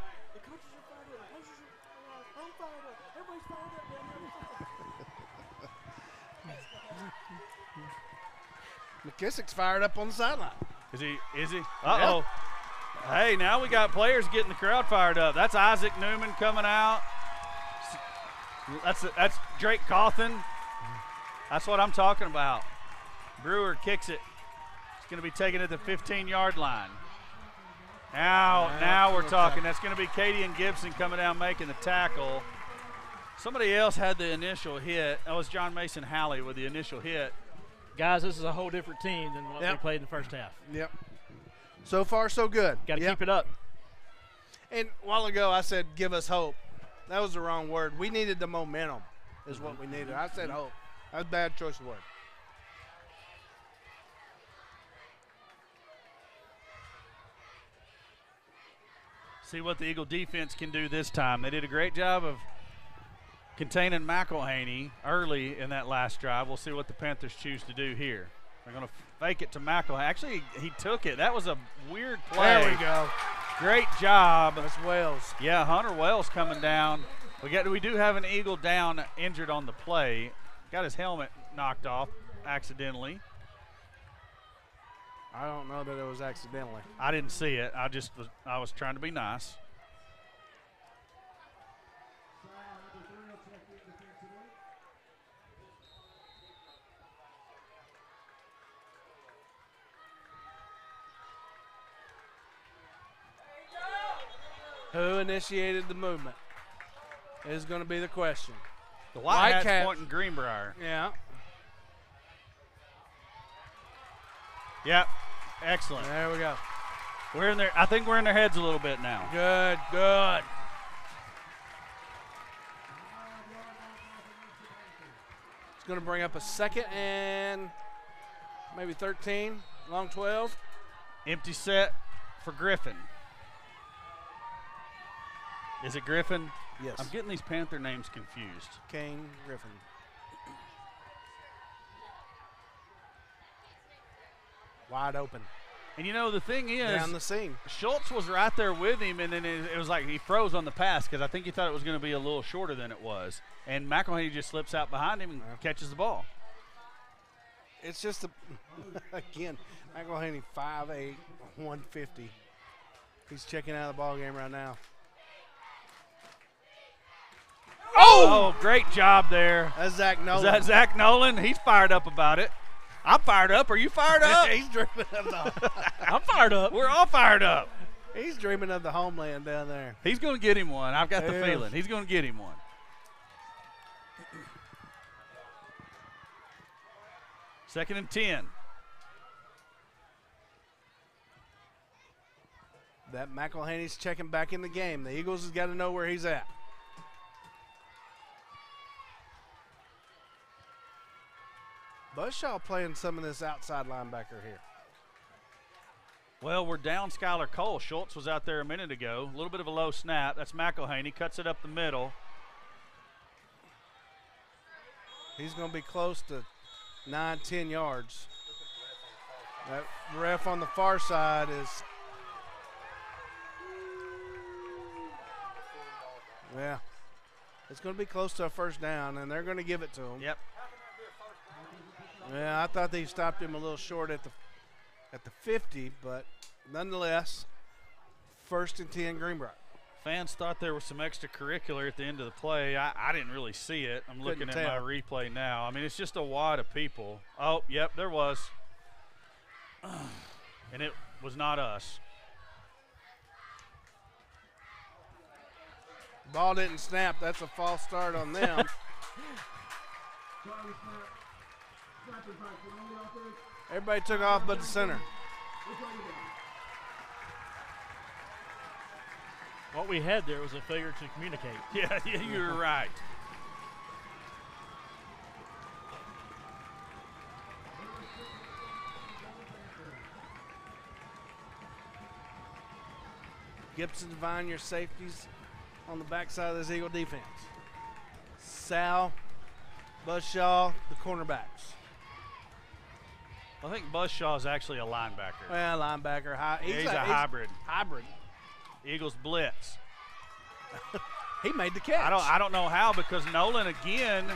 McKissick's fired up on the sideline. Is he? Uh-oh. Yeah. Hey, now we got players getting the crowd fired up. That's Isaac Newman coming out. That's Drake Cawthon. That's what I'm talking about. Brewer kicks it. It's going to be taken at the 15-yard line. Now we're talking. That's going to be Katie and Gibson coming down making the tackle. Somebody else had the initial hit. That was John Mason Halley with the initial hit. Guys, this is a whole different team than what we played in the first half. Yep. So far, so good. Got to keep it up. And a while ago, I said, give us hope. That was the wrong word. We needed the momentum is what we needed. I said hope. That was a bad choice of word. See what the Eagle defense can do this time. They did a great job of containing McElhaney early in that last drive. We'll see what the Panthers choose to do here. They're going to fake it to McElhaney. Actually, he took it. That was a weird play. There we go. Great job. That's Wells. Yeah, Hunter Wells coming down. We do have an Eagle down injured on the play. Got his helmet knocked off accidentally. I don't know that it was accidentally. I didn't see it. I was trying to be nice. Who initiated the movement is going to be the question. The Whitecaps pointing Greenbrier. Yeah. Yep. Excellent. There we go. We're in there. I think we're in their heads a little bit now. Good. It's going to bring up a second and maybe 13, long 12. Empty set for Griffin. Is it Griffin? Yes. I'm getting these Panther names confused. Kane Griffin. Wide open. And the thing is, down the seam. Schultz was right there with him, and then it was like he froze on the pass because I think he thought it was going to be a little shorter than it was. And McElhaney just slips out behind him and catches the ball. It's just, again, McElhaney 5'8", 150. He's checking out of the ball game right now. Oh, great job there. That's Zach Nolan. Is that Zach Nolan? He's fired up about it. I'm fired up. Are you fired up? He's dreaming of the I'm fired up. We're all fired up. He's dreaming of the homeland down there. He's going to get him one. I've got the feeling. He's going to get him one. Second and 10. that McElhaney's checking back in the game. The Eagles has got to know where he's at. Buzzshaw playing some of this outside linebacker here. Well, we're down Skylar Cole. Schultz was out there a minute ago. A little bit of a low snap. That's McElhaney. Cuts it up the middle. He's going to be close to 9-10 yards. That ref on the far side is, yeah, it's going to be close to a first down, and they're going to give it to him. Yep. Yeah, I thought they stopped him a little short at the 50, but nonetheless, 1st and 10 Greenbrier. Fans thought there was some extracurricular at the end of the play. I didn't really see it. I'm looking at my replay now. I mean, it's just a wad of people. Oh, yep, there was. And it was not us. Ball didn't snap. That's a false start on them. Everybody took off but the center. What we had there was a failure to communicate. Yeah, you're right. Gibson, Devine, your safeties on the backside of this Eagle defense. Sal, Buzzshaw, the cornerbacks. I think Buzzshaw is actually a linebacker. Well, linebacker. He's a hybrid. Hybrid. Eagles blitz. He made the catch. I don't know how, because Nolan again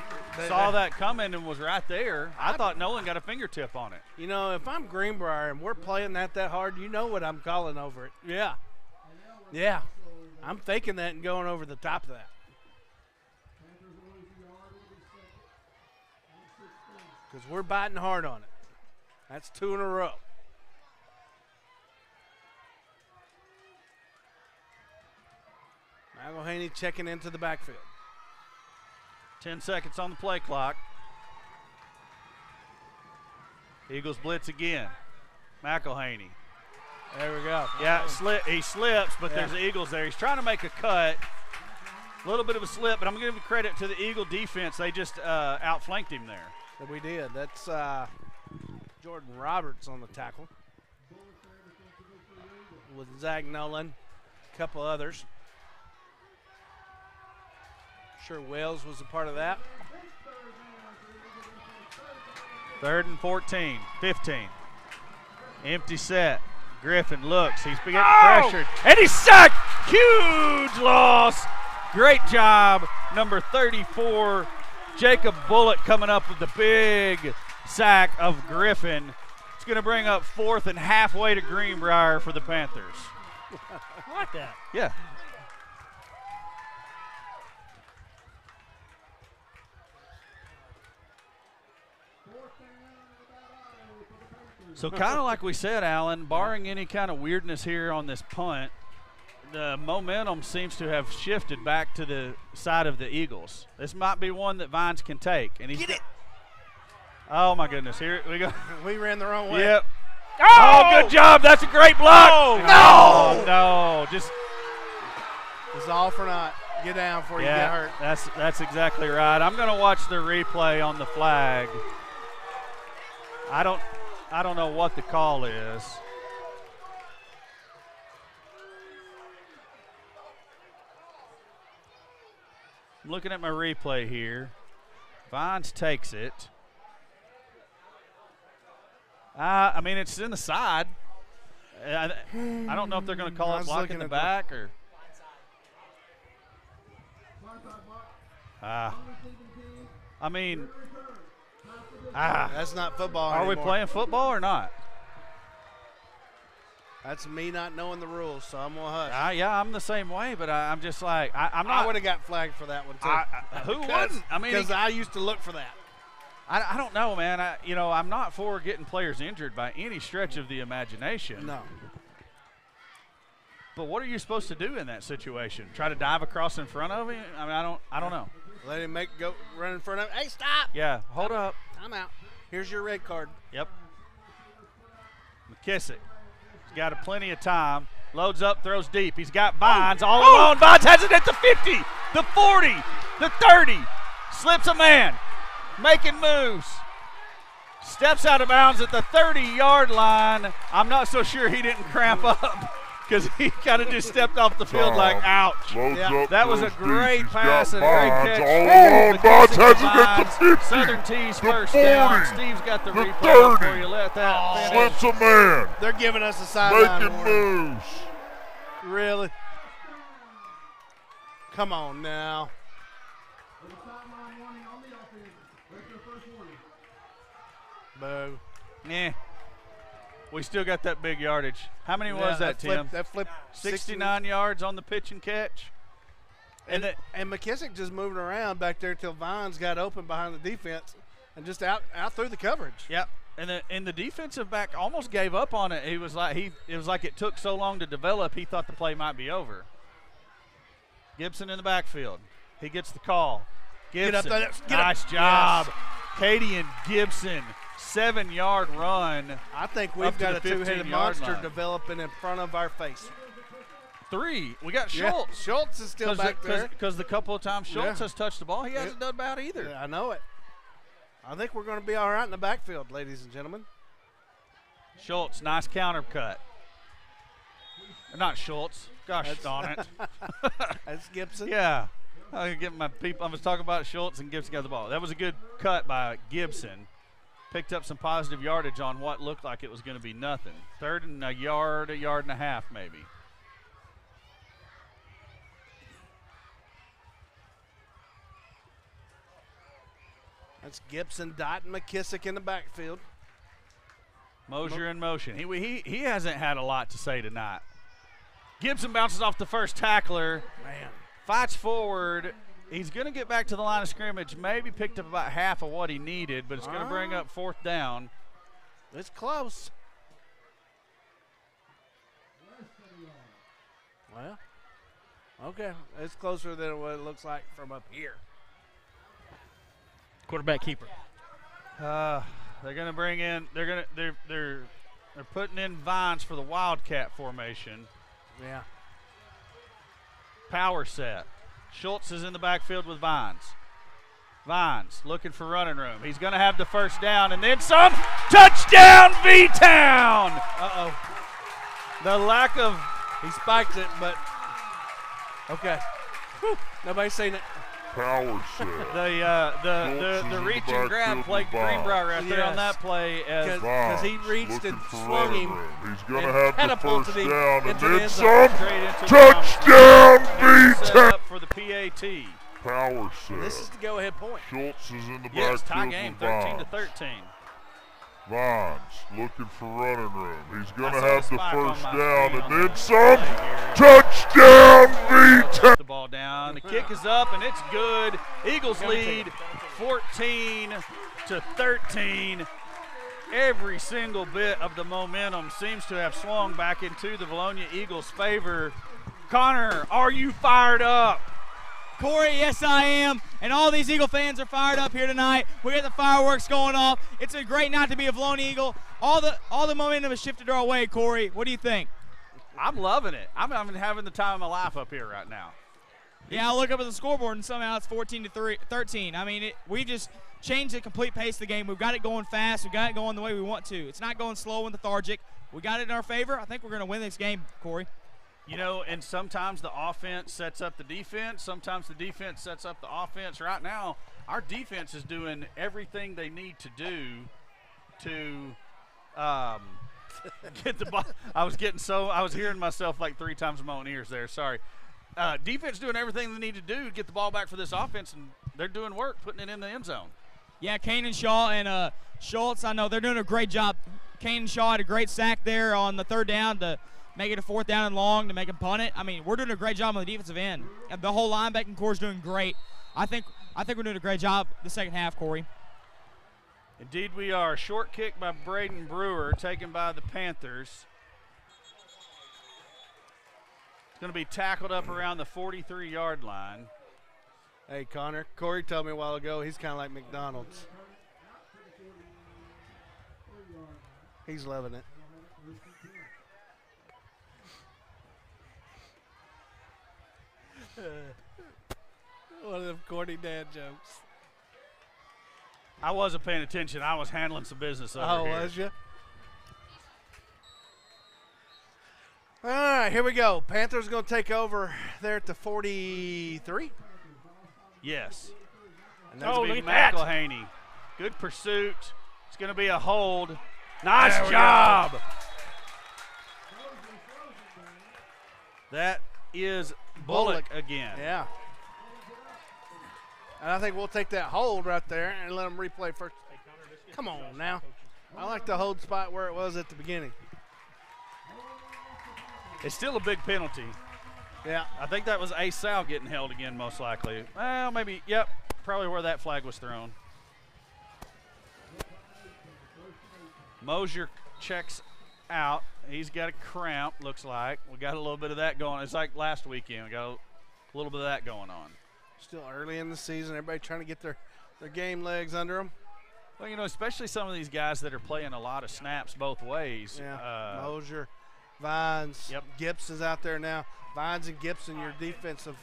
saw that coming and was right there. I thought Nolan got a fingertip on it. You know, if I'm Greenbrier and we're playing that hard, you know what I'm calling over it. Yeah. Yeah. I'm faking that and going over the top of that. Because we're biting hard on it. That's 2 in a row. McElhaney checking into the backfield. 10 seconds on the play clock. Eagles blitz again. McElhaney. There we go. Yeah, he slips, but there's the Eagles there. He's trying to make a cut. A little bit of a slip, but I'm going to give credit to the Eagle defense. They just outflanked him there. We did. That's Jordan Roberts on the tackle. With Zach Nolan, a couple others. Sure Wells was a part of that. 3rd and 14, 15. Empty set. Griffin looks. He's getting pressured. And he's sacked. Huge loss. Great job. Number 34, Jacob Bullock, coming up with the big sack of Griffin. It's going to bring up 4th and halfway to Greenbrier for the Panthers. I like that. Yeah. So kind of like we said, Alan, barring any kind of weirdness here on this punt, the momentum seems to have shifted back to the side of the Eagles. This might be one that Vines can take. And he's Get it! Oh, my goodness. Here we go. We ran the wrong way. Yep. Oh, good job. That's a great block. No! No. Just. It's all for naught. Get down before you get hurt. That's exactly right. I'm going to watch the replay on the flag. I don't know what the call is. I'm looking at my replay here. Vines takes it. I mean, it's in the side. I don't know if they're going to call it block in the back or. I mean. That's not football Are anymore. we playing football or not? That's me not knowing the rules, so I'm going to hush. Yeah, I'm the same way, but I'm just like, I'm not. I would have got flagged for that one, too. Who wouldn't? I mean, because I used to look for that. I don't know, man. I'm not for getting players injured by any stretch of the imagination. No. But what are you supposed to do in that situation? Try to dive across in front of him? I mean, I don't know. Let him go run in front of him. Hey, stop! Yeah, hold up. I'm out. Here's your red card. Yep. McKissick. He's got plenty of time. Loads up, throws deep. He's got Vines all alone. Vines has it at the 50, the 40, the 30. Slips a man, making moves. Steps out of bounds at the 30-yard line. I'm not so sure he didn't cramp up because he kind of just stepped off the field like, ouch. That was a great pass and a great catch. Vines has it at the 50. Southern T's the first 40, down. Steve's got the replay 30. before you let that finish. Slips a man. They're giving us a sideline. Making moves. Really? Come on now. Boo. Yeah. We still got that big yardage. How many was that, Tim? That flip 69 yards on the pitch and catch. And McKissick just moving around back there till Vines got open behind the defense and just out through the coverage. Yep. And the defensive back almost gave up on it. It was like it took so long to develop, he thought the play might be over. Gibson in the backfield. He gets the call. Gibson, nice job. Yes. Katie and Gibson, 7-yard run. I think we've got a two-headed monster developing in front of our face. 3. We got Schultz. Yeah, Schultz is still back there. Because the couple of times Schultz has touched the ball, he hasn't done bad either. Yeah, I know it. I think we're going to be all right in the backfield, ladies and gentlemen. Schultz, nice counter cut. Not Schultz. Gosh darn it. That's Gibson? Yeah. I was talking about Schultz and Gibson got the ball. That was a good cut by Gibson. Picked up some positive yardage on what looked like it was going to be nothing. 3rd and a yard and a half maybe. That's Gibson, Dot, and McKissick in the backfield. Mosier in motion. He hasn't had a lot to say tonight. Gibson bounces off the first tackler. Man. Fights forward. He's going to get back to the line of scrimmage. Maybe picked up about half of what he needed, but it's going to bring up 4th down. It's close. Well, okay. It's closer than what it looks like from up here. Quarterback keeper. They're going to bring in. They're putting in Vines for the Wildcat formation. Yeah. Power set. Schultz is in the backfield with Vines. Vines looking for running room. He's going to have the first down and then some. Touchdown, V-Town! Uh-oh. The lack of. He spiked it, but okay. Whew. Nobody's seen it. Power set. The reach and grab play Greenbrier right there on that play because he reached and swung him. He's going to have the first down and then some. Touchdown, V-Town. Up for the PAT. Power set. This is the go-ahead point. Schultz is in the yes, backfield. tie game, 13-13. Vines looking for running room. He's going to have the first down and then some. Touchdown, V-Town. The ball down. The kick is up and it's good. Eagles lead 14-13. Every single bit of the momentum seems to have swung back into the Vilonia Eagles' favor. Connor, are you fired up? Corey, yes I am, and all these Eagle fans are fired up here tonight. We got the fireworks going off. It's a great night to be a Vilonia Eagle. All the momentum has shifted our way, Corey. What do you think? I'm loving it. I'm having the time of my life up here right now. Yeah, I look up at the scoreboard and somehow it's 14-13. I mean, we've just changed the complete pace of the game. We've got it going fast. We've got it going the way we want to. It's not going slow and lethargic. We got it in our favor. I think we're going to win this game, Corey. You know, and sometimes the offense sets up the defense. Sometimes the defense sets up the offense. Right now, our defense is doing everything they need to do to get the ball. I was hearing myself like 3 times in my own ears there. Sorry. Defense doing everything they need to do to get the ball back for this offense, and they're doing work putting it in the end zone. Yeah, Kane and Shaw and Schultz, I know they're doing a great job. Kane and Shaw had a great sack there on the 3rd down to make it a 4th down and long to make him punt it. I mean, we're doing a great job on the defensive end. And the whole linebacking core is doing great. I think we're doing a great job the second half, Corey. Indeed we are. Short kick by Braden Brewer, taken by the Panthers. It's going to be tackled up around the 43-yard line. Hey, Connor, Corey told me a while ago he's kind of like McDonald's. He's loving it. One of them corny dad jokes. I wasn't paying attention. I was handling some business over here. Oh, was you? All right, here we go. Panthers going to take over there at the 43. Yes. And that's look be at that. McElhaney. Good pursuit. It's going to be a hold. Nice job. That is Bullock again. Yeah. And I think we'll take that hold right there and let them replay first. Come on now. I like the hold spot where it was at the beginning. It's still a big penalty. Yeah. I think that was A. Sal getting held again, most likely. Well, maybe, yep, probably where that flag was thrown. Mosier checks out. He's got a cramp, looks like. We got a little bit of that going. It's like last weekend. We got a little bit of that going on. Still early in the season. Everybody trying to get their game legs under them. Well, you know, especially some of these guys that are playing a lot of snaps both ways. Yeah. Mosier, Vines, Gibson's out there now. Vines and Gibson, your defensive,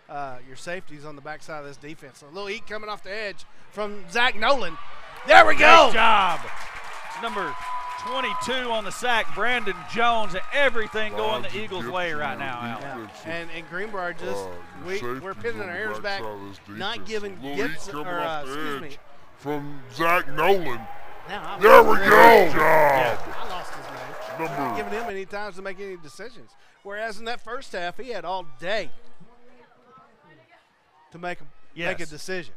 your safeties on the backside of this defense. A little eat coming off the edge from Zach Nolan. There we go. Great job. Number 22 on the sack, Brandon Jones, and everything going the Eagles' way right now, Alan. And Greenbrier just, we're pinning our ears back, not giving Gibson, or excuse me. From Zach Nolan. Now, there we go. Yeah, I lost his name. Not giving him any times to make any decisions. Whereas in that first half, he had all day to make a decision.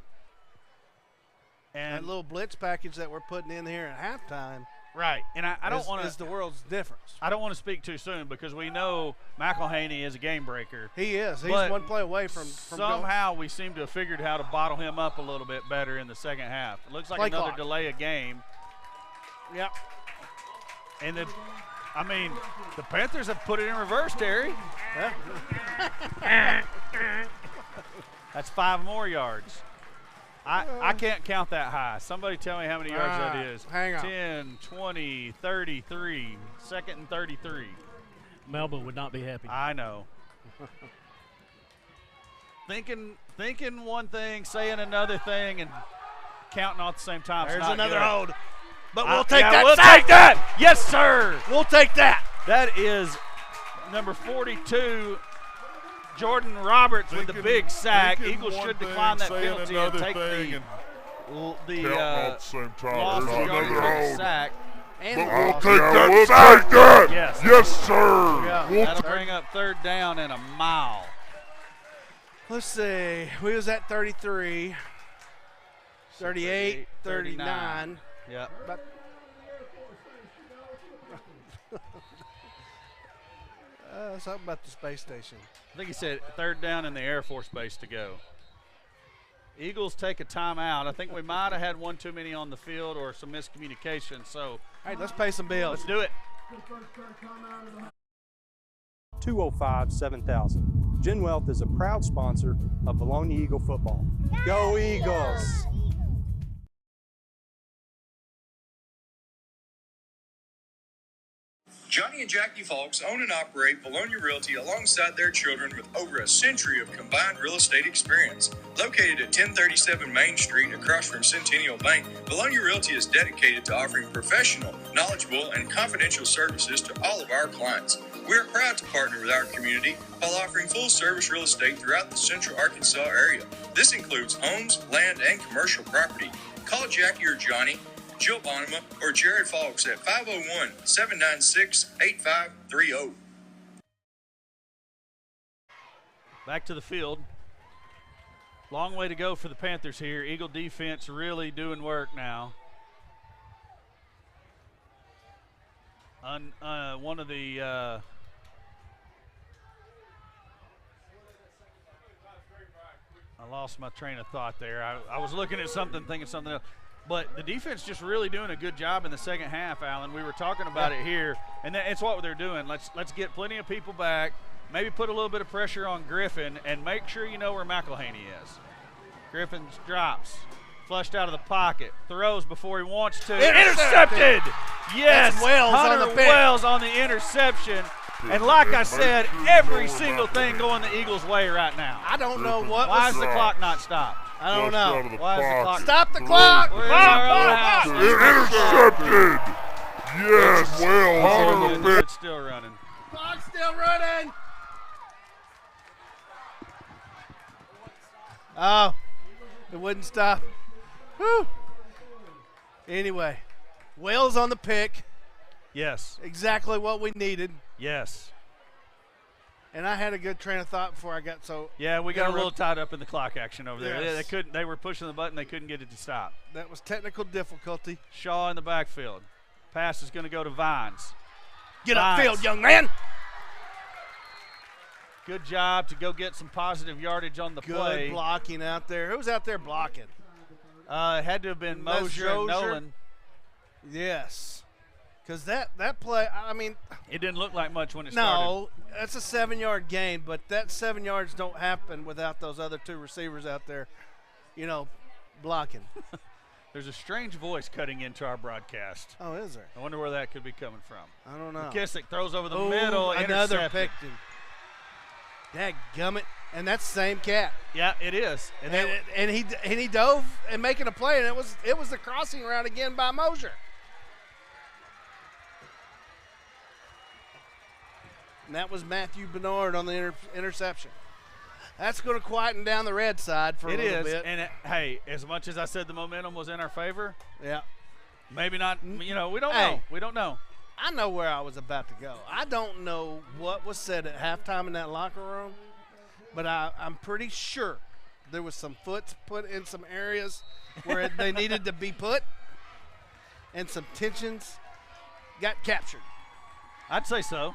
And that little blitz package that we're putting in here at halftime. Right, and I don't want to. Is the world's difference. I don't want to speak too soon because we know McElhaney is a game breaker. He is. He's one play away from somehow we seem to have figured how to bottle him up a little bit better in the second half. It looks like another delay of game. Yep. And the Panthers have put it in reverse, Terry. Yeah. That's 5 more yards. I can't count that high. Somebody tell me how many yards that is. Hang on. 10, 20, 33. Second and 33. Melba would not be happy. I know. thinking one thing, saying another thing, and counting all at the same time. There's not another good. hold. But we'll take that. We'll take that. Yes, sir. We'll take that. That is number 42. Jordan Roberts with the big sack. Eagles should decline that penalty and take the loss of yardage on the sack. But we'll take that sack. Yes. Yes, sir. That'll bring up 3rd down and a mile. Let's see. We was at 33, 38, 39. Yeah. Something about the space station. I think he said 3rd down in the Air Force Base to go. Eagles take a timeout. I think we might have had one too many on the field or some miscommunication. So, hey, let's pay some bills. Let's do it. 205-7000. Gen Wealth is a proud sponsor of Vilonia Eagle football. Go Eagles! Johnny and Jackie Falks own and operate Vilonia Realty alongside their children with over a century of combined real estate experience. Located at 1037 Main Street across from Centennial Bank, Vilonia Realty is dedicated to offering professional, knowledgeable, and confidential services to all of our clients. We are proud to partner with our community while offering full-service real estate throughout the Central Arkansas area. This includes homes, land, and commercial property. Call Jackie or Johnny, Jill Bonema, or Jared Falks at 501-796-8530. Back to the field. Long way to go for the Panthers here. Eagle defense really doing work now. One of the I lost my train of thought there. I was looking at something, thinking something else. But the defense just really doing a good job in the second half, Alan. We were talking about it here, and it's what they're doing. Let's get plenty of people back, maybe put a little bit of pressure on Griffin, and make sure you know where McElhaney is. Griffin drops, flushed out of the pocket, throws before he wants to. Intercepted! Yes, Wells Hunter on the pick. Wells on the interception. And like I said, every single thing going the Eagles' way right now. I don't know what. Why is the clock not stopped? I don't know. Why is the clock? Stop the clock! Intercepted! Yes, well, it's still running. Clock's still running. Oh, it wouldn't stop. Whew. Anyway, Wells on the pick. Yes. Exactly what we needed. Yes. And I had a good train of thought before I got so. Yeah, we got a little tied up in the clock action over there. Yes. They couldn't. They were pushing the button. They couldn't get it to stop. That was technical difficulty. Shaw in the backfield. Pass is going to go to Vines. Get upfield, young man. Good job to go get some positive yardage on the play. Good blocking out there. Who was out there blocking? It had to have been Mosier and Nolan. Yes. Because that play, I mean. It didn't look like much when it started. No, that's a 7-yard gain, but that 7 yards don't happen without those other two receivers out there, blocking. There's a strange voice cutting into our broadcast. Oh, is there? I wonder where that could be coming from. I don't know. McKissick throws over the middle. Another pick. Dadgummit. And that's the same cat. Yeah, it is. And he dove and making a play, and it was the crossing route again by Mosier. And that was Matthew Bernard on the interception. That's going to quieten down the red side for a little bit. And hey, as much as I said the momentum was in our favor, yeah, maybe not. We don't know. We don't know. I know where I was about to go. I don't know what was said at halftime in that locker room, but I'm pretty sure there was some foots put in some areas where they needed to be put, and some tensions got captured. I'd say so.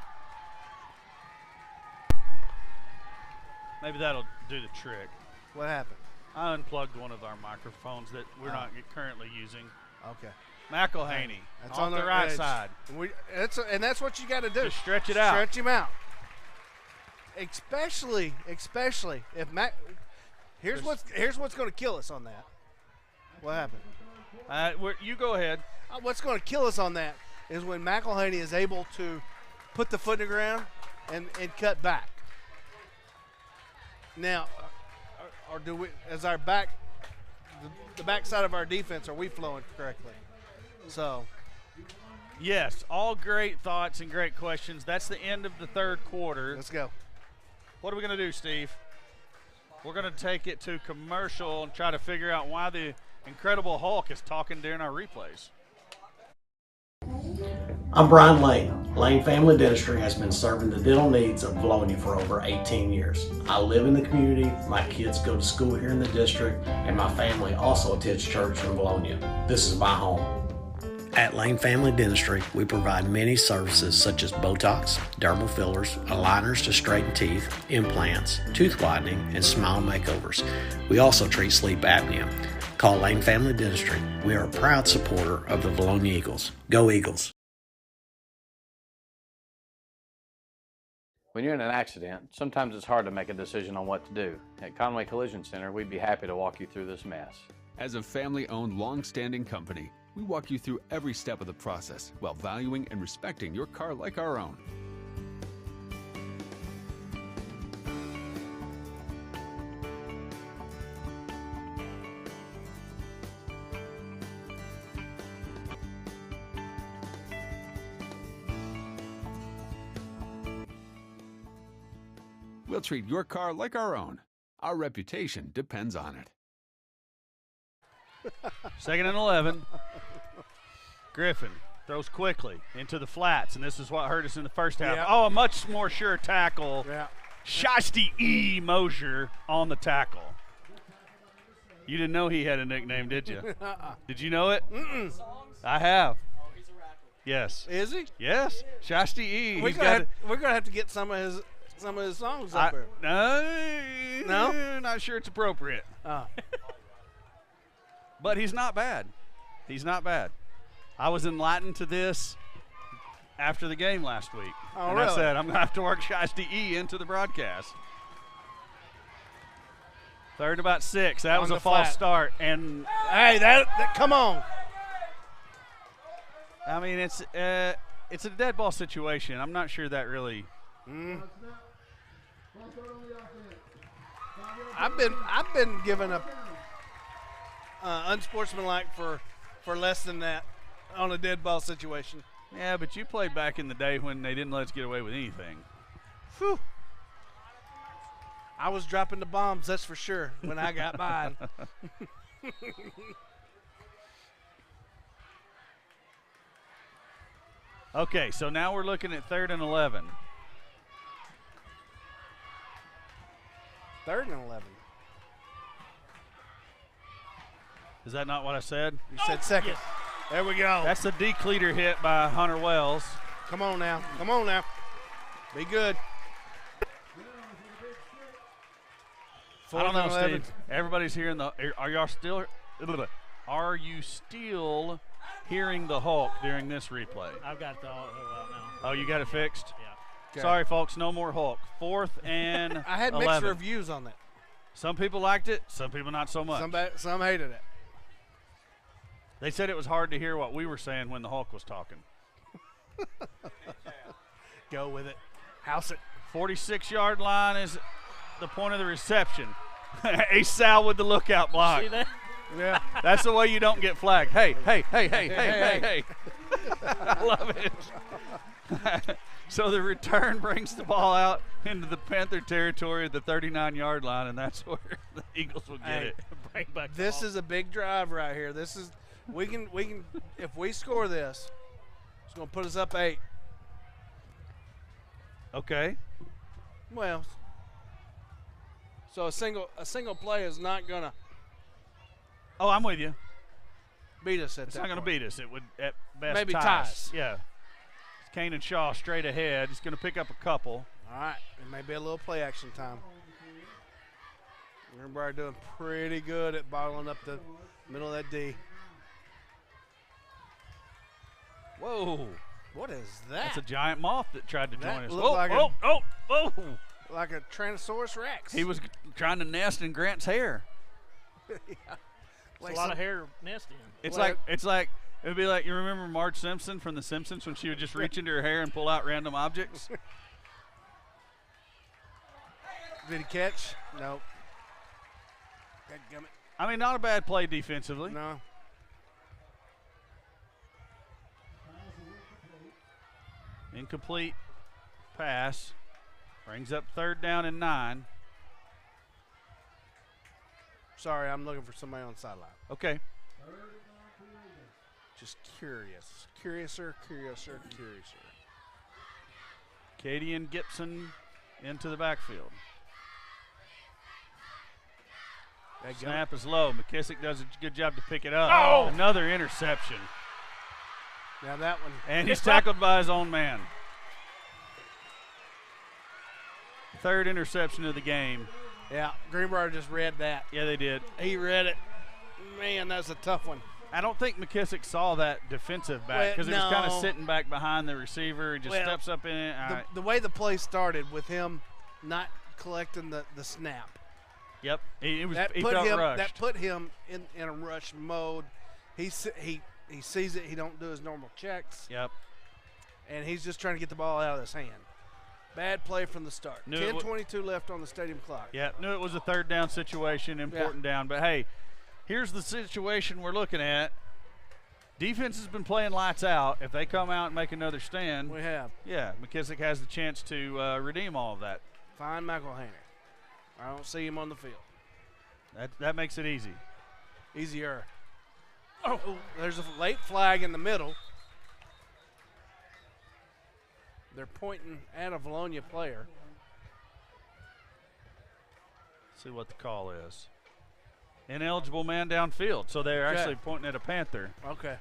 Maybe that'll do the trick. What happened? I unplugged one of our microphones that we're not currently using. Okay. McElhaney. That's on the right side. And that's what you got to do. Just stretch it out. Stretch him out. Especially if Here's what's going to kill us on that. What happened? You go ahead. What's going to kill us on that is when McElhaney is able to put the foot in the ground and cut back. Now, or do we, as our back, the backside of our defense, are we flowing correctly? So, yes, all great thoughts and great questions. That's the end of the third quarter. Let's go. What are we going to do, Steve? We're going to take it to commercial and try to figure out why the Incredible Hulk is talking during our replays. I'm Brian Lane. Lane Family Dentistry has been serving the dental needs of Vilonia for over 18 years. I live in the community, my kids go to school here in the district, and my family also attends church in Vilonia. This is my home. At Lane Family Dentistry, we provide many services such as Botox, dermal fillers, aligners to straighten teeth, implants, tooth whitening, and smile makeovers. We also treat sleep apnea. Call Lane Family Dentistry. We are a proud supporter of the Vilonia Eagles. Go Eagles! When you're in an accident, sometimes it's hard to make a decision on what to do. At Conway Collision Center, we'd be happy to walk you through this mess. As a family-owned, long-standing company, we walk you through every step of the process while valuing and respecting your car like our own. We'll treat your car like our own. Our reputation depends on it. 2nd and 11. Griffin throws quickly into the flats, and this is what hurt us in the first half. Yeah. Oh, a much more sure tackle. Yeah. Shiesty E. Mosier on the tackle. You didn't know he had a nickname, did you? Did you know it? Mm-mm. I have. Yes. Is he? Yes. Shiesty E. We're gonna have to get some of his songs up there. No, not sure it's appropriate. Oh. But he's not bad. He's not bad. I was enlightened to this after the game last week. Oh, and really? I said, I'm going to have to work Shiesty E into the broadcast. 3rd and about 6. That was a false start. And hey, that come on. I mean, it's a dead ball situation. I'm not sure that really. I've been given a unsportsmanlike for less than that on a dead ball situation. Yeah, but you played back in the day when they didn't let us get away with anything. Whew. I was dropping the bombs, that's for sure, when I got mine. Okay, so now we're looking at 3rd and 11. 3rd and 11. Is that not what I said? You said second. Yes. There we go. That's the decleater hit by Hunter Wells. Come on now. Come on now. Be good. I don't know, Steve. Everybody's hearing the. Are you still hearing the Hulk during this replay? I've got the out now. Oh, you got it fixed? Yeah. Okay. Sorry, folks. No more Hulk. 4th and I had 11. mixed reviews on that. Some people liked it. Some people not so much. Some hated it. They said it was hard to hear what we were saying when the Hulk was talking. Go with it. House it. 46-yard line is the point of the reception. A Sal with the lookout block. See that? Yeah. That's the way you don't get flagged. Hey. I love it. So the return brings the ball out into the Panther territory at the 39-yard line, and that's where the Eagles will get it. Bring back This is a big drive right here. This is we can if we score this, it's going to put us up 8. Okay. Well, so a single play is not going to Oh, I'm with you. beat us at It's that not going to point. beat us. It would at best Maybe tie ties. us. Yeah. It's Kane and Shaw straight ahead. He's going to pick up a couple. All right, it may be a little play action time. Greenbrier doing pretty good at bottling up the middle of that D. Whoa. What is that? That's a giant moth that tried to That join us. looked like Oh. like a Tyrannosaurus Rex. He was trying to nest in Grant's hair. Yeah. It's a lot of hair nesting. It's like it would be like, you remember Marge Simpson from The Simpsons when she would just reach into her hair and pull out random objects? Did he catch? Nope. Dadgummit. I mean, not a bad play defensively. No. Incomplete pass. Brings up 3rd down and 9. Sorry, I'm looking for somebody on the sideline. Okay. Just curious. Curiouser. Katie and Gibson into the backfield. Snap is low. McKissick does a good job to pick it up. Oh! Another interception. Now that one. And he's tackled by his own man. 3rd interception of the game. Yeah, Greenbrier just read that. Yeah, they did. He read it. Man, that's a tough one. I don't think McKissick saw that defensive back because it was kind of no. sitting back behind the receiver. He just steps up in it. The way the play started with him not collecting the snap. Yep, he felt rushed. That put him in a rush mode. He sees it. He don't do his normal checks. Yep. And he's just trying to get the ball out of his hand. Bad play from the start. 10:22 left on the stadium clock. Yeah, knew it was a 3rd down situation, important down. But, hey, here's the situation we're looking at. Defense has been playing lights out. If they come out and make another stand. We have. Yeah, McKissick has the chance to redeem all of that. Find McElhaney. I don't see him on the field. That makes it easy. Easier. Oh, there's a late flag in the middle. They're pointing at a Vilonia player. See what the call is. Ineligible man downfield. So they're actually pointing at a Panther. Okay.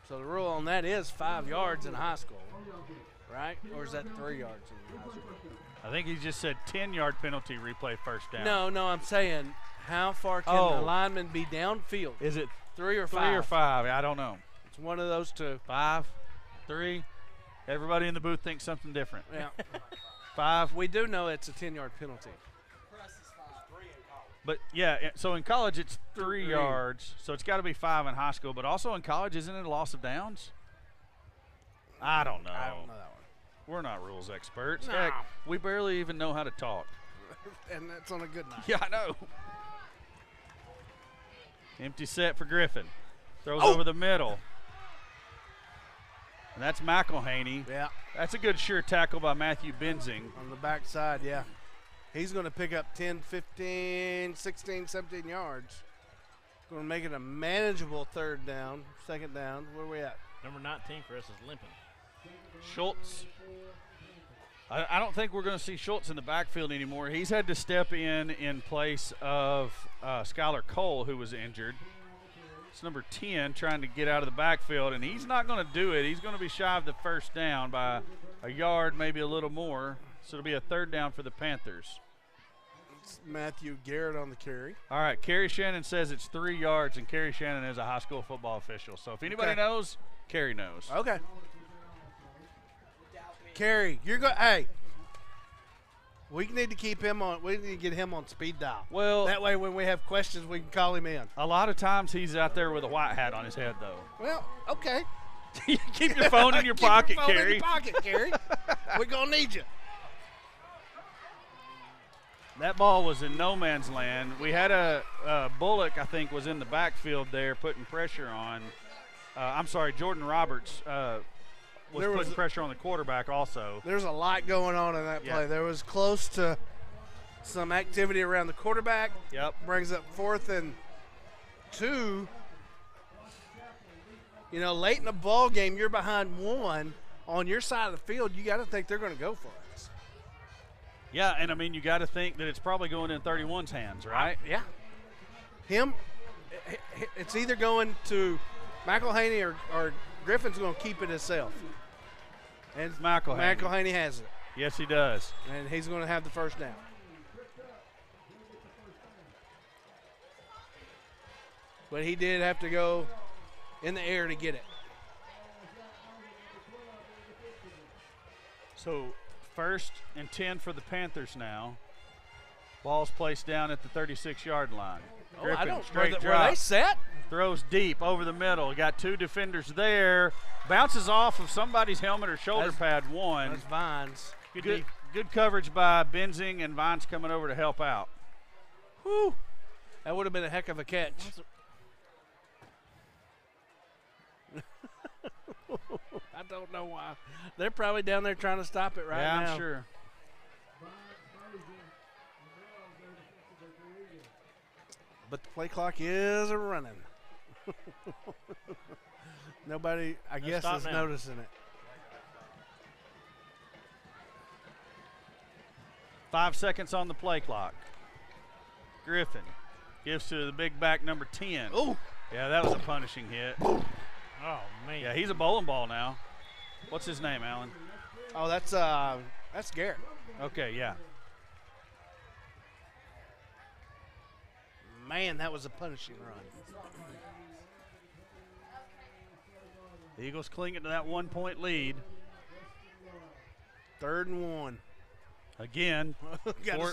So the rule on that is 5 yards in high school, right? Or is that 3 yards in high school? I think he just said 10-yard penalty, replay 1st down. No, I'm saying how far can the lineman be downfield? Is it 3 or 5? 3 or 5? I don't know. It's one of those two. 5, 3. Everybody in the booth thinks something different. Yeah. 5. We do know it's a 10-yard penalty. But, yeah, so in college it's 3 yards. So it's got to be 5 in high school. But also in college, isn't it a loss of downs? I don't know. I don't know that one. We're not rules experts. No. Heck, we barely even know how to talk. And that's on a good night. Yeah, I know. Empty set for Griffin. Throws Oh. over the middle. And that's McElhaney. Yeah. That's a good sure tackle by Matthew Benzing. On the backside, yeah. He's going to pick up 10, 15, 16, 17 yards. Going to make it a manageable third down, second down. Where are we at? Number 19 for us is limping. Schultz. I don't think we're going to see Schultz in the backfield anymore. He's had to step in place of Skylar Cole, who was injured. It's number 10 trying to get out of the backfield, and he's not going to do it. He's going to be shy of the first down by a yard, maybe a little more. So it'll be a third down for the Panthers. It's Matthew Garrett on the carry. All right, Kerry Shannon says it's 3 yards, and Kerry Shannon is a high school football official. So if anybody knows, Kerry knows. Okay. Kerry, you're going. Hey, we need to keep him on. We need to get him on speed dial. Well, that way when we have questions, we can call him in. A lot of times he's out there with a white hat on his head, though. Well, okay. Keep your phone in your pocket, Keep your phone Kerry. in your pocket, Kerry. We're gonna need you. That ball was in no man's land. We had a Bullock, I think, was in the backfield there putting pressure on. I'm sorry, Jordan Roberts was putting pressure on the quarterback also. There's a lot going on in that play. There was close to some activity around the quarterback. Yep. Brings up 4th and 2. You know, late in the ball game, you're behind 1 on your side of the field. You got to think they're going to go for us. Yeah, and I mean, you got to think that it's probably going in 31's hands, right? Yeah. It's either going to McElhaney or Griffin's going to keep it himself. And McElhaney has it. Yes, he does. And he's going to have the first down. But he did have to go in the air to get it. So 1st and 10 for the Panthers now. Ball's placed down at the 36-yard line. Griffin, straight drop. Were they set? Throws deep over the middle. Got 2 defenders there. Bounces off of somebody's helmet or shoulder pad 1. That's Vines. Good coverage by Benzing, and Vines coming over to help out. Whew. That would have been a heck of a catch. I don't know why. They're probably down there trying to stop it right now. Yeah, I'm sure. But the play clock is running. Nobody, I guess, is noticing it. 5 seconds on the play clock. Griffin gives to the big back number 10. Oh. Yeah, that was a punishing hit. Oh, man. Yeah, he's a bowling ball now. What's his name, Alan? Oh, that's Garrett. Okay, yeah. Man, that was a punishing run. The Eagles clinging to that 1-point lead. 3rd and 1. Again,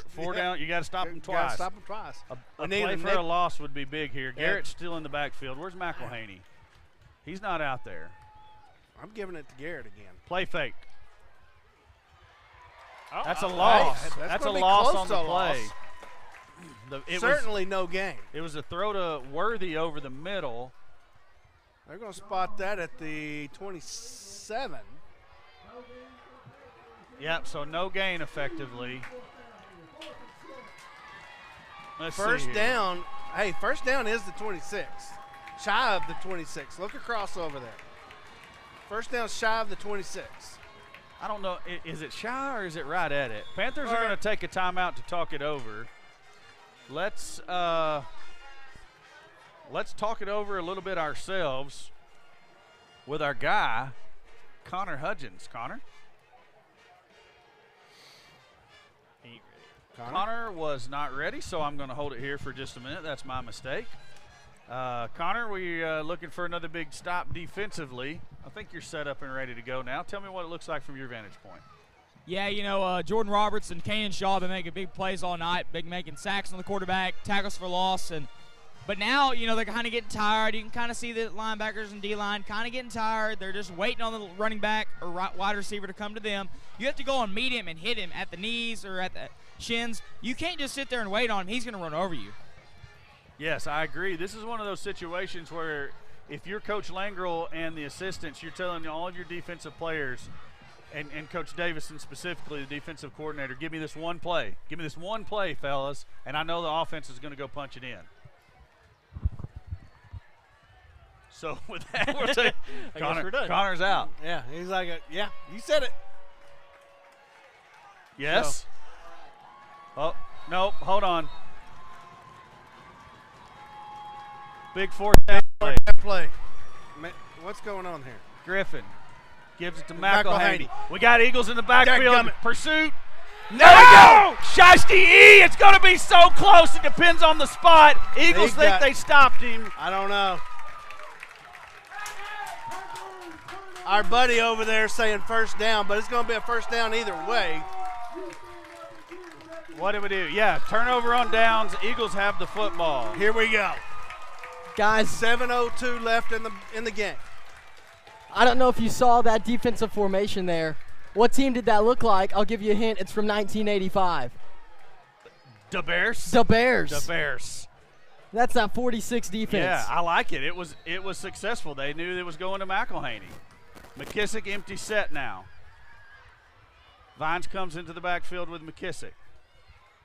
four down. You got to stop them twice. Got to stop them twice. A play for a loss would be big here. Garrett's still in the backfield. Where's McElhaney? He's not out there. I'm giving it to Garrett again. Play fake. That's a loss. That's a loss on the play. Certainly no gain. It was a throw to Worthy over the middle. They're going to spot that at the 27. Yep, so no gain effectively. First down. Hey, first down is the 26. Shy of the 26. Look across over there. First down shy of the 26. I don't know. Is it shy or is it right at it? Panthers are going to take a timeout to talk it over. Let's talk it over a little bit ourselves with our guy, Connor Hudgens. Connor? Connor was not ready, so I'm going to hold it here for just a minute. That's my mistake. Connor, we're looking for another big stop defensively. I think you're set up and ready to go now. Tell me what it looks like from your vantage point. Yeah, you know, Jordan Roberts and Kanan Shaw have been making big plays all night, making sacks on the quarterback, tackles for loss, and But now, you know, they're kind of getting tired. You can kind of see the linebackers and D-line kind of getting tired. They're just waiting on the running back or wide receiver to come to them. You have to go and meet him and hit him at the knees or at the shins. You can't just sit there and wait on him. He's going to run over you. Yes, I agree. This is one of those situations where if you're Coach Langrel and the assistants, you're telling all of your defensive players, and Coach Davison specifically, the defensive coordinator, give me this one play. Give me this one play, fellas, and I know the offense is going to go punch it in. So with that, we're saying Connor's out. Yeah, he's like, yeah, you said it. Yes. So. Oh, no, hold on. Big fourth down play. What's going on here? Griffin gives it to McElhaney. We got Eagles in the backfield. Pursuit. There we go! Shiesty E! It's going to be so close. It depends on the spot. Eagles think they stopped him. I don't know. Our buddy over there saying first down, but it's going to be a first down either way. What do we do? Yeah, turnover on downs. Eagles have the football. Here we go. Guys, 7:02 left in the game. I don't know if you saw that defensive formation there. What team did that look like? I'll give you a hint. It's from 1985. The Bears? The Bears. The Bears. That's that 46 defense. Yeah, I like it. It was successful. They knew it was going to McElhaney. McKissick empty set now. Vines comes into the backfield with McKissick.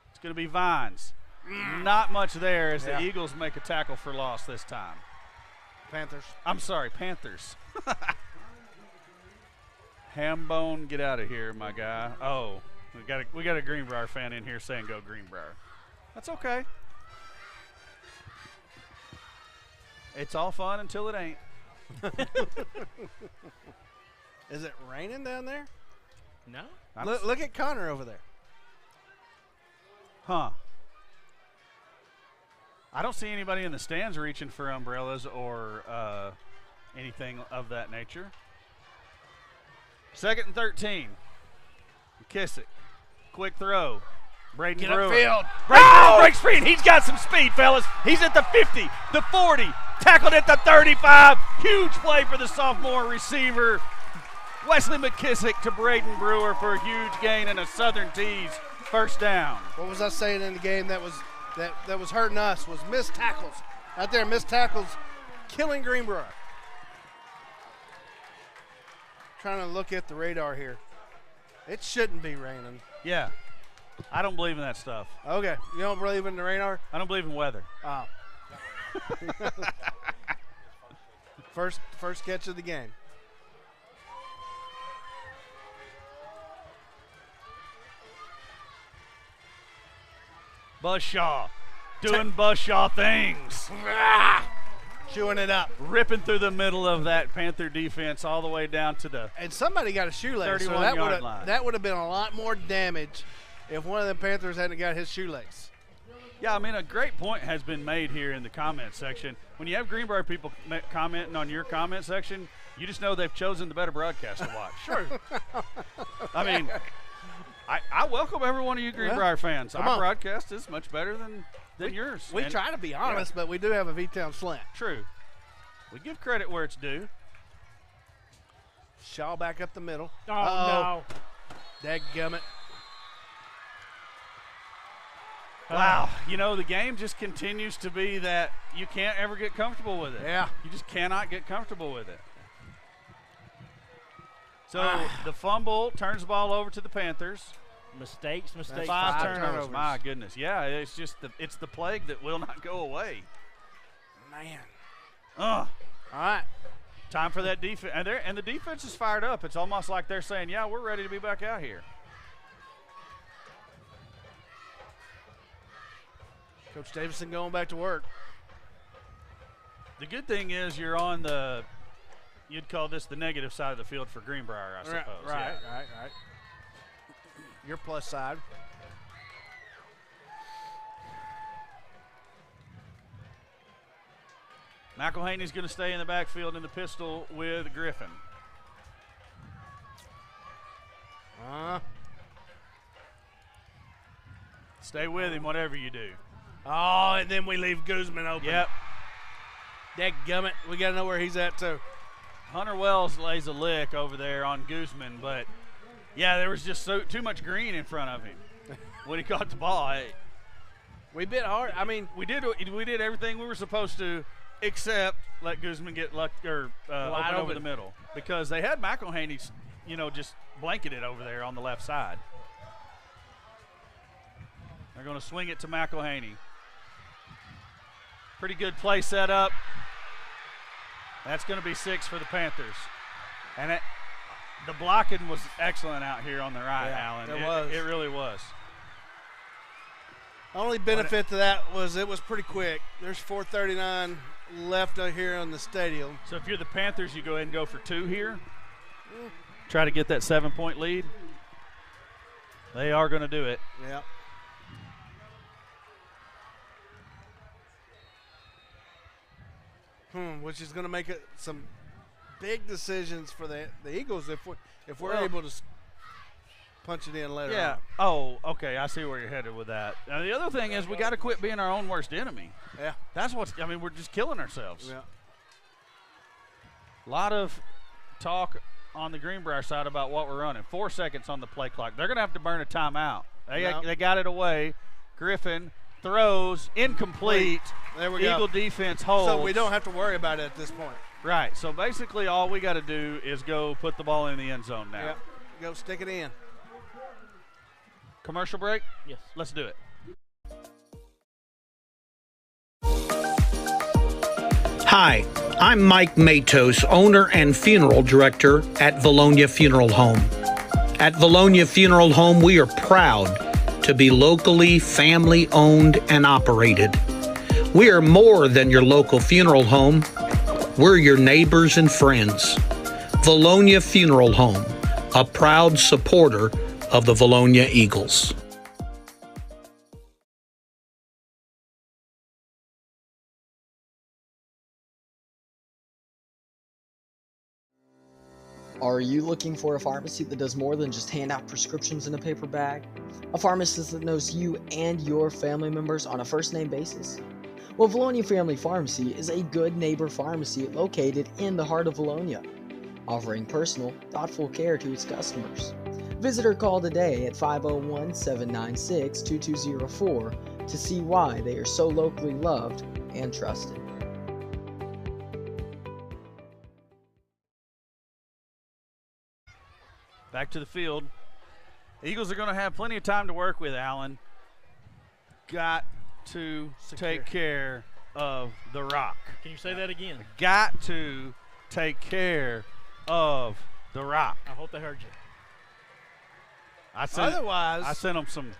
It's going to be Vines. Not much there as the Eagles make a tackle for loss this time. Panthers. I'm sorry, Panthers. Hambone, get out of here, my guy. Oh, we got a Greenbrier fan in here saying go Greenbrier. That's okay. It's all fun until it ain't. Is it raining down there? No. Look at Connor over there. Huh. I don't see anybody in the stands reaching for umbrellas or anything of that nature. 2nd and 13. McKissick. Quick throw. Braden Brewer. Upfield. Braden Brewer breaks free, and he's got some speed, fellas. He's at the 50, the 40, tackled at the 35. Huge play for the sophomore receiver. Wesley McKissick to Braden Brewer for a huge gain and a Southern Tees first down. What was I saying in the game that was hurting us was missed tackles. Out there, missed tackles killing Greenbrier. Trying to look at the radar here. It shouldn't be raining. Yeah. I don't believe in that stuff. Okay. You don't believe in the radar? I don't believe in weather. Oh. First catch of the game. Buzzshaw doing Buzzshaw things. Chewing it up. Ripping through the middle of that Panther defense all the way down to the and somebody got a shoelace. 31-yard line. That would have been a lot more damage if one of the Panthers hadn't got his shoelace. Yeah, I mean, a great point has been made here in the comment section. When you have Greenbrier people commenting on your comment section, you just know they've chosen the better broadcast to watch. Sure. I mean, I welcome every one of you Greenbrier fans. Our broadcast is much better than yours. We try to be honest, but we do have a V-Town slant. True. We give credit where it's due. Shaw back up the middle. Oh, no. Dadgummit. Wow. You know, the game just continues to be that you can't ever get comfortable with it. Yeah. You just cannot get comfortable with it. So the fumble turns the ball over to the Panthers. Mistakes. 5 turnovers. My goodness. Yeah, it's just it's the plague that will not go away. Man. All right. Time for that defense. And the defense is fired up. It's almost like they're saying, yeah, we're ready to be back out here. Coach Davison going back to work. The good thing is you're on you'd call this the negative side of the field for Greenbrier, I suppose. Right. Your plus side. McElhaney's going to stay in the backfield in the pistol with Griffin. Stay with him, whatever you do. Oh, and then we leave Guzman open. Yep. Dadgummit, we got to know where he's at, too. Hunter Wells lays a lick over there on Guzman, but, yeah, there was just too much green in front of him when he caught the ball. We bit hard. I mean, we did everything we were supposed to, except let Guzman get open over the middle, because they had McElhaney, just blanketed over there on the left side. They're going to swing it to McElhaney. Pretty good play set up. That's going to be 6 for the Panthers. And the blocking was excellent out here on the right, Alan. It really was. The only benefit to that was it was pretty quick. There's 4:39 left out here on the stadium. So if you're the Panthers, you go ahead and go for 2 here. Try to get that 7-point lead. They are going to do it. Yep. Which is going to make it some big decisions for the Eagles if we're able to punch it in later. Yeah. on. Oh, okay. I see where you're headed with that. Now, the other thing is we got to quit being our own worst enemy. Yeah. That's we're just killing ourselves. Yeah. A lot of talk on the Greenbrier side about what we're running. 4 seconds on the play clock. They're going to have to burn a timeout. They got it away. Griffin throws, incomplete. There we Eagle go. defense holds. So we don't have to worry about it at this point. Right. So basically all we got to do is go put the ball in the end zone now. Yep. Go stick it in. Commercial break? Yes. Let's do it. Hi, I'm Mike Matos, owner and funeral director at Vilonia Funeral Home. At Vilonia Funeral Home, we are proud to be locally family-owned and operated. We are more than your local funeral home. We're your neighbors and friends. Vilonia Funeral Home, a proud supporter of the Vilonia Eagles. Are you looking for a pharmacy that does more than just hand out prescriptions in a paper bag? A pharmacist that knows you and your family members on a first-name basis? Well, Vilonia Family Pharmacy is a good neighbor pharmacy located in the heart of Vilonia, offering personal, thoughtful care to its customers. Visit or call today at 501-796-2204 to see why they are so locally loved and trusted. Back to the field. The Eagles are going to have plenty of time to work with, Allen. Got to take care of the rock. Can you say that again? Got to take care of the rock. I hope they heard you. I sent them some.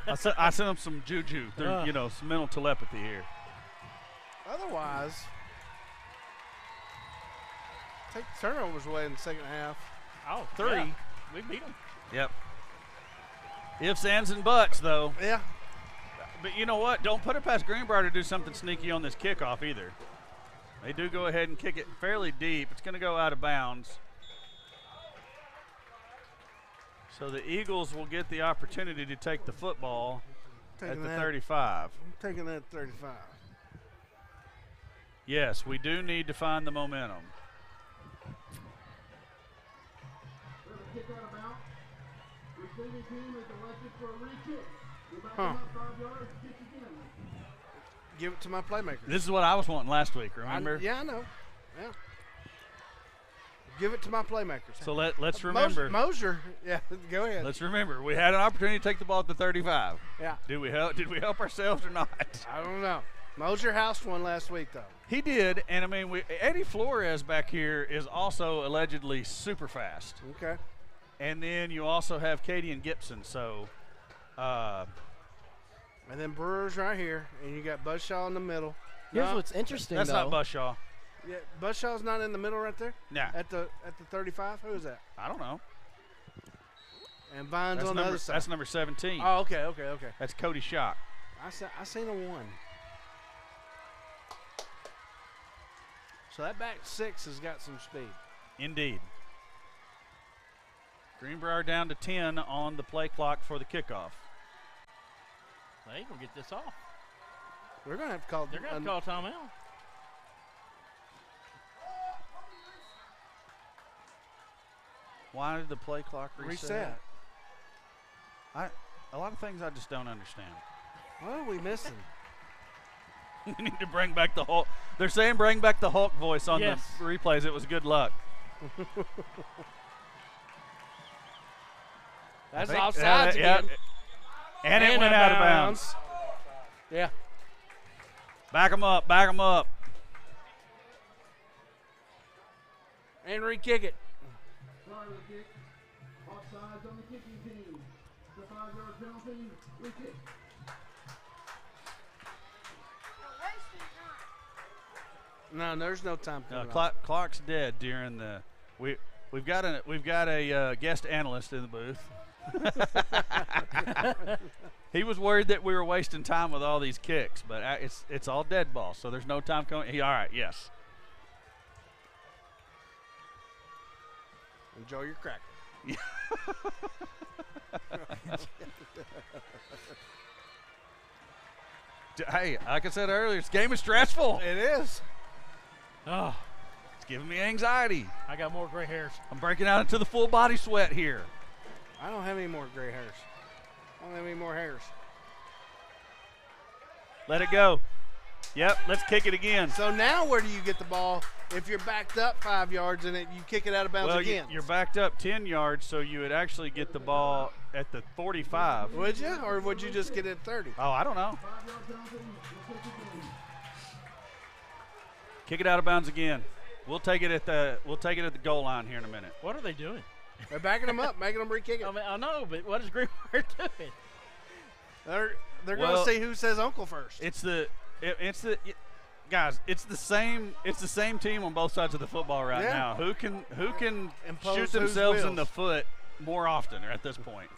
I sent them some juju through, some mental telepathy here. Otherwise, take turnovers away in the second half. Oh, 3. Yeah. We beat them. Yep. Ifs, ands, and buts, though. Yeah. But you know what? Don't put it past Greenbrier to do something sneaky on this kickoff either. They do go ahead and kick it fairly deep. It's going to go out of bounds. So the Eagles will get the opportunity to take the football at the 35. I'm taking that 35. Yes, we do need to find the momentum. Huh. Give it to my playmakers. This is what I was wanting last week, remember? I know. Yeah. Give it to my playmakers. So let's remember. Mosier, yeah, go ahead. Let's remember, we had an opportunity to take the ball at the 35. Yeah. Did we help ourselves or not? I don't know. Mosier housed one last week, though. He did, and I mean, Eddie Flores back here is also allegedly super fast. Okay. And then you also have Katie and Gibson, so. And then Brewer's right here, and you got Buzzshaw in the middle. Here's what's interesting, That's though. not Buzzshaw. Yeah, Buzzshaw's not in the middle right there? Nah. At the 35? Who is that? I don't know. And Vine's on the other side. That's number 17. Oh, okay. That's Cody Shock. I seen a 1. So that back 6 has got some speed. Indeed. Greenbrier down to 10 on the play clock for the kickoff. They ain't going to get this off. We're going to have to call. They're going to call timeout. Why did the play clock reset? A lot of things I just don't understand. What are we missing? We need to bring back the Hulk. They're saying bring back the Hulk voice on the replays. It was good luck. That's offsides again. And it went out of bounds. Yeah. Back them up. Back them up. And re-kick it. Offsides on the kicking team. The 5-yard penalty. Re-kick. No, there's no time. Clock's dead during the. We've got a guest analyst in the booth. He was worried that we were wasting time with all these kicks, but it's all dead ball, so there's no time coming. All right, yes. Enjoy your cracker. Hey, like I said earlier, this game is stressful. It is. Oh, it's giving me anxiety. I got more gray hairs. I'm breaking out into the full body sweat here. I don't have any more gray hairs. I don't have any more hairs. Let it go. Yep, let's kick it again. So now where do you get the ball if you're backed up 5 yards and you kick it out of bounds again? You're backed up 10 yards, so you would actually get the ball at the 45. Would you? Or would you just get it at 30? Oh, I don't know. Kick it out of bounds again. We'll take it at the goal line here in a minute. What are they doing? They're backing them up, making them re-kick it. I mean, I know, but what is Greenbrier doing? They're going to see who says uncle first. It's the guys. It's the same team on both sides of the football right now. Who can impose shoot themselves in the foot more often at this point?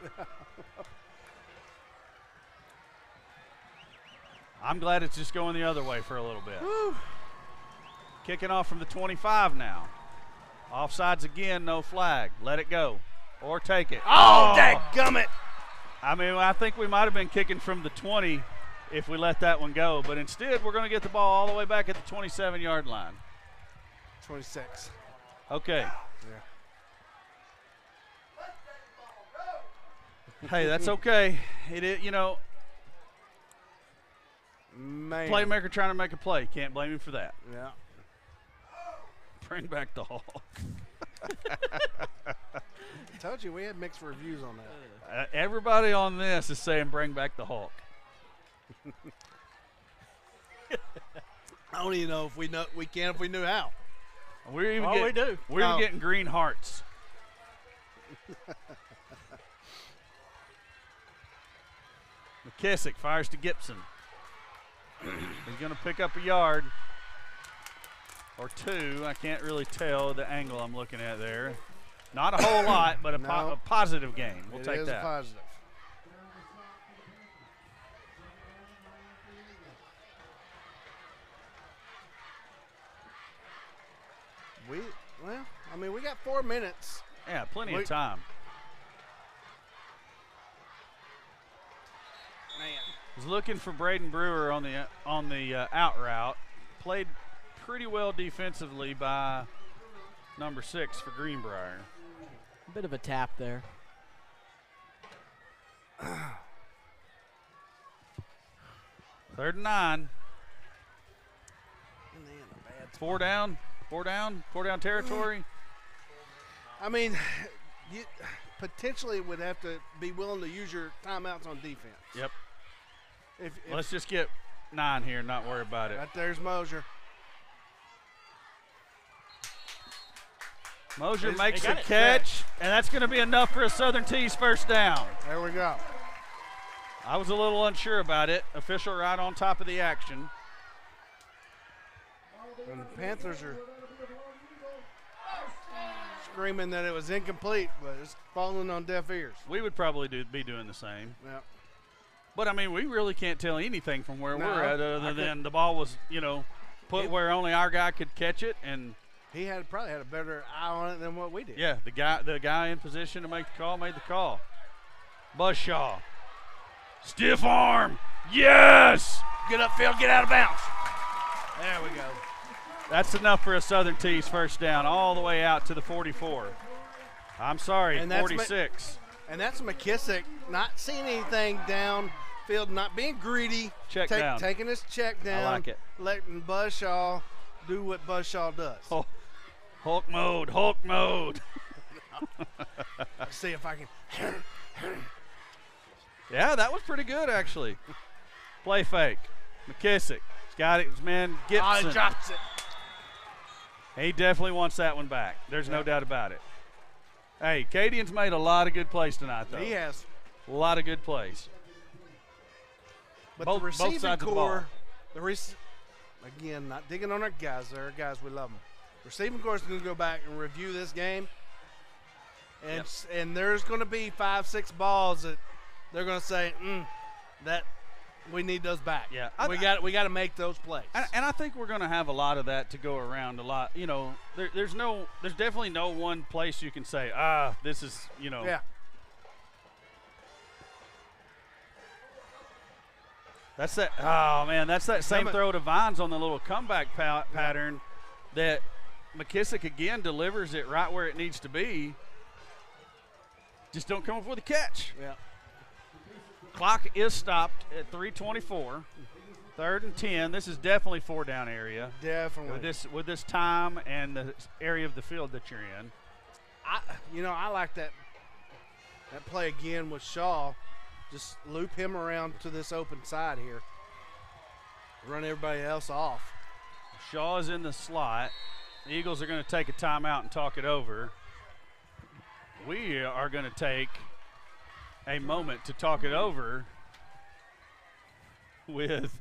I'm glad it's just going the other way for a little bit. Woo. Kicking off from the 25 now. Offsides again, no flag. Let it go. Or take it. Oh, dadgummit. I mean, I think we might have been kicking from the 20 if we let that one go. But instead, we're going to get the ball all the way back at the 27-yard line. 26. Okay. Yeah. Hey, that's okay. It is, Man. Playmaker trying to make a play. Can't blame him for that. Yeah. Bring back the Hulk. I told you we had mixed reviews on that. Everybody on this is saying bring back the Hulk. I don't even know if we can if we knew how. We do. We're Oh. getting green hearts. McKissick fires to Gibson. He's going to pick up a yard or two. I can't really tell the angle I'm looking at there. Not a whole lot, but a positive gain. We'll take that. It is positive. We got 4 minutes. Yeah, plenty of time. Man. Was looking for Braden Brewer on the out route. Played pretty well defensively by number 6 for Greenbrier. A bit of a tap there. Third and 9. 4 down territory. I mean, you potentially would have to be willing to use your timeouts on defense. Yep. If Let's just get 9 here and not worry about it. Right there's Mosier. Mosier makes a catch, and that's going to be enough for a Southern Tees first down. There we go. I was a little unsure about it. Official right on top of the action. And the Panthers are screaming that it was incomplete, but it's falling on deaf ears. We would probably be doing the same. Yeah. But, I mean, we really can't tell anything from where we're at other than the ball was, put where only our guy could catch it. And he probably had a better eye on it than what we did. Yeah, the guy in position to make the call made the call. Buzzshaw. Stiff arm. Yes! get upfield, get out of bounds. There we go. That's enough for a Southern Tees first down all the way out to the 44. I'm sorry, And that's 46. And that's McKissick not seeing anything downfield, not being greedy. Check down. Taking his check down. I like it. Letting Buzzshaw do what Buzzshaw does. Oh, Hulk mode, Hulk mode. Let's see if I can. Yeah, that was pretty good, actually. Play fake. McKissick. He's got it. His man Gibson. Oh, he drops it. He definitely wants that one back. There's no doubt about it. Hey, Cadian's made a lot of good plays tonight, though. He has. A lot of good plays. But Both the receiving sides of the ball. core, again, not digging on our guys. They're our guys. We love them. Receiving core is going to go back and review this game. And there's going to be 5-6 balls that they're going to say, that we need those back. Yeah, we got to make those plays. And I think we're going to have a lot of that to go around. A lot, there's definitely no one place you can say, this is, Yeah. That's that. Oh man, that's that same throw to Vines on the little comeback pattern that McKissick again delivers it right where it needs to be. Just don't come up with a catch. Yeah. Clock is stopped at 3:24. 3rd and 10. This is definitely 4-down area. Definitely. With this time and the area of the field that you're in. I like that play again with Shaw. Just loop him around to this open side here. Run everybody else off. Shaw is in the slot. The Eagles are going to take a timeout and talk it over. We are going to take a moment to talk it over with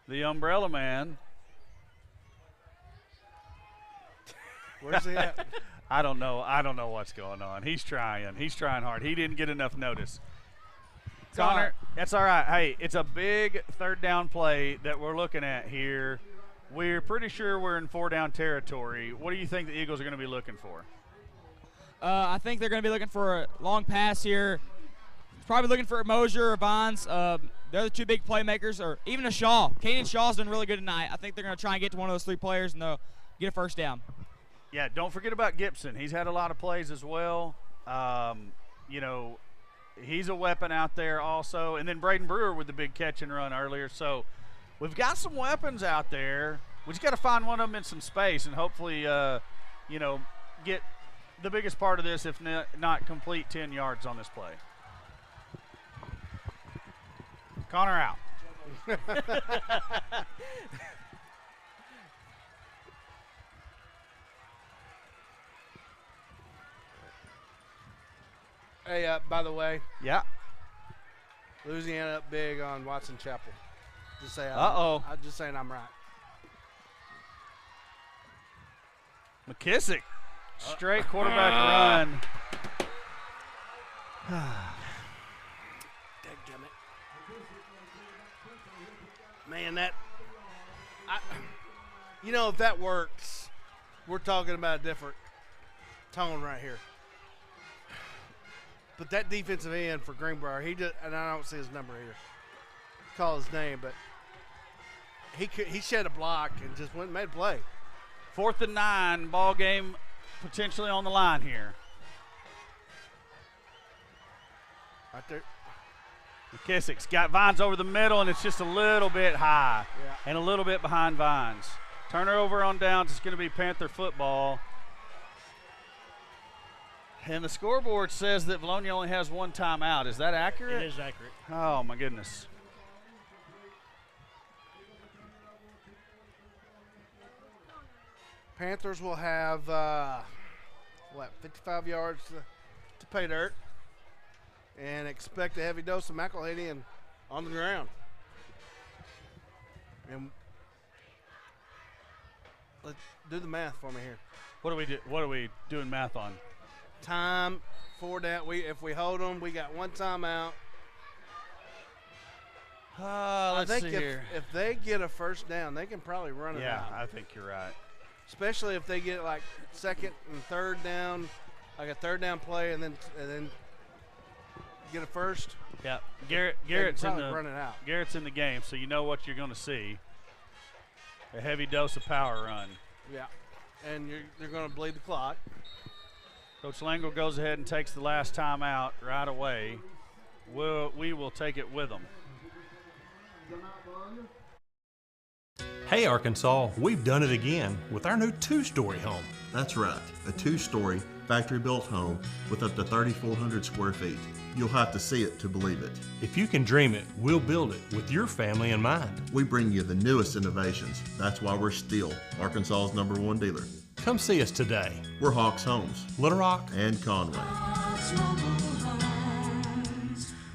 the Umbrella Man. Where's he at? I don't know. I don't know what's going on. He's trying. He's trying hard. He didn't get enough notice. Connor, that's all right. Hey, it's a big 3rd down play that we're looking at here. We're pretty sure we're in 4-down territory. What do you think the Eagles are going to be looking for? I think they're going to be looking for a long pass here. Probably looking for a Mosier or Vines. They're the two big playmakers, or even a Shaw. Caden Shaw's done really good tonight. I think they're going to try and get to one of those 3 players and they'll get a first down. Yeah, don't forget about Gibson. He's had a lot of plays as well. He's a weapon out there also. And then Braden Brewer with the big catch and run earlier. So we've got some weapons out there. We just got to find one of them in some space and hopefully, get the biggest part of this, if not complete 10 yards on this play. Connor out. Hey, by the way. Yeah. Louisiana up big on Watson Chapel. Just say. I'm just saying I'm right. McKissick, straight quarterback run. Dadgummit. Man, if that works, we're talking about a different tone right here. But that defensive end for Greenbrier, and I don't see his number here. Call his name, but he shed a block and just went and made a play. 4th and 9, ball game potentially on the line here. Right there. McKissick's got Vines over the middle, and it's just a little bit high Yeah. and a little bit behind Vines. Turnover on downs is going to be Panther football. And the scoreboard says that Vilonia only has 1 timeout. Is that accurate? It is accurate. Oh, my goodness. Panthers will have, 55 yards to pay dirt. And expect a heavy dose of McElhaney on the ground. And let's do the math for me here. What are we doing math on? Time, 4 down. If we hold them, we got 1 timeout. Let's see here. If they get a first down, they can probably run it out. Yeah, I think you're right. Especially if they get like 2nd and 3rd down, like a 3rd down play, and then get a first. Yeah, Garrett's in the running out. Garrett's in the game, so you know what you're going to see. A heavy dose of power run. Yeah, and they're going to bleed the clock. Coach Langle goes ahead and takes the last time out right away. We will take it with them. Hey Arkansas, we've done it again with our new 2-story home. That's right, a 2-story factory-built home with up to 3,400 square feet. You'll have to see it to believe it. If you can dream it, we'll build it with your family in mind. We bring you the newest innovations. That's why we're still Arkansas's #1 dealer. Come see us today. We're Hawks Homes, Little Rock, and Conway.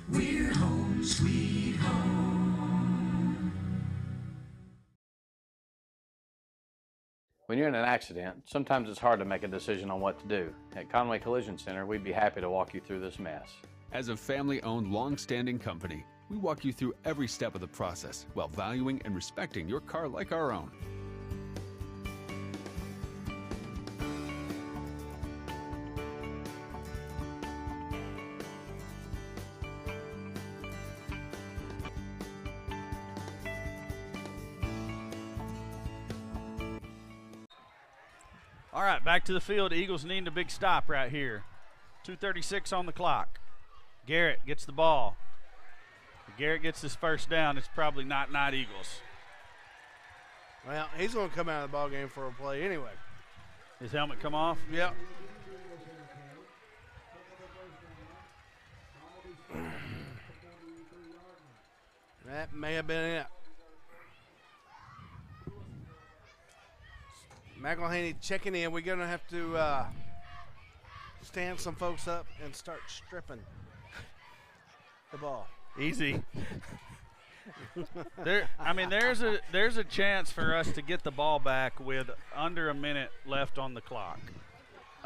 We're home, sweet home. When you're in an accident, sometimes it's hard to make a decision on what to do. At Conway Collision Center, we'd be happy to walk you through this mess. As a family-owned, long-standing company, we walk you through every step of the process while valuing and respecting your car like our own. All right, back to the field. Eagles need a big stop right here. 2:36 on the clock. Garrett gets the ball. If Garrett gets his first down, it's probably not Eagles. Well, he's going to come out of the ball game for a play anyway. His helmet come off? Yep. That may have been it. McElhaney checking in. We're going to have to stand some folks up and start stripping the ball. Easy. There's a chance for us to get the ball back with under a minute left on the clock.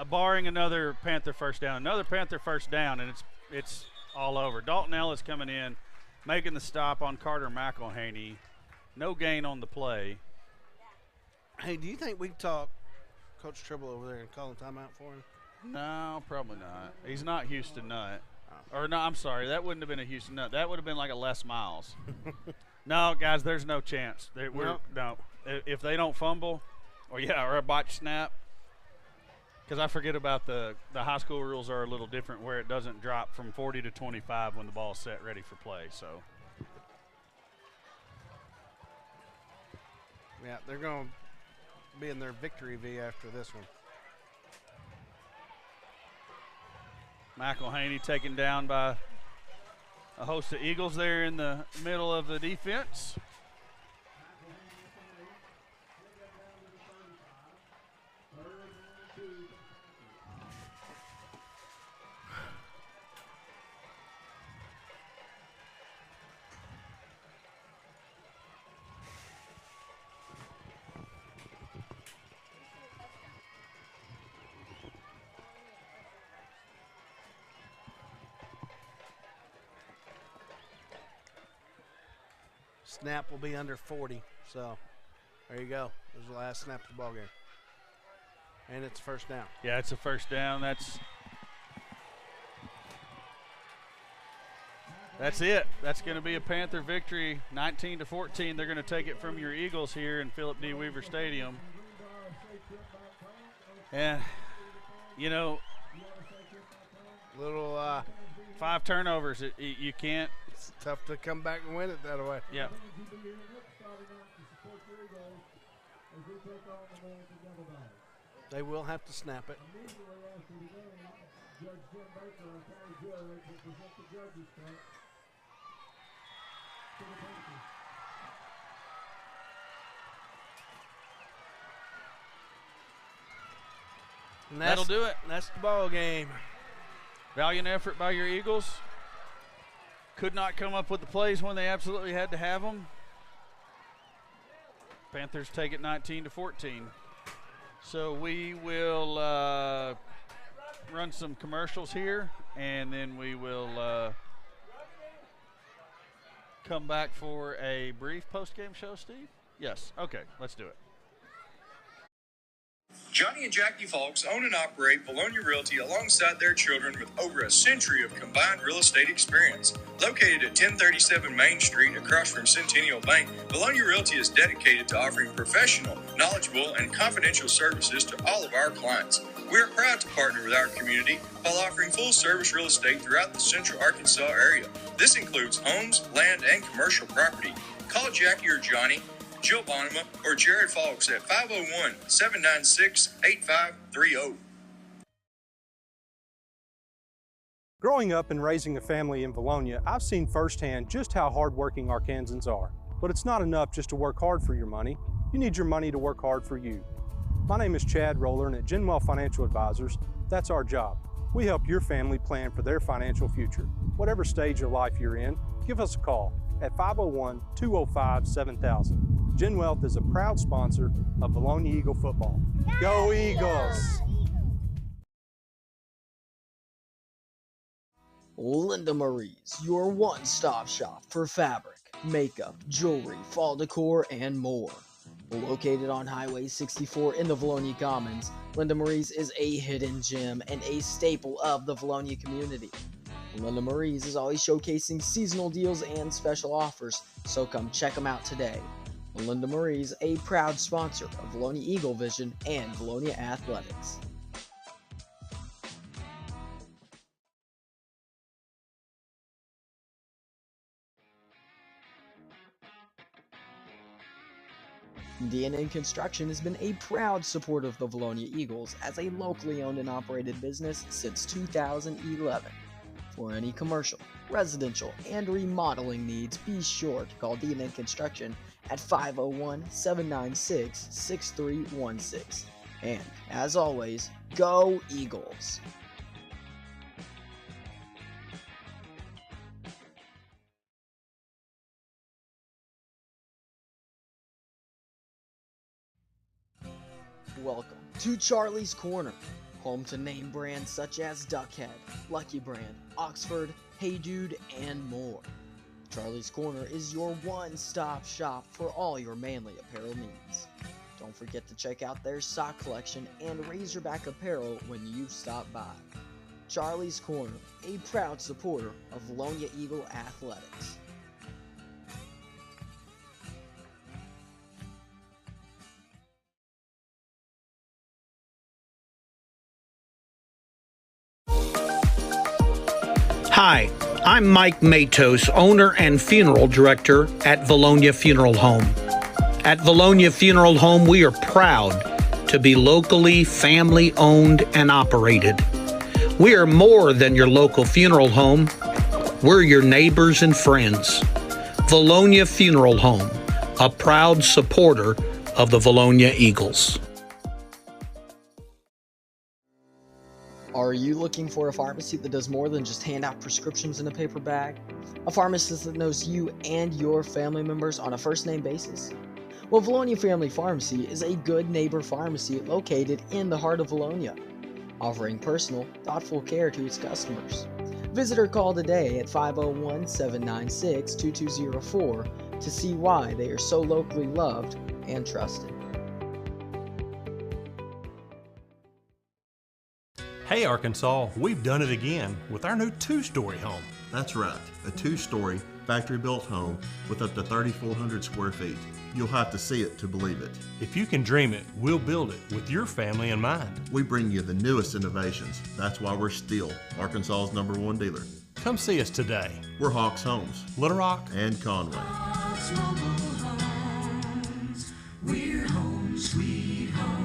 Barring another Panther first down. Another Panther first down, and it's all over. Dalton Ellis coming in, making the stop on Carter McElhaney. No gain on the play. Hey, do you think we can talk Coach Tribble over there and call a timeout for him? No, probably not. He's not Houston Nutt. Or no, I'm sorry. That wouldn't have been a Houston Nutt. That would have been like a Les Miles. No, guys, there's no chance. No. If they don't fumble, or a botch snap, because I forget about the high school rules are a little different where it doesn't drop from 40 to 25 when the ball's set ready for play. So. Yeah, they're going to be in their victory V after this one. McElhaney taken down by a host of Eagles there in the middle of the defense. Snap will be under 40, so there you go. There's the last snap of the ball game. And it's first down. Yeah, it's a first down. That's it. That's going to be a Panther victory, 19-14. They're going to take it from your Eagles here in Philip D. Weaver Stadium. And, little 5 turnovers. You can't. It's tough to come back and win it that way. Yeah. They will have to snap it. And that'll do it. That's the ball game. Valiant effort by your Eagles. Could not come up with the plays when they absolutely had to have them. Panthers take it 19-14. So we will run some commercials here, and then we will come back for a brief post-game show, Steve? Yes. Okay, let's do it. Johnny and Jackie Falks own and operate Vilonia Realty alongside their children with over a century of combined real estate experience. Located at 1037 Main Street across from Centennial Bank, Vilonia Realty is dedicated to offering professional, knowledgeable, and confidential services to all of our clients. We are proud to partner with our community while offering full-service real estate throughout the central Arkansas area. This includes homes, land, and commercial property. Call Jackie or Johnny, Jill Bonema, or Jared Falks at 501-796-8530. Growing up and raising a family in Vilonia, I've seen firsthand just how hardworking Arkansans are. But it's not enough just to work hard for your money. You need your money to work hard for you. My name is Chad Roller, and at Genwell Financial Advisors, that's our job. We help your family plan for their financial future. Whatever stage of life you're in, give us a call at 501-205-7000. Genwealth is a proud sponsor of Vilonia Eagle football. Go Eagles! Linda Marie's, your one-stop shop for fabric, makeup, jewelry, fall decor, and more. Located on Highway 64 in the Vilonia Commons, Linda Marie's is a hidden gem and a staple of the Vilonia community. Linda Marie's is always showcasing seasonal deals and special offers, so come check them out today. Linda Marie's, a proud sponsor of Vilonia Eagle Vision and Vilonia Athletics. D&N Construction has been a proud supporter of the Vilonia Eagles as a locally owned and operated business since 2011. For any commercial, residential, and remodeling needs, be sure to call D&N Construction at 501-796-6316. And, as always, go Eagles! Welcome to Charlie's Corner, home to name brands such as Duckhead, Lucky Brand, Oxford, Hey Dude, and more. Charlie's Corner is your one-stop shop for all your manly apparel needs. Don't forget to check out their sock collection and Razorback apparel when you stop by. Charlie's Corner, a proud supporter of Vilonia Eagle Athletics. Hi, I'm Mike Matos, owner and funeral director at Vilonia Funeral Home. At Vilonia Funeral Home, we are proud to be locally family-owned and operated. We are more than your local funeral home. We're your neighbors and friends. Vilonia Funeral Home, a proud supporter of the Vilonia Eagles. Are you looking for a pharmacy that does more than just hand out prescriptions in a paper bag? A pharmacist that knows you and your family members on a first-name basis? Well, Vilonia Family Pharmacy is a good neighbor pharmacy located in the heart of Vilonia, offering personal, thoughtful care to its customers. Visit or call today at 501-796-2204 to see why they are so locally loved and trusted. Hey Arkansas, we've done it again with our new two-story home. That's right, a two-story factory-built home with up to 3,400 square feet. You'll have to see it to believe it. If you can dream it, we'll build it with your family in mind. We bring you the newest innovations. That's why we're still Arkansas's #1 dealer. Come see us today. We're Hawks Homes, Little Rock, and Conway. We're home, sweet home.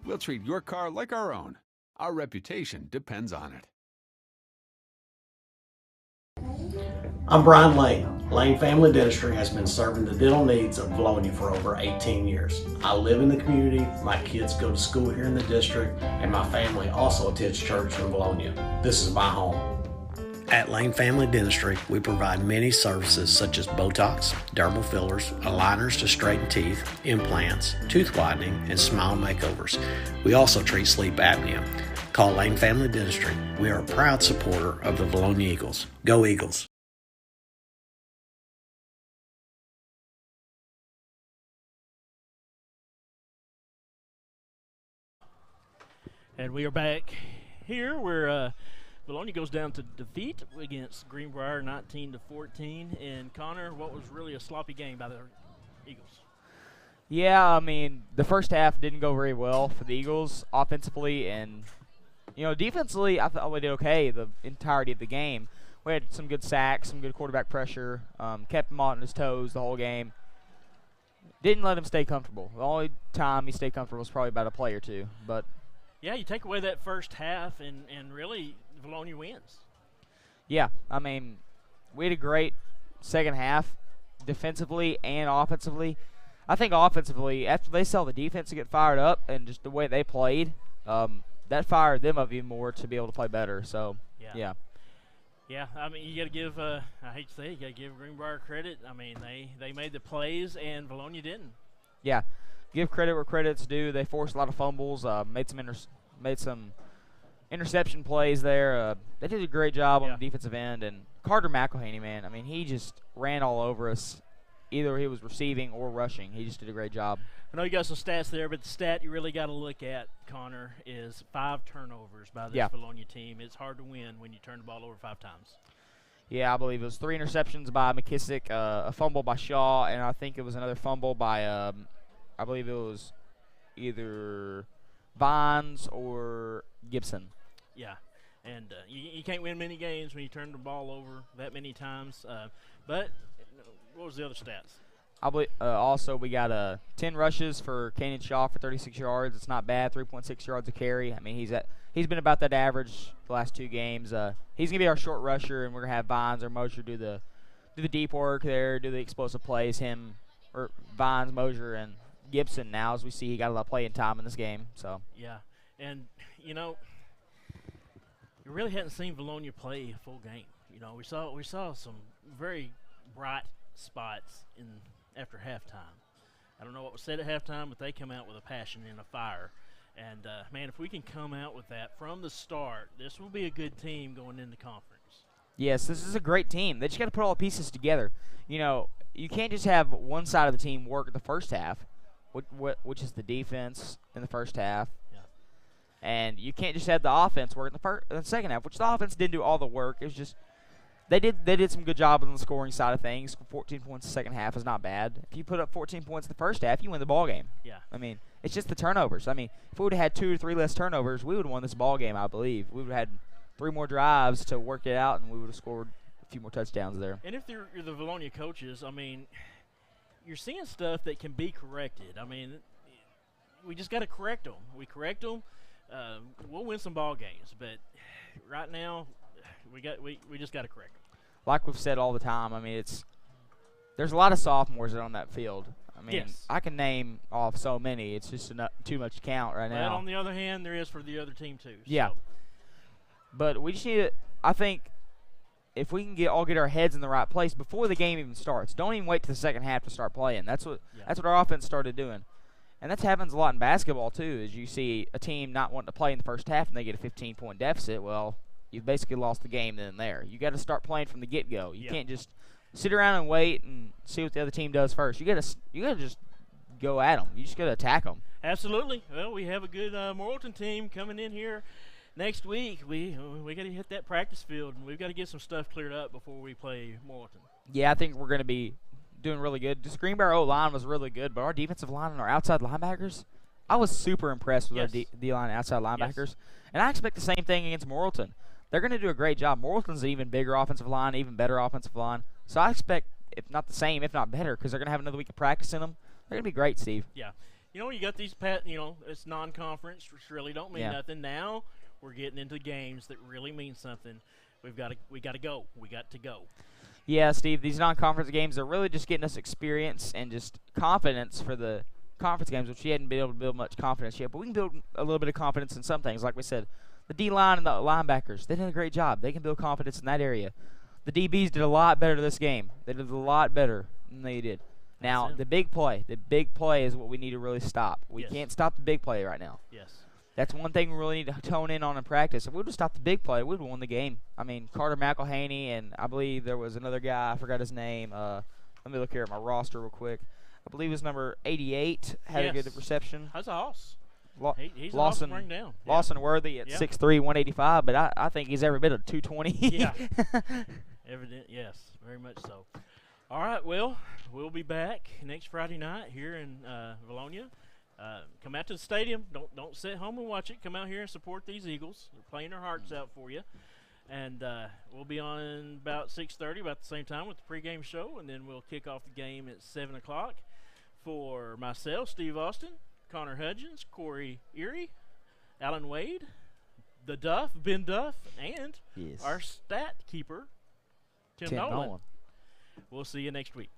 We'll treat your car like our own. Our reputation depends on it. I'm Brian Lane. Lane Family Dentistry has been serving the dental needs of Vilonia for over 18 years. I live in the community, my kids go to school here in the district, and my family also attends church in Vilonia. This is my home. At Lane Family Dentistry, we provide many services such as Botox, dermal fillers, aligners to straighten teeth, implants, tooth whitening, and smile makeovers. We also treat sleep apnea. Call Lane Family Dentistry. We are a proud supporter of the Vilonia Eagles. Go Eagles! And we are back here where Vilonia goes down to defeat against Greenbrier 19-14. And Connor, what was really a sloppy game by the Eagles? Yeah, I mean, the first half didn't go very well for the Eagles offensively, and defensively, I thought we did okay the entirety of the game. We had some good sacks, some good quarterback pressure, kept him on his toes the whole game. Didn't let him stay comfortable. The only time he stayed comfortable was probably about a play or two, but. Yeah, you take away that first half, and really, Vilonia wins. Yeah, I mean, we had a great second half defensively and offensively. I think offensively, after they saw the defense get fired up and just the way they played, that fired them up even more to be able to play better. So, yeah. Yeah, I mean, you got to give, I hate to say it, you got to give Greenbrier credit. I mean, they made the plays, and Vilonia didn't. Yeah. Give credit where credit's due. They forced a lot of fumbles, made some interception plays there. They did a great job on the defensive end. And Carter McElhaney, man, I mean, he just ran all over us. Either he was receiving or rushing. He just did a great job. I know you got some stats there, but the stat you really got to look at, Connor, is 5 turnovers by this Vilonia team. It's hard to win when you turn the ball over 5 times. Yeah, I believe it was 3 interceptions by McKissick, a fumble by Shaw, and I think it was another fumble by I believe it was either Vines or Gibson. Yeah, and you can't win many games when you turn the ball over that many times. But what was the other stats? I believe also we got 10 rushes for Canyon Shaw for 36 yards. It's not bad, 3.6 yards a carry. I mean, he's been about that average the last 2 games. He's gonna be our short rusher, and we're gonna have Vines or Mosier do the deep work there, do the explosive plays. Him or Vines, Mosier, and Gibson now, as we see, he got a lot of playing time in this game. So yeah, and you really hadn't seen Vilonia play a full game. We saw some very bright spots after halftime. I don't know what was said at halftime, but they come out with a passion and a fire. And man, if we can come out with that from the start, this will be a good team going into conference. Yes, this is a great team. They just got to put all the pieces together. You can't just have one side of the team work the first half, which is the defense in the first half. Yeah. And you can't just have the offense work in the second half, which the offense didn't do all the work. It was just they did some good job on the scoring side of things. 14 points the second half is not bad. If you put up 14 points in the first half, you win the ball game. Yeah. I mean, it's just the turnovers. I mean, if we would have had 2 or 3 less turnovers, we would have won this ball game, I believe. We would have had 3 more drives to work it out, and we would have scored a few more touchdowns there. And if you're the Vilonia coaches, I mean, you're seeing stuff that can be corrected. I mean, we just got to correct them. We correct them, we'll win some ball games. But right now, we just got to correct them. Like we've said all the time, I mean, there's a lot of sophomores on that field. I mean, I can name off so many. It's just too much to count right now. But on the other hand, there is for the other team too. Yeah. So. But we just need to, I think, if we can all get our heads in the right place before the game even starts. Don't even wait to the second half to start playing. That's what our offense started doing. And that happens a lot in basketball too, is you see a team not wanting to play in the first half and they get a 15-point deficit. Well, you've basically lost the game then and there. You got to start playing from the get-go. You can't just sit around and wait and see what the other team does first. You got to just go at them. You just got to attack them. Absolutely. Well, we have a good Morrilton team coming in here next week. We got to hit that practice field, and we've got to get some stuff cleared up before we play Morrilton. Yeah, I think we're going to be doing really good. Just Greenbrier O-line was really good, but our defensive line and our outside linebackers, I was super impressed with our D-line and outside linebackers. And I expect the same thing against Morrilton. They're going to do a great job. Morrilton's an even bigger offensive line, even better offensive line. So I expect, if not the same, if not better, because they're going to have another week of practice in them. They're going to be great, Steve. Yeah. You got these it's non-conference, which really don't mean nothing. Now we're getting into games that really mean something. We got to go. We got to go. Yeah, Steve, these non-conference games are really just getting us experience and just confidence for the conference games, which we hadn't been able to build much confidence yet. But we can build a little bit of confidence in some things. Like we said, the D-line and the linebackers, they did a great job. They can build confidence in that area. The DBs did a lot better this game. They did a lot better than they did. Now, the big play is what we need to really stop. We can't stop the big play right now. Yes. That's one thing we really need to tone in on in practice. If we would have stopped the big play, we would have won the game. I mean, Carter McElhaney, and I believe there was another guy. I forgot his name. Let me look here at my roster real quick. I believe it was number 88 had a good reception. That's a hoss. He's Lawson, bring down. Lawson Worthy at 6'3", 185, but I think he's every bit of 220. Yeah. Evident, yes, very much so. All right, well, we'll be back next Friday night here in Vilonia. Come out to the stadium. Don't sit home and watch it. Come out here and support these Eagles. They're playing their hearts out for you. And we'll be on about 6:30, about the same time with the pregame show, and then we'll kick off the game at 7 o'clock. For myself, Steve Austin, Connor Hudgens, Corey Erie, Alan Wade, the Duff, Ben Duff, and our stat keeper, Tim Nolan. We'll see you next week.